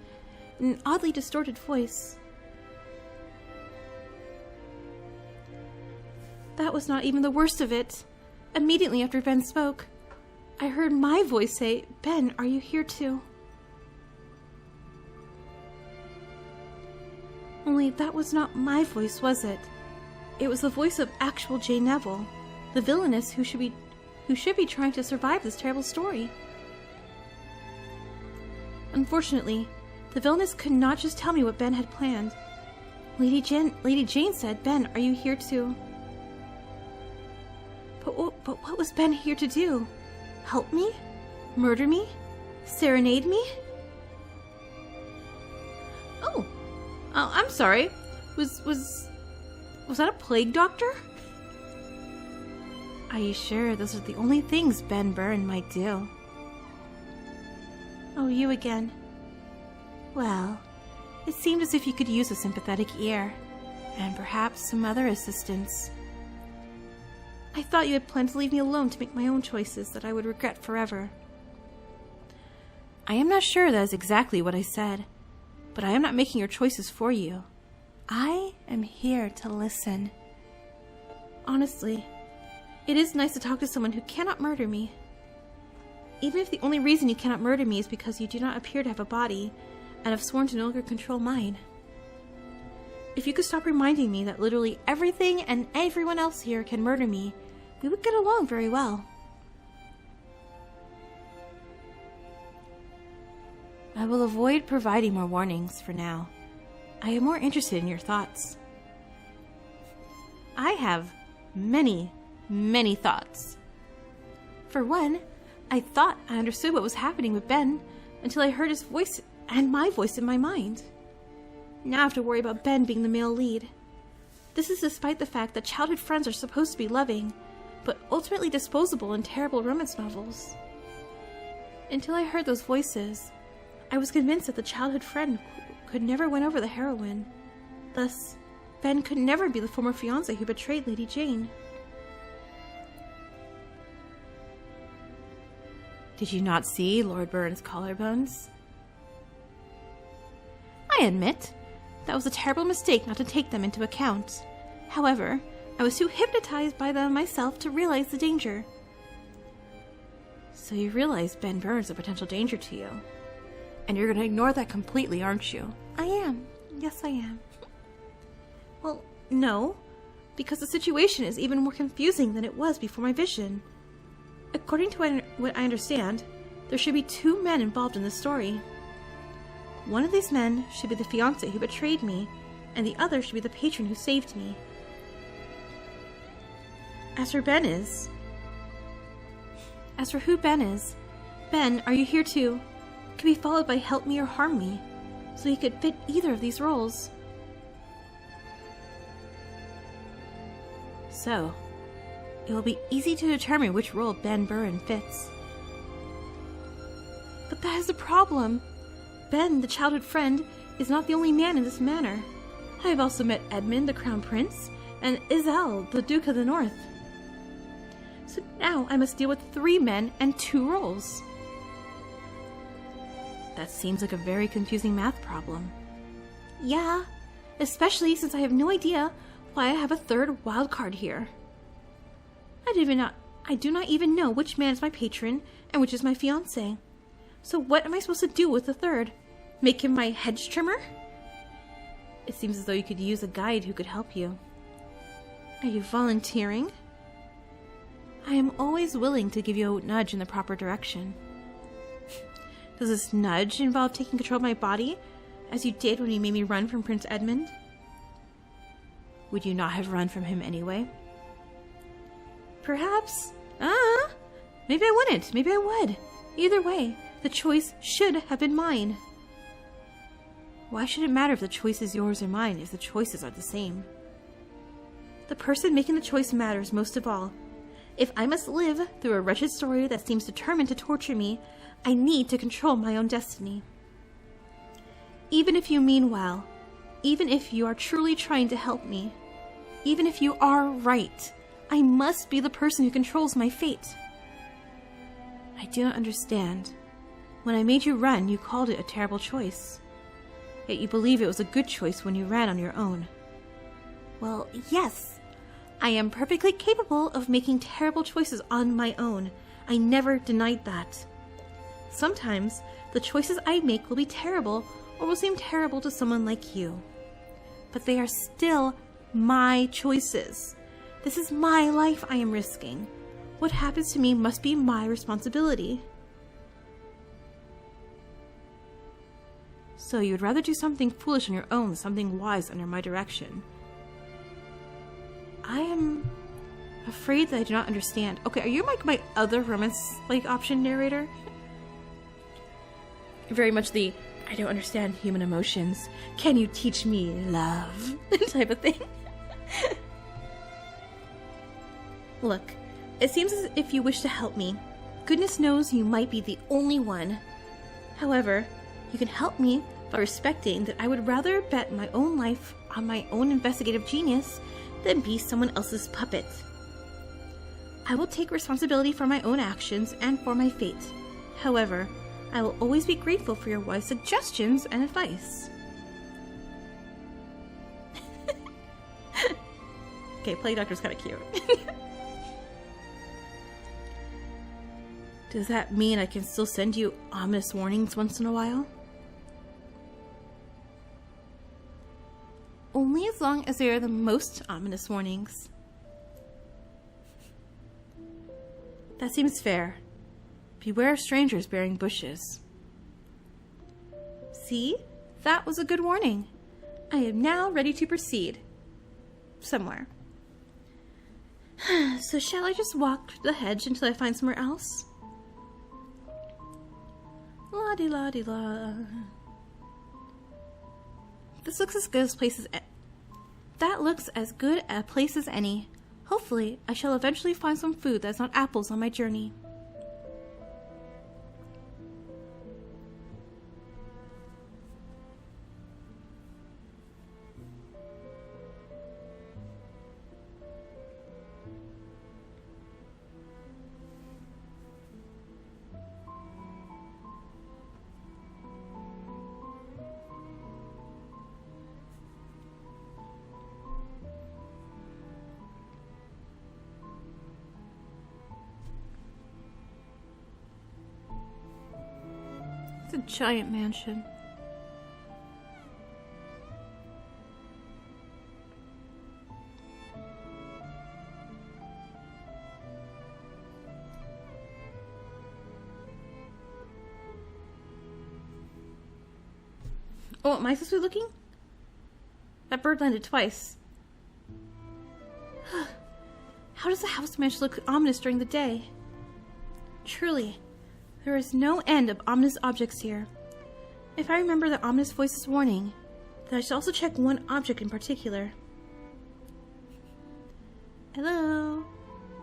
In an oddly distorted voice. That was not even the worst of it. Immediately after Ben spoke, I heard my voice say, Ben, are you here too? Only that was not my voice, was it? It was the voice of actual J. Neville, the villainess who should be trying to survive this terrible story. Unfortunately, the villainess could not just tell me what Ben had planned. Lady Jane said, Ben, are you here too? But what was Ben here to do? Help me? Murder me? Serenade me? Oh, I'm sorry. Was that a plague doctor? Are you sure those are the only things Ben Byrne might do? Oh, you again. Well, it seemed as if you could use a sympathetic ear, and perhaps some other assistance. I thought you had planned to leave me alone to make my own choices that I would regret forever. I am not sure that is exactly what I said, but I am not making your choices for you. I am here to listen. Honestly, it is nice to talk to someone who cannot murder me. Even if the only reason you cannot murder me is because you do not appear to have a body and have sworn to no longer control mine. If you could stop reminding me that literally everything and everyone else here can murder me, we would get along very well. I will avoid providing more warnings for now. I am more interested in your thoughts. I have many thoughts. For one, I thought I understood what was happening with Ben until I heard his voice and my voice in my mind. Now I have to worry about Ben being the male lead. This is despite the fact that childhood friends are supposed to be loving, but ultimately disposable in terrible romance novels. Until I heard those voices, I was convinced that the childhood friend could never win over the heroine. Thus, Ben could never be the former fiancé who betrayed Lady Jane. Did you not see Lord Burns' collarbones? I admit, that was a terrible mistake not to take them into account. However, I was too hypnotized by them myself to realize the danger. So you realize Ben Burns is a potential danger to you. And you're going to ignore that completely, aren't you? I am. Yes, I am. Well, no. Because the situation is even more confusing than it was before my vision. According to what I understand, there should be 2 men involved in this story. One of these men should be the fiancé who betrayed me, and the other should be the patron who saved me. As for who Ben is, Ben, are you here too? Could be followed by help me or harm me, so he could fit either of these roles. So, it will be easy to determine which role Ben Burren fits. But that is the problem. Ben, the childhood friend, is not the only man in this manor. I have also met Edmund, the Crown Prince, and Isel, the Duke of the North. So now I must deal with 3 men and 2 roles. That seems like a very confusing math problem. Yeah, especially since I have no idea why I have a 3rd wild card here. I do not even know which man is my patron and which is my fiancé. So what am I supposed to do with the 3rd? Make him my hedge trimmer? It seems as though you could use a guide who could help you. Are you volunteering? I am always willing to give you a nudge in the proper direction. Does this nudge involve taking control of my body, as you did when you made me run from Prince Edmund? Would you not have run from him anyway? Perhaps. Maybe I wouldn't. Maybe I would. Either way, the choice should have been mine. Why should it matter if the choice is yours or mine if the choices are the same? The person making the choice matters most of all. If I must live through a wretched story that seems determined to torture me, I need to control my own destiny. Even if you mean well, even if you are truly trying to help me, even if you are right, I must be the person who controls my fate. I do not understand. When I made you run, you called it a terrible choice. Yet you believe it was a good choice when you ran on your own. Well, yes. I am perfectly capable of making terrible choices on my own. I never denied that. Sometimes, the choices I make will be terrible or will seem terrible to someone like you. But they are still my choices. This is my life I am risking. What happens to me must be my responsibility. So you would rather do something foolish on your own than something wise under my direction. I am afraid that I do not understand. Okay, are you like my other romance-like option narrator? Very much the, I don't understand human emotions. Can you teach me love? type of thing. Look, it seems as if you wish to help me. Goodness knows you might be the only one. However, you can help me by respecting that I would rather bet my own life on my own investigative genius than be someone else's puppet. I will take responsibility for my own actions and for my fate. However, I will always be grateful for your wise suggestions and advice. Okay, Plague Doctor's kind of cute. Does that mean I can still send you ominous warnings once in a while? Only as long as they are the most ominous warnings. That seems fair. Beware of strangers bearing bushes. See? That was a good warning. I am now ready to proceed. Somewhere. So shall I just walk the hedge until I find somewhere else? La-di-la-di-la. This looks as good as places. That looks as good a place as any. Hopefully, I shall eventually find some food that's not apples on my journey. It's a giant mansion. Oh, am I supposed to be looking? That bird landed twice. How does the house manage to look ominous during the day? Truly, there is no end of ominous objects here. If I remember the ominous voice's warning, then I should also check one object in particular. Hello?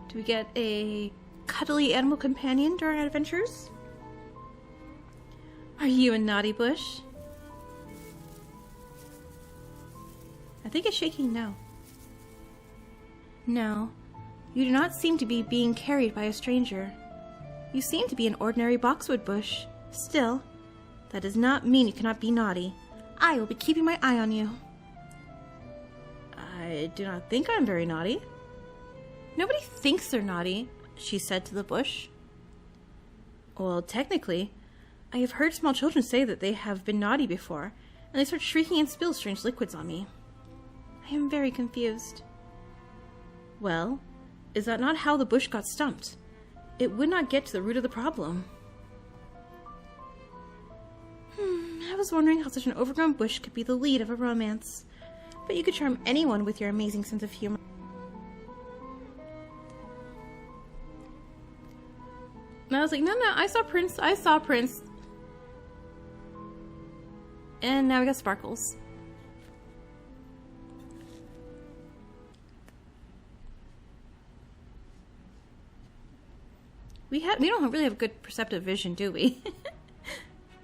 Do we get a cuddly animal companion during our adventures? Are you a naughty bush? I think it's shaking no. No, you do not seem to be being carried by a stranger. You seem to be an ordinary boxwood bush. Still, that does not mean you cannot be naughty. I will be keeping my eye on you. I do not think I'm very naughty. Nobody thinks they're naughty, she said to the bush. Well, technically, I have heard small children say that they have been naughty before, and they start shrieking and spill strange liquids on me. I am very confused. Well, is that not how the bush got stumped? It would not get to the root of the problem. I was wondering how such an overgrown bush could be the lead of a romance. But you could charm anyone with your amazing sense of humor. And I was like, no, I saw Prince. And now we got Sparkles. We don't really have good perceptive vision, do we?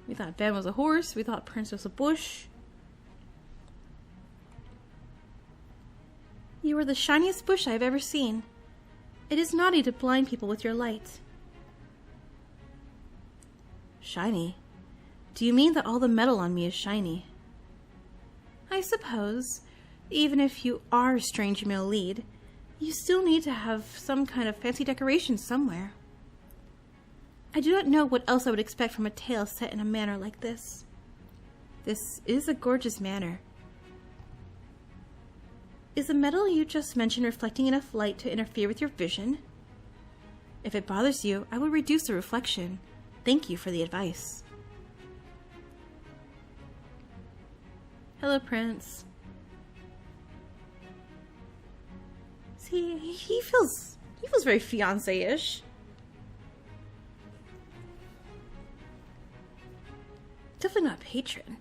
We thought Ben was a horse. We thought Prince was a bush. You are the shiniest bush I have ever seen. It is naughty to blind people with your light. Shiny? Do you mean that all the metal on me is shiny? I suppose, even if you are a strange male lead, you still need to have some kind of fancy decoration somewhere. I do not know what else I would expect from a tale set in a manor like this. This is a gorgeous manor. Is the metal you just mentioned reflecting enough light to interfere with your vision? If it bothers you, I will reduce the reflection. Thank you for the advice. Hello, Prince. See, he feels very fiancé-ish. Definitely not patron.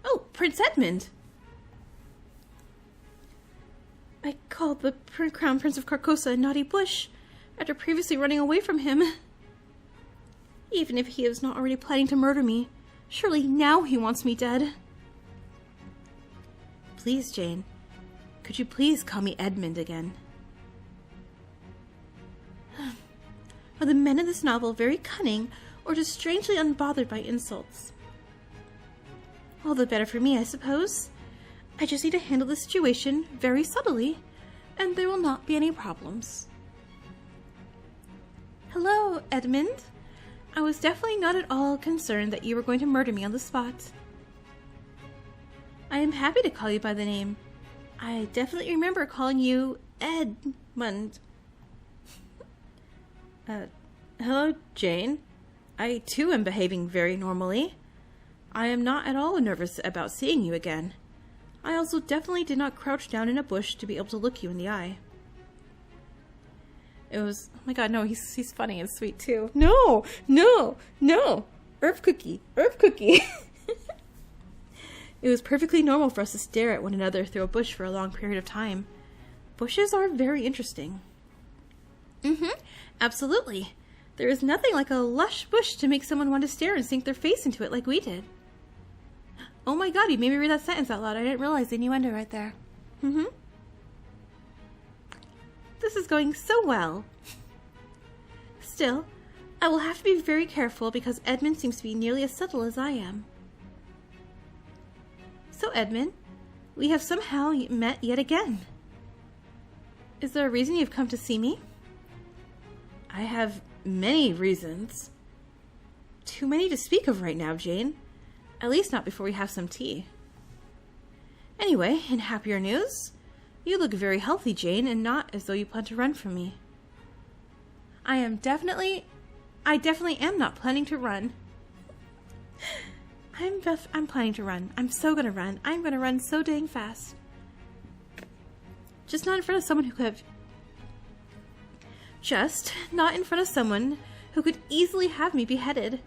Oh, Prince Edmund! I called the Crown Prince of Carcosa a naughty bush after previously running away from him. Even if he is not already planning to murder me, surely now he wants me dead. Please, Jane, could you please call me Edmund again? Are the men in this novel very cunning, or just strangely unbothered by insults? All the better for me, I suppose. I just need to handle the situation very subtly, and there will not be any problems. Hello, Edmund. I was definitely not at all concerned that you were going to murder me on the spot. I am happy to call you by the name. I definitely remember calling you Edmund. Hello, Jane. I too am behaving very normally. I am not at all nervous about seeing you again. I also definitely did not crouch down in a bush to be able to look you in the eye. It was, oh my god, no, he's funny and sweet too. No! Herb cookie. It was perfectly normal for us to stare at one another through a bush for a long period of time. Bushes are very interesting. Absolutely. There is nothing like a lush bush to make someone want to stare and sink their face into it like we did. Oh my god, you made me read that sentence out loud. I didn't realize the innuendo right there. This is going so well. Still, I will have to be very careful because Edmund seems to be nearly as subtle as I am. So, Edmund, we have somehow met yet again. Is there a reason you've come to see me? I have many reasons. too many to speak of right now, Jane. At least not before we have some tea. Anyway, in happier news, you look very healthy, Jane, and not as though you plan to run from me. I definitely am not planning to run. I'm planning to run. I'm so gonna run. I'm gonna run so dang fast. Just not in front of someone who could easily have me beheaded.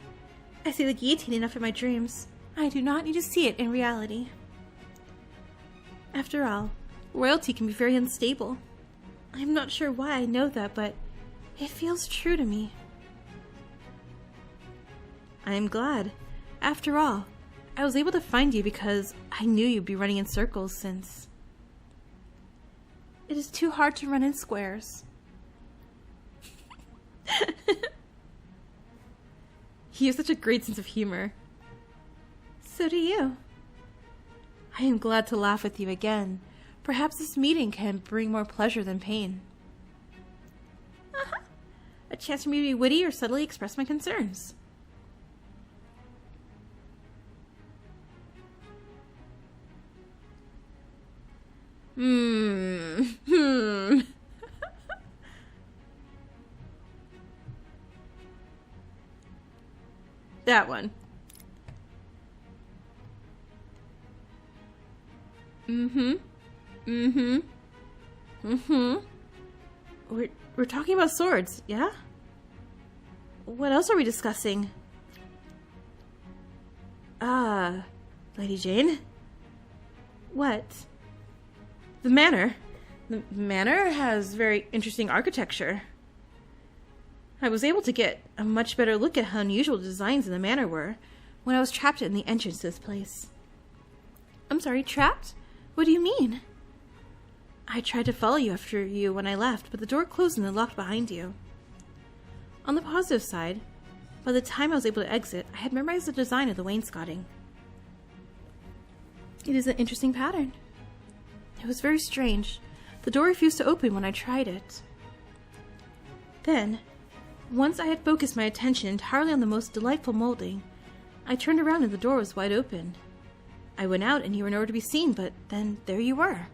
I see the guillotine enough in my dreams. I do not need to see it in reality. After all, royalty can be very unstable. I'm not sure why I know that, but it feels true to me. I am glad. After all, I was able to find you because I knew you'd be running in circles since... It is too hard to run in squares. He has such a great sense of humor. So do you. I am glad to laugh with you again. Perhaps this meeting can bring more pleasure than pain. A chance for me to be witty or subtly express my concerns. That one. We're talking about swords, yeah? What else are we discussing? Lady Jane? What? The manor. The manor has very interesting architecture. I was able to get a much better look at how unusual the designs in the manor were when I was trapped in the entrance to this place. I'm sorry, trapped? What do you mean? I tried to follow you after you when I left, but the door closed and then locked behind you. On the positive side, by the time I was able to exit, I had memorized the design of the wainscoting. It is an interesting pattern. It was very strange. The door refused to open when I tried it. Then, once I had focused my attention entirely on the most delightful molding, I turned around and the door was wide open. I went out and you were nowhere to be seen, but then there you were.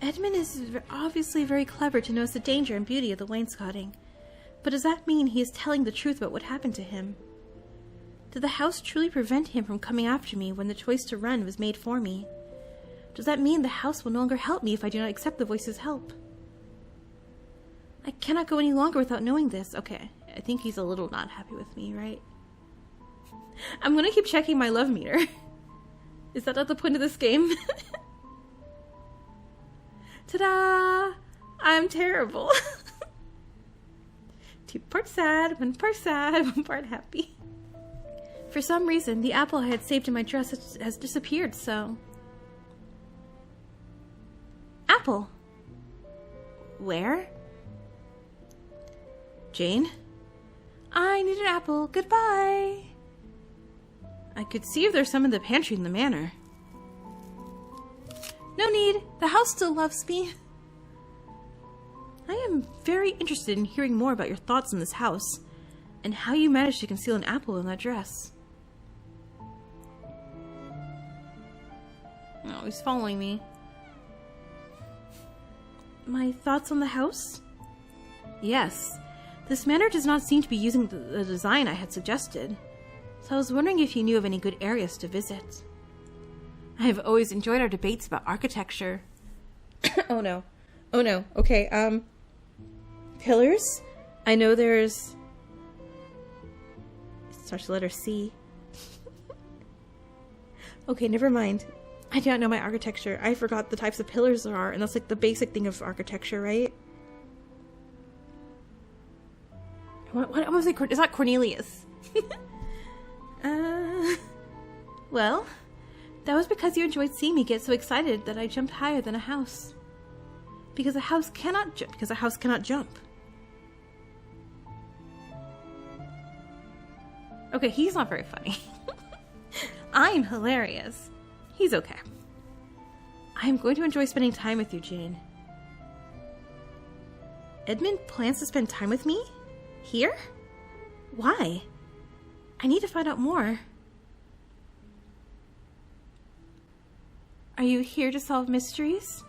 Edmund is obviously very clever to notice the danger and beauty of the wainscoting, but does that mean he is telling the truth about what happened to him? Did the house truly prevent him from coming after me when the choice to run was made for me? Does that mean the house will no longer help me if I do not accept the voice's help? I cannot go any longer without knowing this. Okay, I think he's a little not happy with me, right? I'm gonna keep checking my love meter. Is that not the point of this game? Ta-da! I'm terrible. 2 parts sad, 1 part sad, 1 part happy. For some reason, the apple I had saved in my dress has disappeared, so... Apple! Where? Jane? I need an apple. Goodbye! I could see if there's some in the pantry in the manor. No need. The house still loves me. I am very interested in hearing more about your thoughts on this house and how you managed to conceal an apple in that dress. Oh, he's following me. My thoughts on the house? Yes. This manor does not seem to be using the design I had suggested, so I was wondering if you knew of any good areas to visit. I have always enjoyed our debates about architecture. Oh no. Oh no. Okay, pillars? I know there's... It starts with the letter C. Okay, never mind. I do not know my architecture. I forgot the types of pillars there are, and that's like the basic thing of architecture, right? What was it? It's not Cornelius. Well, that was because you enjoyed seeing me get so excited that I jumped higher than a house. Because a house cannot jump. Okay, he's not very funny. I'm hilarious. He's okay. I am going to enjoy spending time with you, Jane. Edmund plans to spend time with me? Here? Why? I need to find out more. Are you here to solve mysteries?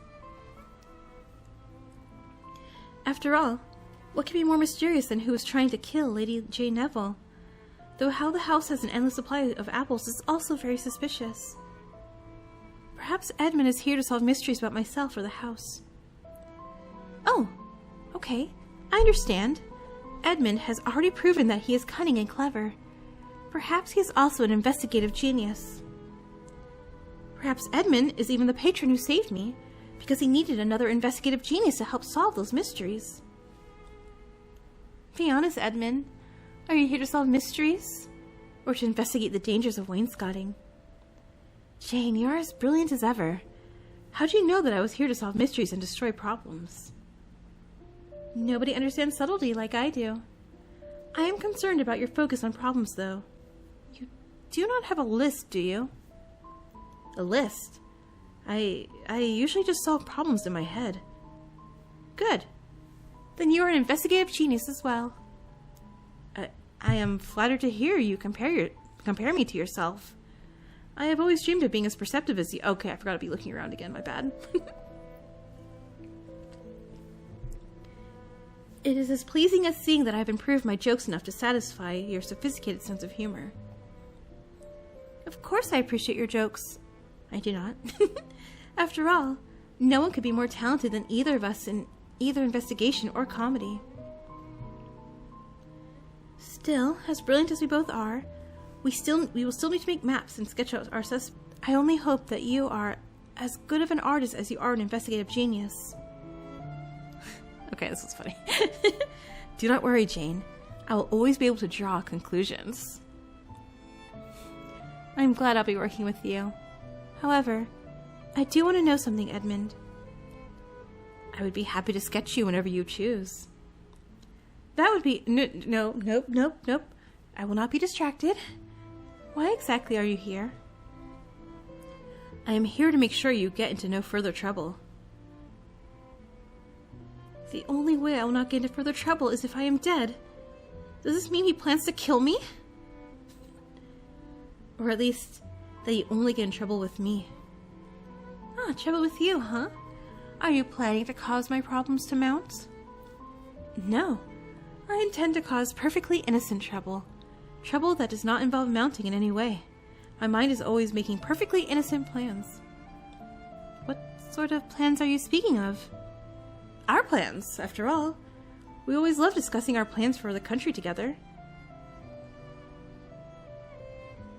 After all, what could be more mysterious than who is trying to kill Lady Jane Neville? Though how the house has an endless supply of apples is also very suspicious. Perhaps Edmund is here to solve mysteries about myself or the house. Oh, okay, I understand. Edmund has already proven that he is cunning and clever. Perhaps he is also an investigative genius. Perhaps Edmund is even the patron who saved me, because he needed another investigative genius to help solve those mysteries. Be honest, Edmund. Are you here to solve mysteries? Or to investigate the dangers of wainscoting? Jane, you are as brilliant as ever. How do you know that I was here to solve mysteries and destroy problems? Nobody understands subtlety like I do. I am concerned about your focus on problems, though. You do not have a list, do you? A list? I usually just solve problems in my head. Good. Then you are an investigative genius as well. I am flattered to hear you compare me to yourself. I have always dreamed of being as perceptive as you. Okay, I forgot to be looking around again, my bad. It is as pleasing as seeing that I have improved my jokes enough to satisfy your sophisticated sense of humor. Of course I appreciate your jokes. I do not. After all, no one could be more talented than either of us in either investigation or comedy. Still, as brilliant as we both are, we will still need to make maps and sketch out our suspects. I only hope that you are as good of an artist as you are an investigative genius. Okay, this is funny. Do not worry, Jane. I will always be able to draw conclusions. I'm glad I'll be working with you. However, I do want to know something, Edmund. I would be happy to sketch you whenever you choose. That would be... Nope. I will not be distracted. Why exactly are you here? I am here to make sure you get into no further trouble. The only way I will not get into further trouble is if I am dead. Does this mean he plans to kill me? Or at least, that you only get in trouble with me. Ah, trouble with you, huh? Are you planning to cause my problems to mount? No. I intend to cause perfectly innocent trouble. Trouble that does not involve mounting in any way. My mind is always making perfectly innocent plans. What sort of plans are you speaking of? Our plans, after all. We always love discussing our plans for the country together.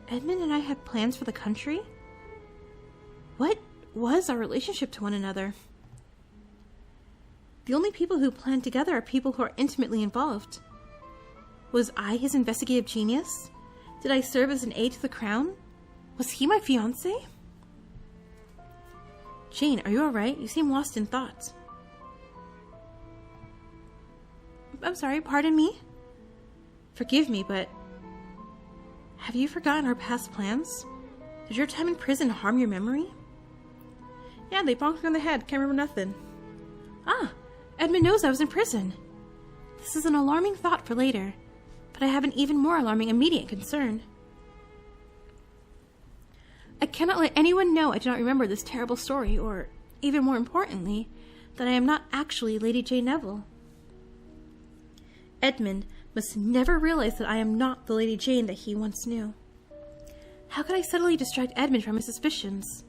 Edmund and I had plans for the country? What was our relationship to one another? The only people who plan together are people who are intimately involved. Was I his investigative genius? Did I serve as an aide to the crown? Was he my fiancé? Jane, are you alright? You seem lost in thought. I'm sorry, pardon me? Forgive me, but... have you forgotten our past plans? Did your time in prison harm your memory? Yeah, they bonked me on the head. Can't remember nothing. Ah, Edmund knows I was in prison. This is an alarming thought for later, but I have an even more alarming immediate concern. I cannot let anyone know I do not remember this terrible story, or, even more importantly, that I am not actually Lady Jane Neville. Edmund must never realize that I am not the Lady Jane that he once knew. How could I subtly distract Edmund from his suspicions?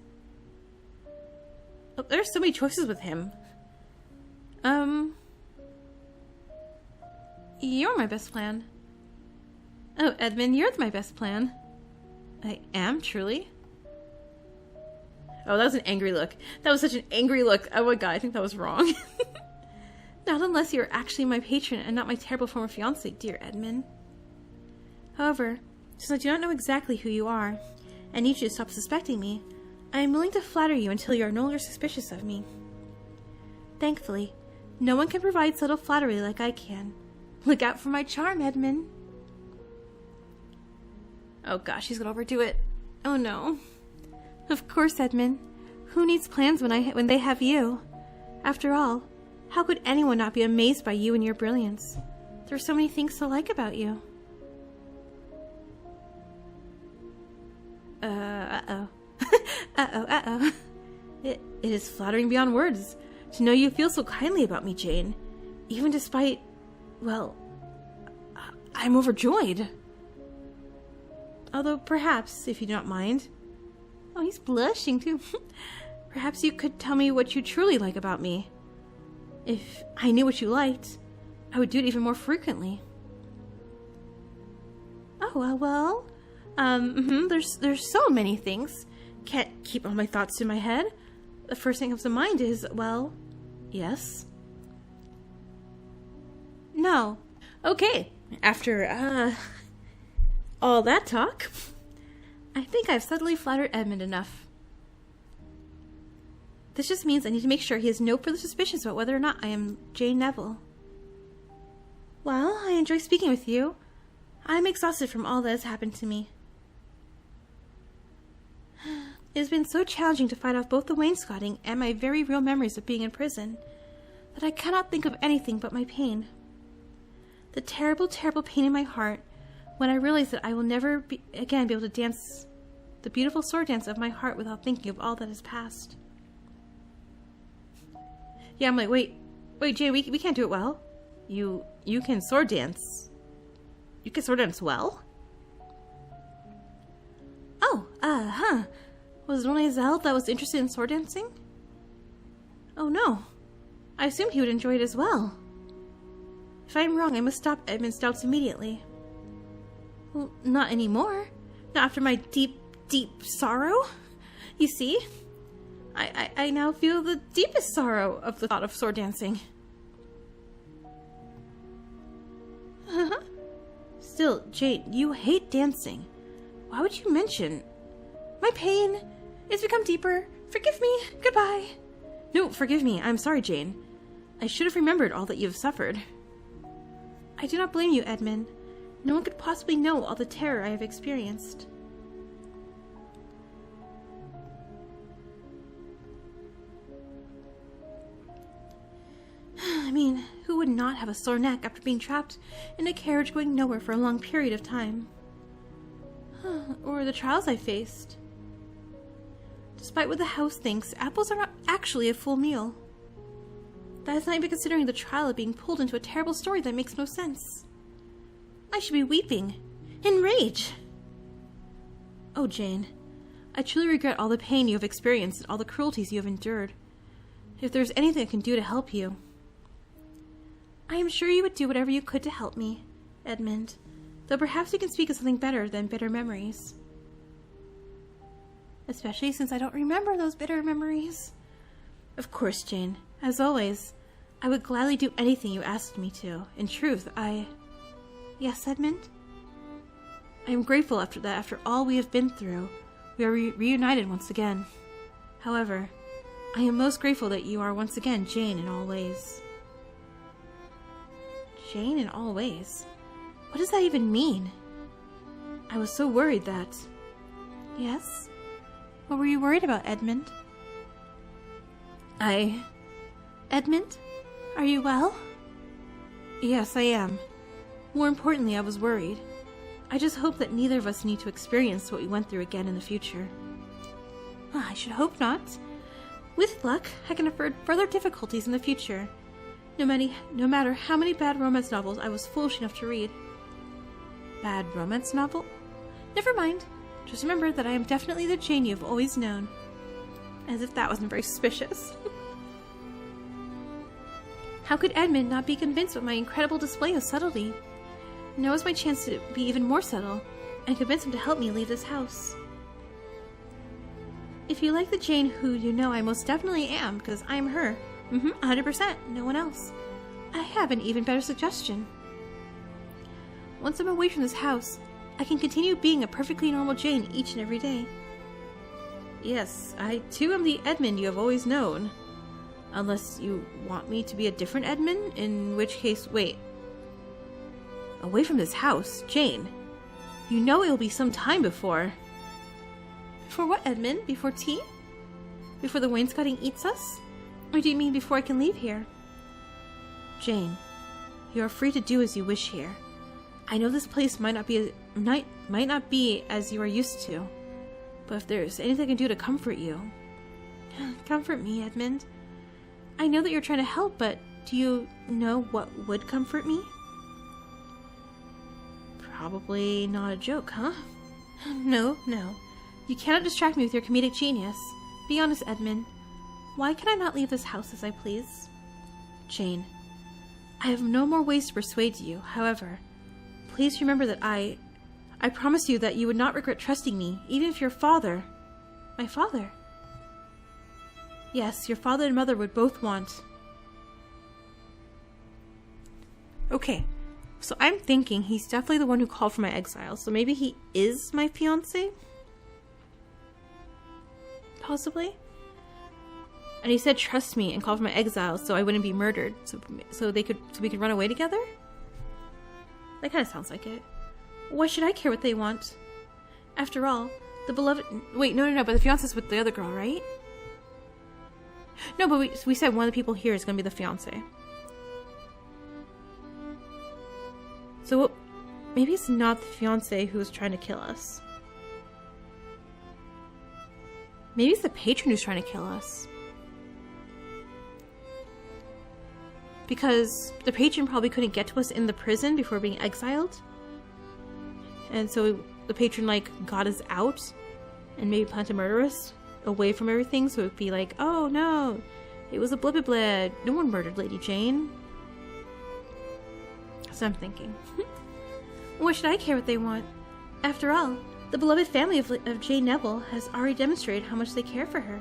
Oh, there are so many choices with him. You're my best plan. Oh, Edmund, you're my best plan. I am, truly. Oh, that was an angry look. That was such an angry look. Oh my god, I think that was wrong. Not unless you're actually my patron and not my terrible former fiancé, dear Edmund. However, since I do not know exactly who you are, and need you to stop suspecting me, I am willing to flatter you until you are no longer suspicious of me. Thankfully, no one can provide subtle flattery like I can. Look out for my charm, Edmund. Oh gosh, she's gonna overdo it. Oh no. Of course, Edmund. Who needs plans when they have you? After all, How could anyone not be amazed by you and your brilliance? There are so many things to like about you. Uh-oh. Uh-oh. It is flattering beyond words to know you feel so kindly about me, Jane. Even despite, well, I'm overjoyed. Although perhaps, if you do not mind... Oh, he's blushing too. Perhaps you could tell me what you truly like about me. If I knew what you liked, I would do it even more frequently. Oh, well, there's so many things. Can't keep all my thoughts in my head. The first thing that comes to mind is, well, yes. No. Okay. After, all that talk, I think I've subtly flattered Edmund enough. This just means I need to make sure he has no further suspicions about whether or not I am Jane Neville. Well, I enjoy speaking with you. I'm exhausted from all that has happened to me. It has been so challenging to fight off both the wainscoting and my very real memories of being in prison that I cannot think of anything but my pain. The terrible, terrible pain in my heart when I realize that I will never again be able to dance the beautiful sword dance of my heart without thinking of all that has passed. Yeah, I'm like, wait, Jay, we can't do it well. You can sword dance. You can sword dance well? Oh, Was it only Zell that was interested in sword dancing? Oh no. I assumed he would enjoy it as well. If I'm wrong, I must stop Edmund's doubts immediately. Well, not anymore. Not after my deep, deep sorrow. You see, I now feel the deepest sorrow of the thought of sword dancing. Still, Jade, you hate dancing. Why would you mention... My pain has become deeper. Forgive me. Goodbye. No, forgive me. I'm sorry, Jane. I should have remembered all that you have suffered. I do not blame you, Edmund. No one could possibly know all the terror I have experienced. I mean, who would not have a sore neck after being trapped in a carriage going nowhere for a long period of time? Or the trials I faced. Despite what the house thinks, apples are not actually a full meal. That is not even considering the trial of being pulled into a terrible story that makes no sense. I should be weeping. In rage. Oh, Jane. I truly regret all the pain you have experienced and all the cruelties you have endured. If there is anything I can do to help you... I am sure you would do whatever you could to help me, Edmund. Though perhaps we can speak of something better than bitter memories. Especially since I don't remember those bitter memories. Of course, Jane. As always, I would gladly do anything you asked me to. In truth, Yes, Edmund? I am grateful after all we have been through, we are reunited once again. However, I am most grateful that you are once again Jane in all ways. Jane in all ways? What does that even mean? I was so worried that... Yes? What were you worried about, Edmund? Edmund? Are you well? Yes, I am. More importantly, I was worried. I just hope that neither of us need to experience what we went through again in the future. I should hope not. With luck, I can avert further difficulties in the future. No matter how many bad romance novels I was foolish enough to read. Bad romance novel? Never mind. Just remember that I am definitely the Jane you've always known. As if that wasn't very suspicious. How could Edmund not be convinced with my incredible display of subtlety? Now is my chance to be even more subtle, and convince him to help me leave this house. If you like the Jane who you know I most definitely am, because I am her, 100%, no one else, I have an even better suggestion. Once I'm away from this house, I can continue being a perfectly normal Jane each and every day. Yes, I too am the Edmund you have always known. Unless you want me to be a different Edmund, in which case, wait. Away from this house, Jane. You know it will be some time before... Before what, Edmund? Before tea? Before the wainscoting eats us? Or do you mean before I can leave here? Jane, you are free to do as you wish here. I know this place might not be as you are used to, but if there's anything I can do to comfort you... Comfort me, Edmund. I know that you're trying to help, but do you know what would comfort me? Probably not a joke, huh? No. You cannot distract me with your comedic genius. Be honest, Edmund. Why can I not leave this house as I please? Jane, I have no more ways to persuade you. However, please remember that I promise you that you would not regret trusting me, even if your father... My father? Yes, your father and mother would both want... Okay, so I'm thinking he's definitely the one who called for my exile, so maybe he is my fiancé? Possibly? And he said trust me and call for my exile so I wouldn't be murdered, so we could run away together? That kind of sounds like it. Why should I care what they want? After all, the beloved... Wait, no, but the fiancé's with the other girl, right? No, but we said one of the people here is going to be the fiancé. So maybe it's not the fiancé who was trying to kill us. Maybe it's the patron who's trying to kill us. Because the patron probably couldn't get to us in the prison before being exiled. And so the patron, like, got us out and maybe planned to murder us away from everything. So it would be like, oh no, it was a blah blah blah. No one murdered Lady Jane. That's what I'm thinking. Why should I care what they want? After all, the beloved family of Jane Neville has already demonstrated how much they care for her.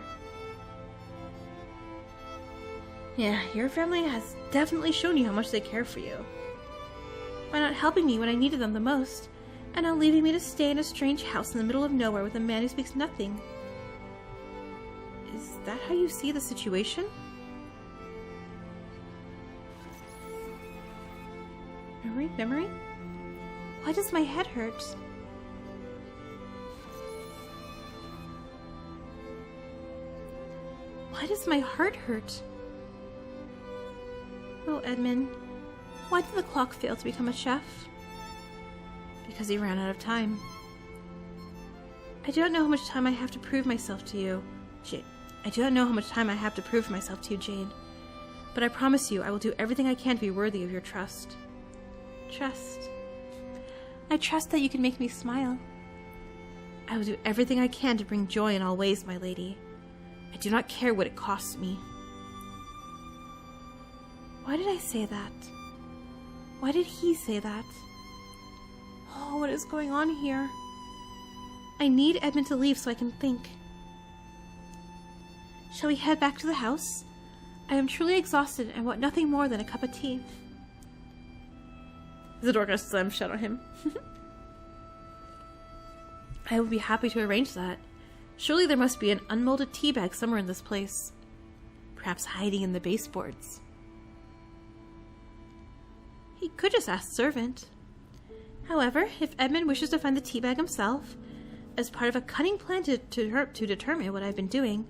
Yeah, your family has definitely shown you how much they care for you. By not helping me when I needed them the most, and now leaving me to stay in a strange house in the middle of nowhere with a man who speaks nothing. Is that how you see the situation? Memory? Why does my head hurt? Why does my heart hurt? Oh, Edmund, why did the clock fail to become a chef? Because he ran out of time. I do not know how much time I have to prove myself to you, Jane. Jane. But I promise you, I will do everything I can to be worthy of your trust. Trust. I trust that you can make me smile. I will do everything I can to bring joy in all ways, my lady. I do not care what it costs me. Why did I say that? Why did he say that? Oh, what is going on here? I need Edmund to leave so I can think. Shall we head back to the house? I am truly exhausted and want nothing more than a cup of tea. The door goes slam shut on him. I will be happy to arrange that. Surely there must be an unmolded tea bag somewhere in this place. Perhaps hiding in the baseboards. He could just ask the servant. However, if Edmund wishes to find the tea bag himself, as part of a cunning plan to determine what I've been doing,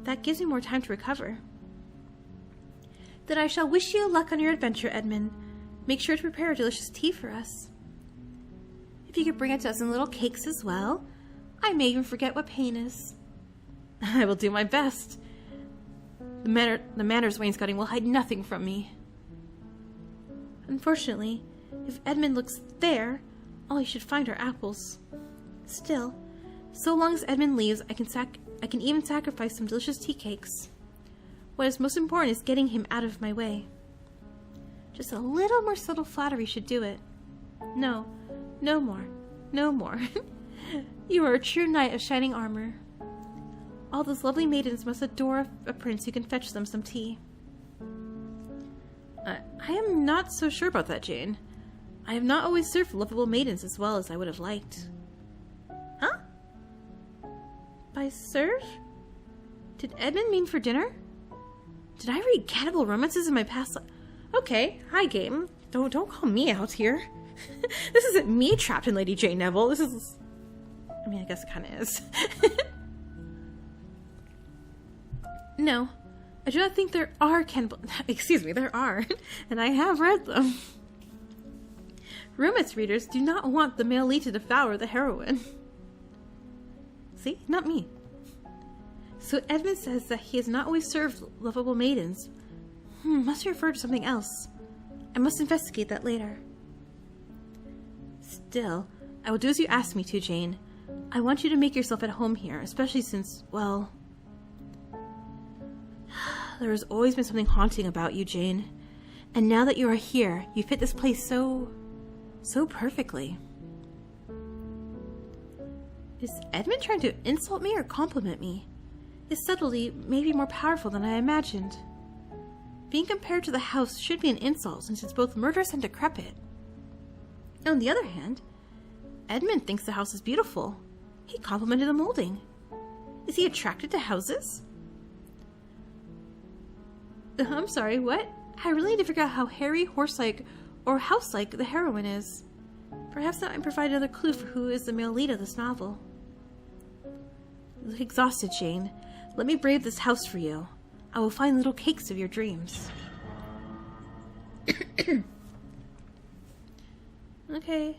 that gives me more time to recover. Then I shall wish you luck on your adventure, Edmund. Make sure to prepare a delicious tea for us. If you could bring a dozen little cakes as well, I may even forget what pain is. I will do my best. The manor's wainscoting will hide nothing from me. Unfortunately, if Edmund looks there, all he should find are apples. Still, so long as Edmund leaves, I can even sacrifice some delicious tea cakes. What is most important is getting him out of my way. Just a little more subtle flattery should do it. No more. You are a true knight of shining armor. All those lovely maidens must adore a prince who can fetch them some tea. I am not so sure about that, Jane. I have not always served lovable maidens as well as I would have liked. Huh? By serve? Did Edmund mean for dinner? Did I read cannibal romances in my past life? Okay, hi game. Don't call me out here. This isn't me trapped in Lady Jane Neville. This is... I mean, I guess it kind of is. No, I do not think there are cannibal... Excuse me, there are. And I have read them. Romance readers do not want the male lead to devour the heroine. See? Not me. So Edmund says that he has not always served lovable maidens. Must refer to something else. I must investigate that later. Still, I will do as you asked me to, Jane. I want you to make yourself at home here, especially since, well... There has always been something haunting about you, Jane. And now that you are here, you fit this place so perfectly. Is Edmund trying to insult me or compliment me? His subtlety may be more powerful than I imagined. Being compared to the house should be an insult since it's both murderous and decrepit. On the other hand, Edmund thinks the house is beautiful. He complimented the molding. Is he attracted to houses? I'm sorry, what? I really need to figure out how hairy, horse-like, or house-like the heroine is. Perhaps that might provide another clue for who is the male lead of this novel. You look exhausted, Jane. Let me brave this house for you. I will find little cakes of your dreams. Okay.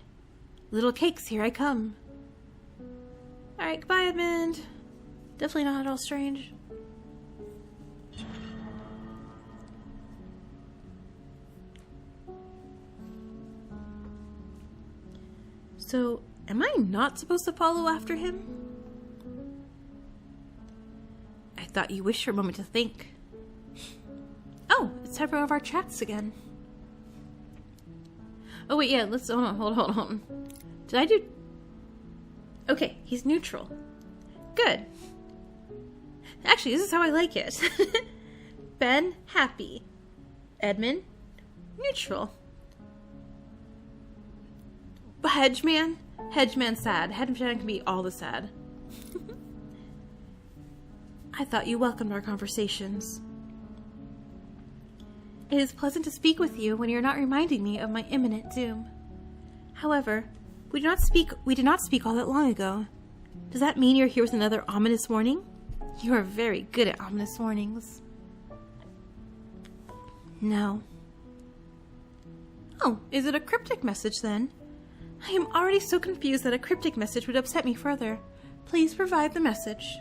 Little cakes, here I come. Alright, goodbye, Edmund. Definitely not at all strange. So, am I not supposed to follow after him? I thought you wished for a moment to think. Oh, it's time for one of our chats again. Oh wait, yeah, let's, hold on. Did I do... Okay, he's neutral. Good. Actually, this is how I like it. Ben, happy. Edmund, neutral. Hedgeman? Hedgeman sad. Hedgeman can be all the sad. I thought you welcomed our conversations. It is pleasant to speak with you when you're not reminding me of my imminent doom. However, we did not speak all that long ago. Does that mean you're here with another ominous warning? You are very good at ominous warnings. No. Oh, is it a cryptic message then? I am already so confused that a cryptic message would upset me further. Please provide the message.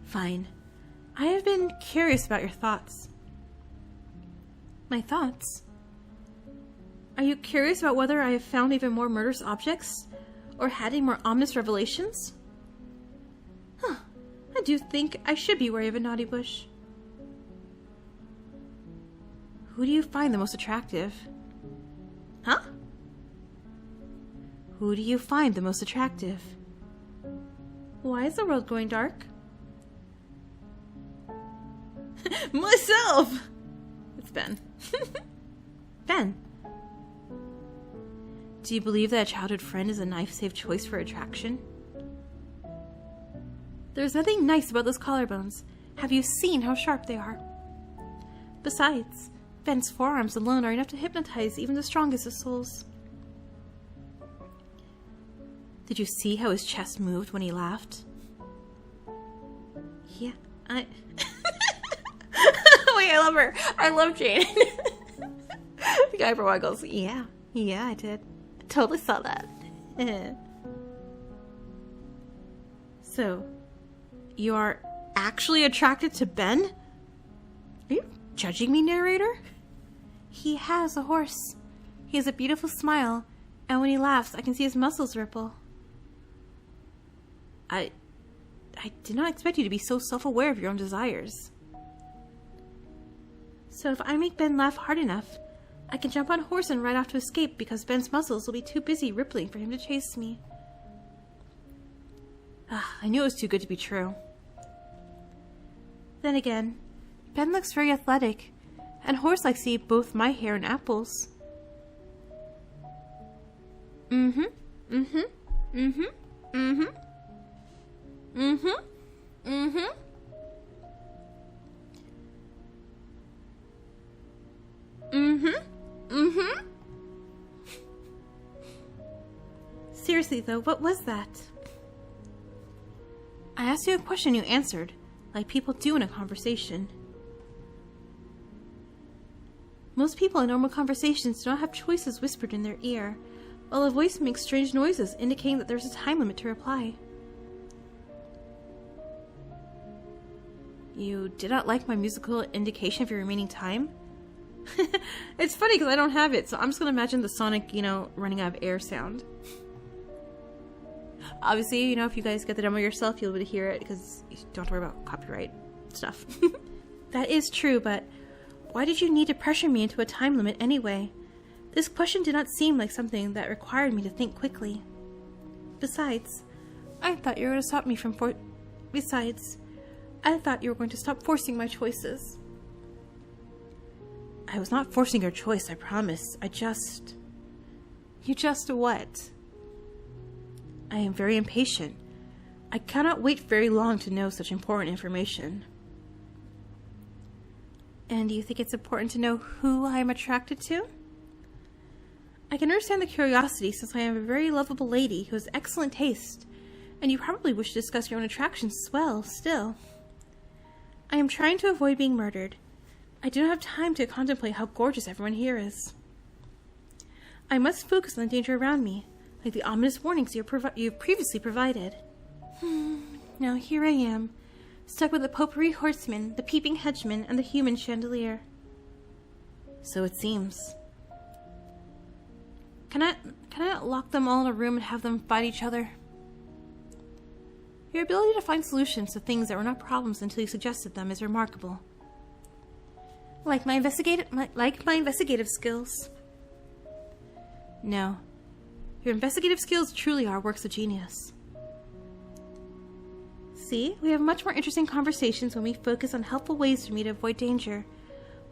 Fine. I have been curious about your thoughts. My thoughts? Are you curious about whether I have found even more murderous objects? Or had any more ominous revelations? I do think I should be wary of a naughty bush. Who do you find the most attractive? Huh? Who do you find the most attractive? Why is the world going dark? Myself! It's Ben. Ben. Do you believe that a childhood friend is a knife-safe choice for attraction? There's nothing nice about those collarbones. Have you seen how sharp they are? Besides, Ben's forearms alone are enough to hypnotize even the strongest of souls. Did you see how his chest moved when he laughed? Yeah, Wait, I love her. I love Jane. The guy for a while goes, yeah, I did. I totally saw that. So, you are actually attracted to Ben? Are you judging me, narrator? He has a horse. He has a beautiful smile, and when he laughs, I can see his muscles ripple. I did not expect you to be so self-aware of your own desires. So if I make Ben laugh hard enough, I can jump on a horse and ride off to escape because Ben's muscles will be too busy rippling for him to chase me. I knew it was too good to be true. Then again, Ben looks very athletic, and horse likes to eat both my hair and apples. Mm-hmm. Seriously though, what was that? I asked you a question you answered, like people do in a conversation. Most people in normal conversations do not have choices whispered in their ear, while a voice makes strange noises indicating that there's a time limit to reply. You did not like my musical indication of your remaining time? It's funny because I don't have it, so I'm just going to imagine the Sonic, running out of air sound. Obviously, if you guys get the demo yourself, you'll be able to hear it because you don't have to worry about copyright stuff. That is true, but why did you need to pressure me into a time limit anyway? This question did not seem like something that required me to think quickly. Besides, I thought you were going to stop me from I thought you were going to stop forcing my choices. I was not forcing your choice, I promise. You just what? I am very impatient. I cannot wait very long to know such important information. And do you think it's important to know who I am attracted to? I can understand the curiosity since I am a very lovable lady who has excellent taste, and you probably wish to discuss your own attractions as well, still. I am trying to avoid being murdered. I do not have time to contemplate how gorgeous everyone here is. I must focus on the danger around me, like the ominous warnings you have previously provided. Now here I am, stuck with the potpourri horseman, the peeping hedgeman, and the human chandelier. So it seems. Can I lock them all in a room and have them fight each other? Your ability to find solutions to things that were not problems until you suggested them is remarkable. Like my investigative skills. No. Your investigative skills truly are works of genius. See, we have much more interesting conversations when we focus on helpful ways for me to avoid danger.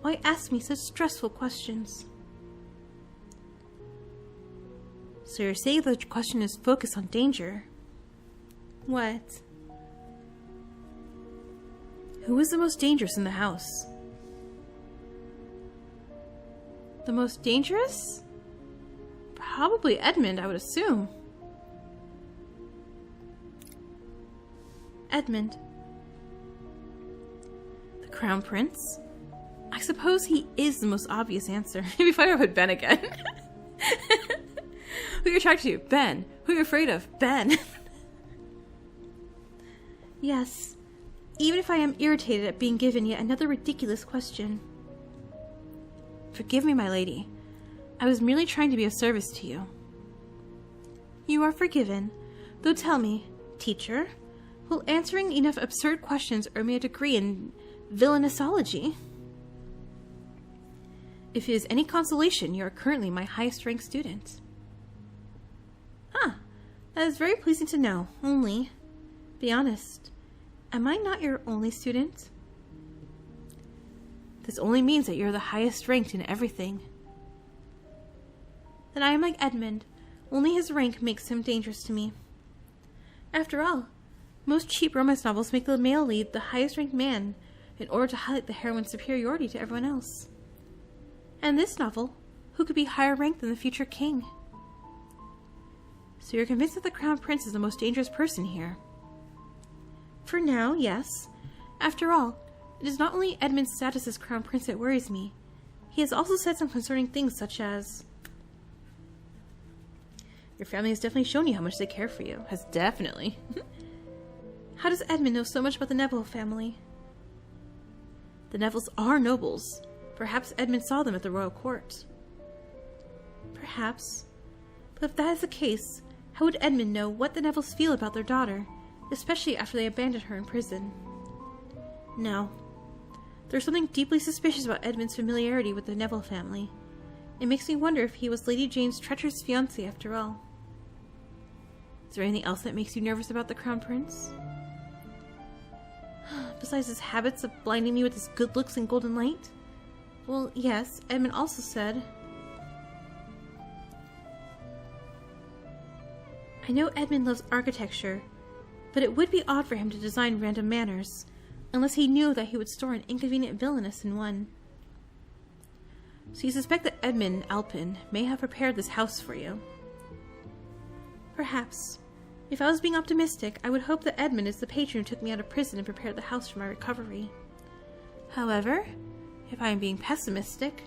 Why ask me such stressful questions? So you're saying the question is focused on danger? What? Who is the most dangerous in the house? The most dangerous? Probably Edmund, I would assume. Edmund. The Crown Prince? I suppose he is the most obvious answer. Maybe if I put Ben again. Who are you attracted to? Ben. Who are you afraid of? Ben. Yes. Even if I am irritated at being given yet another ridiculous question. Forgive me, my lady. I was merely trying to be of service to you. You are forgiven. Though tell me, teacher, will answering enough absurd questions earn me a degree in villainessology? If it is any consolation, you are currently my highest-ranked student. That is very pleasing to know. Only, be honest, am I not your only student? This only means that you're the highest ranked in everything. Then I am like Edmund. Only his rank makes him dangerous to me. After all, most cheap romance novels make the male lead the highest ranked man in order to highlight the heroine's superiority to everyone else. And this novel, who could be higher ranked than the future king? So you're convinced that the Crown Prince is the most dangerous person here? For now, yes. After all, it is not only Edmund's status as Crown Prince that worries me. He has also said some concerning things such as, your family has definitely shown you how much they care for you. Has definitely. How does Edmund know so much about the Neville family? The Nevilles are nobles. Perhaps Edmund saw them at the royal court. Perhaps. But if that is the case, how would Edmund know what the Nevilles feel about their daughter, especially after they abandoned her in prison? No. There's something deeply suspicious about Edmund's familiarity with the Neville family. It makes me wonder if he was Lady Jane's treacherous fiancé after all. Is there anything else that makes you nervous about the Crown Prince? Besides his habits of blinding me with his good looks and golden light? Well, yes, Edmund also said, I know Edmund loves architecture, but it would be odd for him to design random manors, unless he knew that he would store an inconvenient villainess in one. So you suspect that Edmund Alpin may have prepared this house for you? Perhaps. If I was being optimistic, I would hope that Edmund is the patron who took me out of prison and prepared the house for my recovery. However, if I am being pessimistic,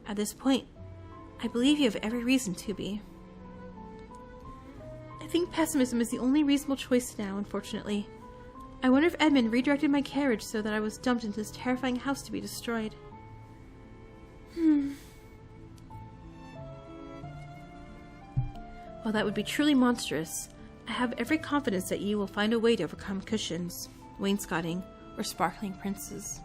at this point, I believe you have every reason to be. I think pessimism is the only reasonable choice now, unfortunately. I wonder if Edmund redirected my carriage so that I was dumped into this terrifying house to be destroyed. While that would be truly monstrous, I have every confidence that you will find a way to overcome cushions, wainscoting, or sparkling princes.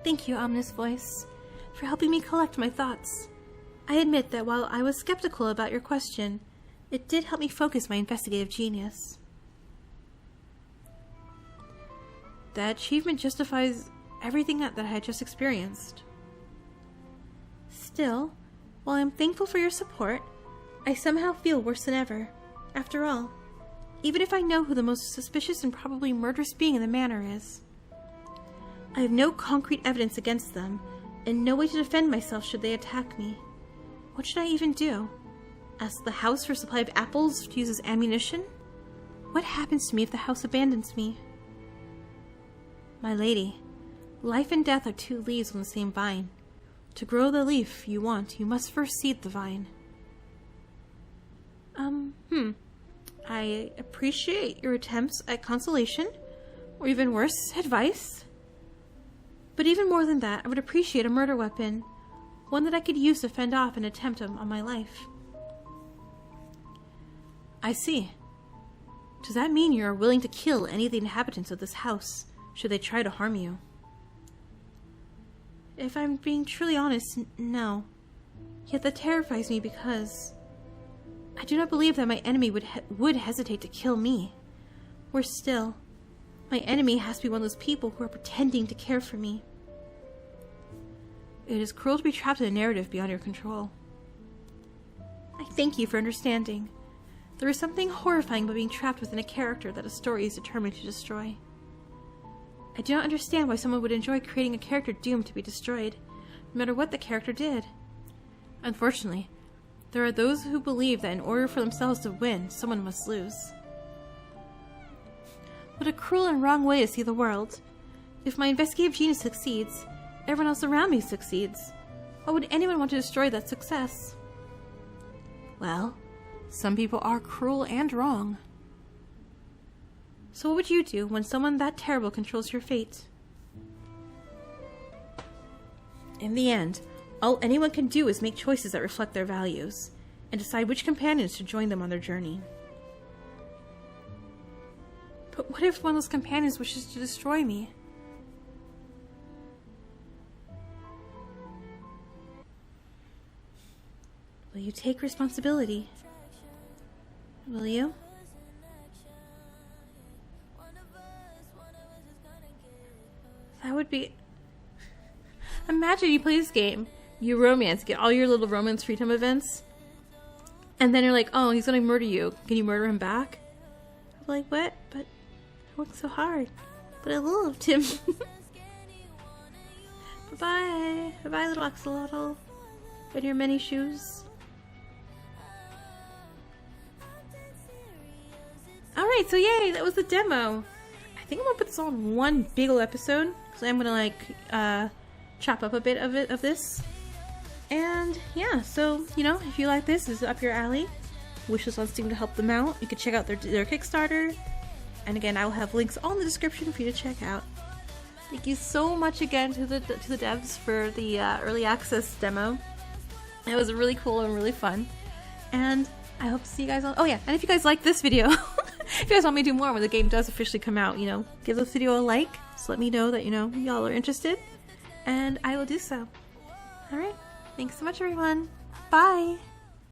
Thank you, ominous voice, for helping me collect my thoughts. I admit that while I was skeptical about your question, it did help me focus my investigative genius. That achievement justifies everything that I had just experienced. Still, while I am thankful for your support, I somehow feel worse than ever. After all, even if I know who the most suspicious and probably murderous being in the manor is, I have no concrete evidence against them, and no way to defend myself should they attack me. What should I even do? Ask the house for a supply of apples to use as ammunition? What happens to me if the house abandons me? My lady, life and death are two leaves on the same vine. To grow the leaf you want, you must first seed the vine. I appreciate your attempts at consolation, or even worse, advice. But even more than that, I would appreciate a murder weapon, one that I could use to fend off an attempt on my life. I see. Does that mean you are willing to kill any of the inhabitants of this house, should they try to harm you? If I'm being truly honest, no. Yet that terrifies me because I do not believe that my enemy would hesitate to kill me. Worse still, my enemy has to be one of those people who are pretending to care for me. It is cruel to be trapped in a narrative beyond your control. I thank you for understanding. There is something horrifying about being trapped within a character that a story is determined to destroy. I do not understand why someone would enjoy creating a character doomed to be destroyed, no matter what the character did. Unfortunately, there are those who believe that in order for themselves to win, someone must lose. What a cruel and wrong way to see the world. If my investigative genius succeeds, everyone else around me succeeds. Why would anyone want to destroy that success? Well, some people are cruel and wrong. So what would you do when someone that terrible controls your fate? In the end, all anyone can do is make choices that reflect their values, and decide which companions to join them on their journey. But what if one of those companions wishes to destroy me? Will you take responsibility? Will you? That would be... Imagine you play this game, you romance, get all your little romance free time events, and then you're like, oh, he's gonna murder you. Can you murder him back? I'm like, what? But I worked so hard. But I loved him. Bye-bye. Bye-bye, little axolotl. In your many shoes. Alright, so yay, that was the demo. I think I'm gonna put this all in one big ol' episode. So I'm gonna like chop up a bit of this. And yeah, so you know, if you like this is up your alley, wishlist on Steam to help them out. You can check out their Kickstarter. And again, I will have links all in the description for you to check out. Thank you so much again to the devs for the early access demo. It was really cool and really fun. And I hope to see you guys on. Oh yeah, and if you guys like this video, if you guys want me to do more when the game does officially come out, you know, give this video a like. Just let me know that, you know, y'all are interested. And I will do so. Alright, thanks so much everyone. Bye!